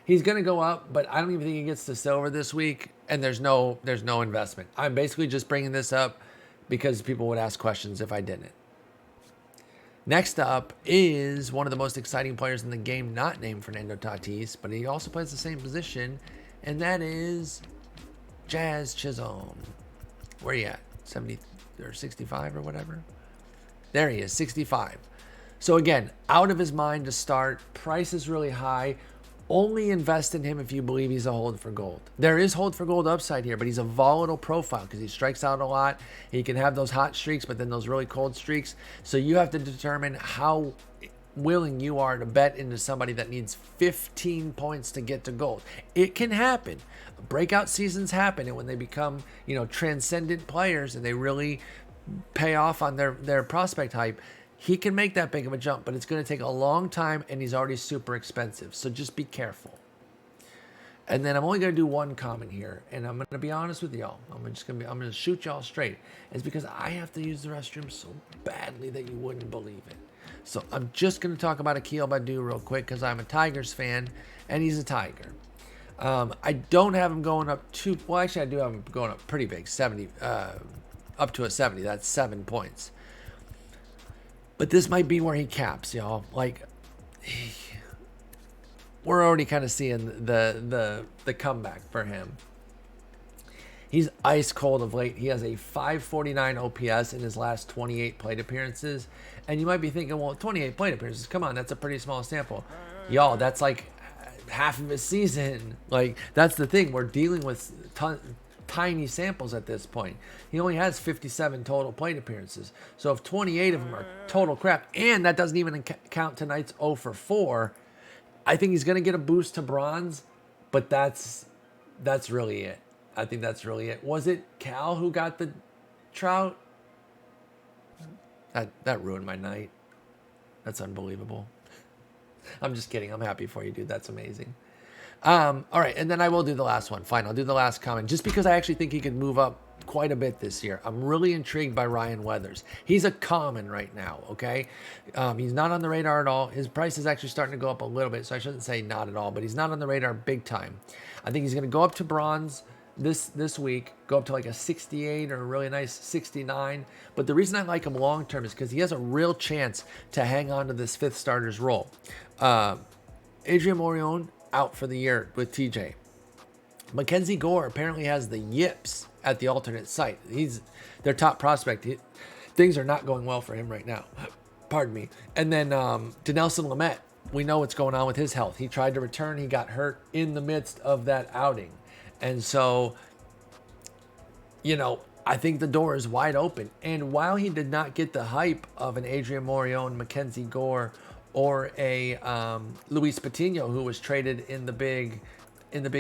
he's going to go up, but I don't even think he gets to silver this week, and there's no investment. I'm basically just bringing this up because people would ask questions if I didn't. Next up is one of the most exciting players in the game, not named Fernando Tatis, but he also plays the same position, and that is Jazz Chisholm. Where are you at? 70 or 65 or whatever? There he is, 65. So again, out of his mind to start. Price is really high. Only invest in him if you believe he's a hold for gold. There is hold for gold upside here, but he's a volatile profile because he strikes out a lot. He can have those hot streaks, but then those really cold streaks. So you have to determine how willing you are to bet into somebody that needs 15 points to get to gold. It can happen. Breakout seasons happen, and when they become, transcendent players and they really pay off on their prospect hype, he can make that big of a jump, but it's going to take a long time, and he's already super expensive. So just be careful. And then I'm only going to do one comment here, and I'm going to be honest with y'all. I'm going to shoot y'all straight. It's because I have to use the restroom so badly that you wouldn't believe it. So I'm just going to talk about Akil Baddoo real quick because I'm a Tigers fan, and he's a Tiger. I don't have him going up too, well, actually I do have him going up pretty big, 70, up to a 70. That's 7 points. But this might be where he caps, y'all. We're already kind of seeing the comeback for him. He's ice cold of late. He has a 549 OPS in his last 28 plate appearances. And you might be thinking, well, 28 plate appearances, come on, that's a pretty small sample. Y'all, that's like half of his season. That's the thing. We're dealing with tiny samples at this point. He only has 57 total plate appearances. So if 28 of them are total crap, and that doesn't even count tonight's 0 for 4, I think he's going to get a boost to bronze, but that's really it. I think that's really it. Was it Cal who got the Trout? That ruined my night. That's unbelievable. I'm just kidding. I'm happy for you, dude. That's amazing. All right, and then I will do the last one. Fine, I'll do the last comment, just because I actually think he could move up quite a bit this year. I'm really intrigued by Ryan Weathers. He's a common right now, okay? He's not on the radar at all. His price is actually starting to go up a little bit, so I shouldn't say not at all, but he's not on the radar big time. I think he's going to go up to bronze this week, go up to like a 68 or a really nice 69. But the reason I like him long term is because he has a real chance to hang on to this fifth starter's role. Adrian Morejon out for the year with TJ. Mackenzie Gore apparently has the yips at the alternate site. He's their top prospect. Things are not going well for him right now. Pardon me. And then Dinelson Lamet, we know what's going on with his health. He tried to return. He got hurt in the midst of that outing. And so, I think the door is wide open. And while he did not get the hype of an Adrian Morejon, Mackenzie Gore, or a Luis Patino, who was traded in the big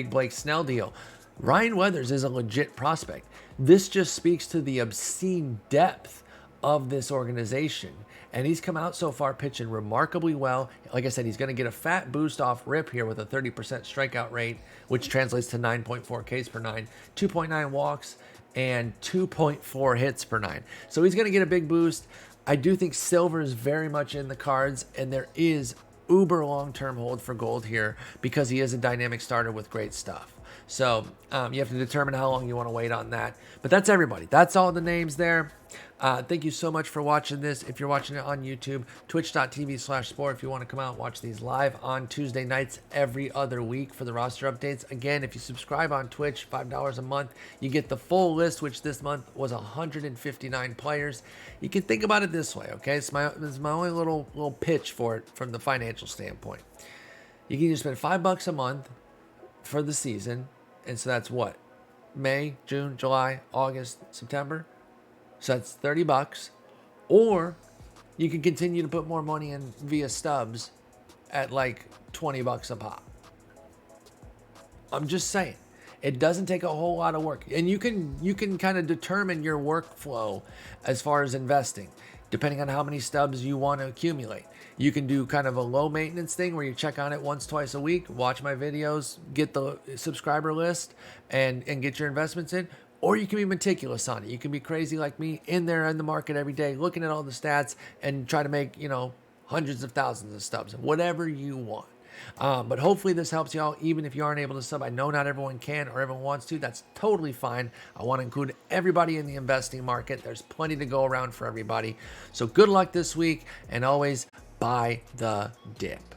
Blake Snell deal, Ryan Weathers is a legit prospect. This just speaks to the obscene depth of this organization. And he's come out so far pitching remarkably well. Like I said, he's going to get a fat boost off rip here with a 30% strikeout rate, which translates to 9.4 Ks per 9, 2.9 walks, and 2.4 hits per 9. So he's going to get a big boost. I do think silver is very much in the cards, and there is uber long-term hold for gold here because he is a dynamic starter with great stuff. So you have to determine how long you want to wait on that. But that's everybody. That's all the names there. Thank you so much for watching this. If you're watching it on YouTube, twitch.tv/sport. If you want to come out and watch these live on Tuesday nights every other week for the roster updates. Again, if you subscribe on Twitch, $5 a month, you get the full list, which this month was 159 players. You can think about it this way, okay? It's my only little pitch for it from the financial standpoint. You can either spend $5 a month for the season, and so that's what? May, June, July, August, September. So that's $30. Or you can continue to put more money in via stubs at like $20 a pop. I'm just saying. It doesn't take a whole lot of work. And you can kind of determine your workflow as far as investing, depending on how many stubs you want to accumulate. You can do kind of a low maintenance thing where you check on it once, twice a week, watch my videos, get the subscriber list, and get your investments in. Or you can be meticulous on it. You can be crazy like me, in there in the market every day, looking at all the stats and try to make, hundreds of thousands of stubs, whatever you want. But hopefully this helps y'all, even if you aren't able to sub. I know not everyone can or everyone wants to. That's totally fine. I want to include everybody in the investing market. There's plenty to go around for everybody. So good luck this week, and always buy the dip.